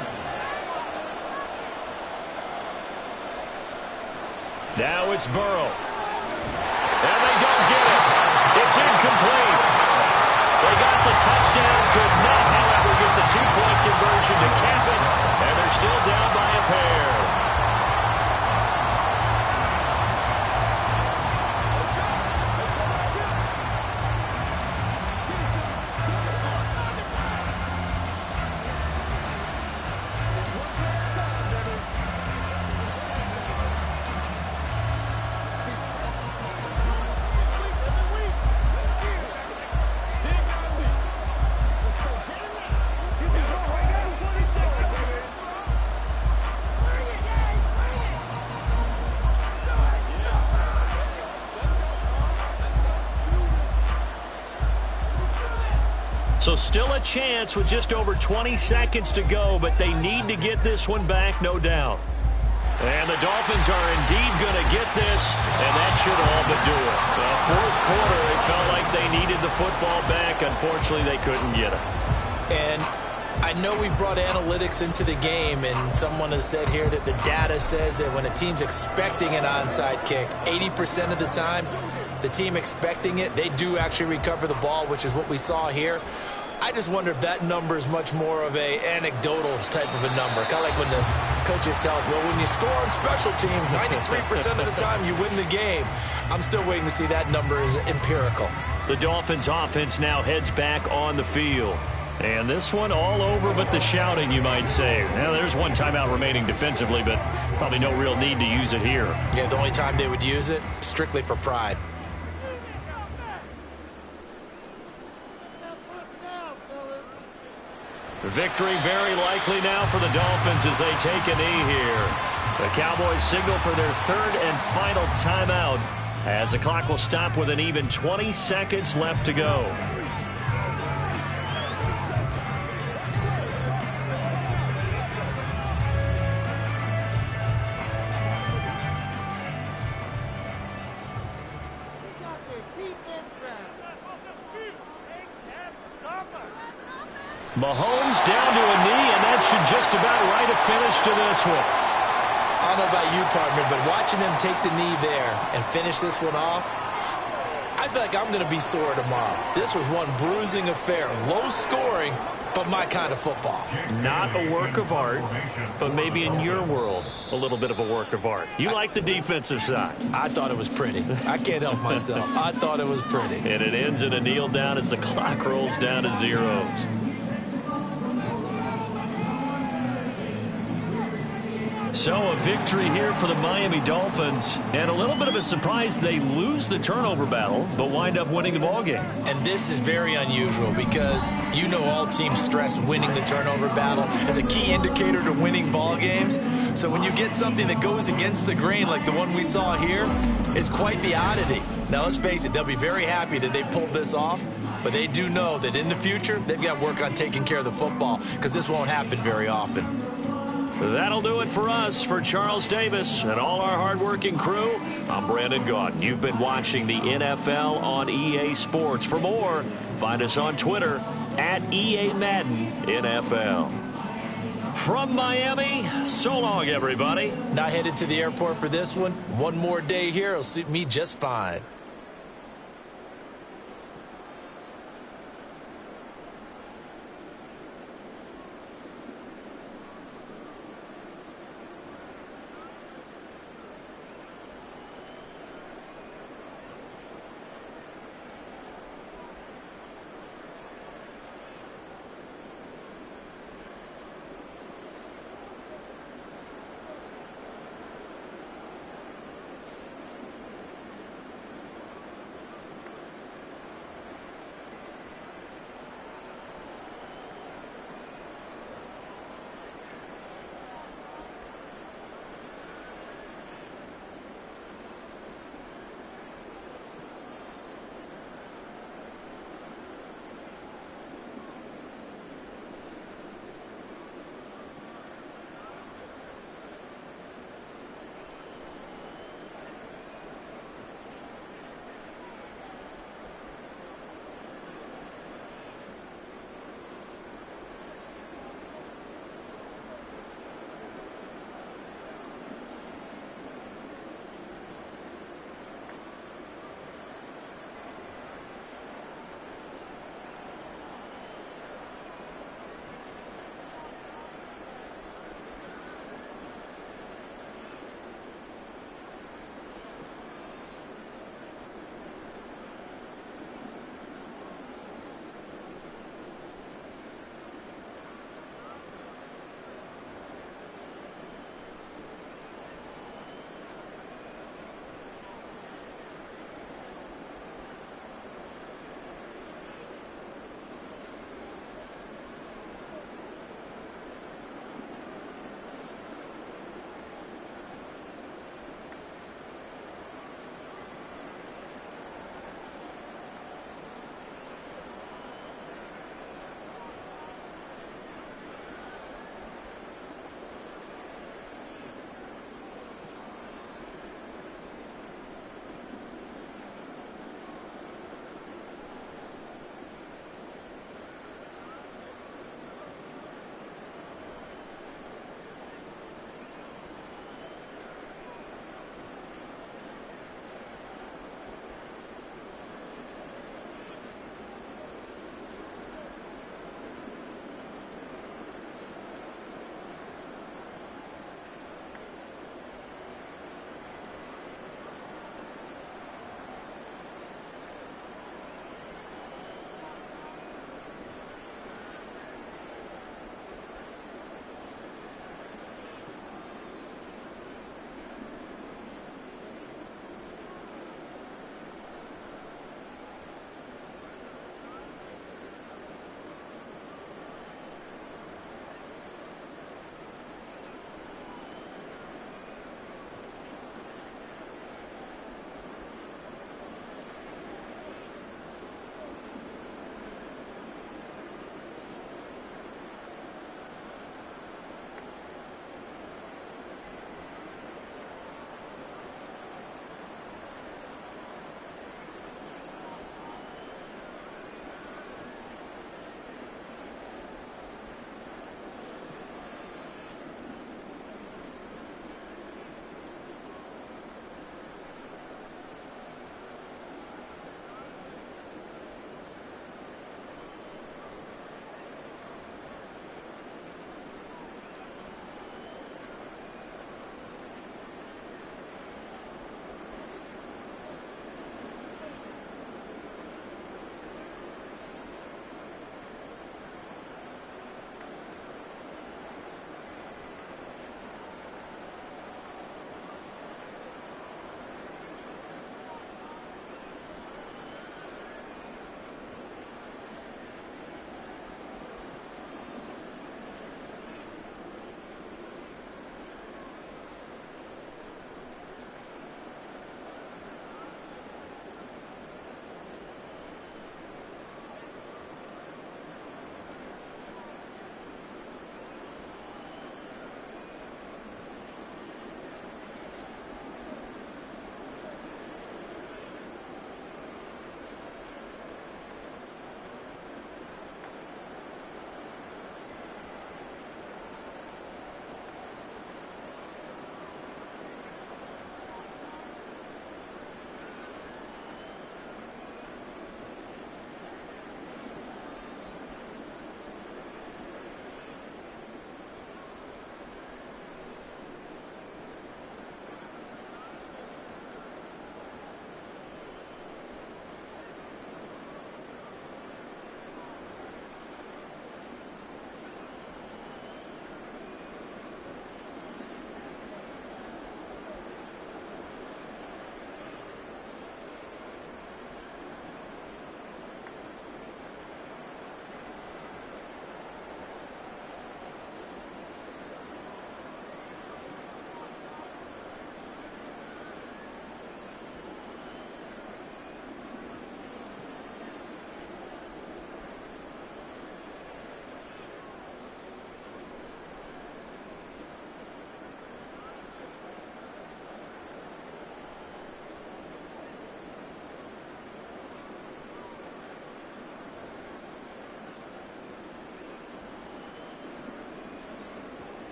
Now it's Burrow. And they don't get it. It's incomplete. They got the touchdown, could not, however, get the 2-point conversion to cap it, and they're still down by a pair. So still a chance with just over 20 seconds to go, but they need to get this one back, no doubt. And the Dolphins are indeed going to get this, and that should all but do it. Fourth quarter, it felt like they needed the football back. Unfortunately, they couldn't get it. And I know we've brought analytics into the game, and someone has said here that the data says that when a team's expecting an onside kick, 80% of the time, the team expecting it, they do actually recover the ball, which is what we saw here. I just wonder if that number is much more of a anecdotal type of a number. Kind of like when the coaches tell us, well, when you score on special teams, 93% of the time you win the game. I'm still waiting to see that number is empirical. The Dolphins offense now heads back on the field. And this one all over but the shouting, you might say. Now, there's one timeout remaining defensively, but probably no real need to use it here. Yeah, the only time they would use it, strictly for pride. Victory very likely now for the Dolphins as they take a knee here. The Cowboys signal for their third and final timeout as the clock will stop with an even 20 seconds left to go. Mahomes down to a knee, and that should just about write a finish to this one. I don't know about you, partner, but watching them take the knee there and finish this one off, I feel like I'm going to be sore tomorrow. This was one bruising affair. Low scoring, but my kind of football. Not a work of art, but maybe in your world, a little bit of a work of art. You like the defensive side. I thought it was pretty. I can't help myself. I thought it was pretty. And it ends in a kneel down as the clock rolls down to zeros. So a victory here for the Miami Dolphins. And a little bit of a surprise, they lose the turnover battle, but wind up winning the ballgame. And this is very unusual because you know all teams stress winning the turnover battle as a key indicator to winning ball games. So when you get something that goes against the grain like the one we saw here, it's quite the oddity. Now, let's face it, they'll be very happy that they pulled this off, but they do know that in the future, they've got to work on taking care of the football because this won't happen very often. That'll do it for us. For Charles Davis and all our hardworking crew, I'm Brandon Gaudin. You've been watching the NFL on EA Sports. For more, find us on Twitter at EA Madden NFL. From Miami, so long, everybody. Not headed to the airport for this one. One more day here will suit me just fine.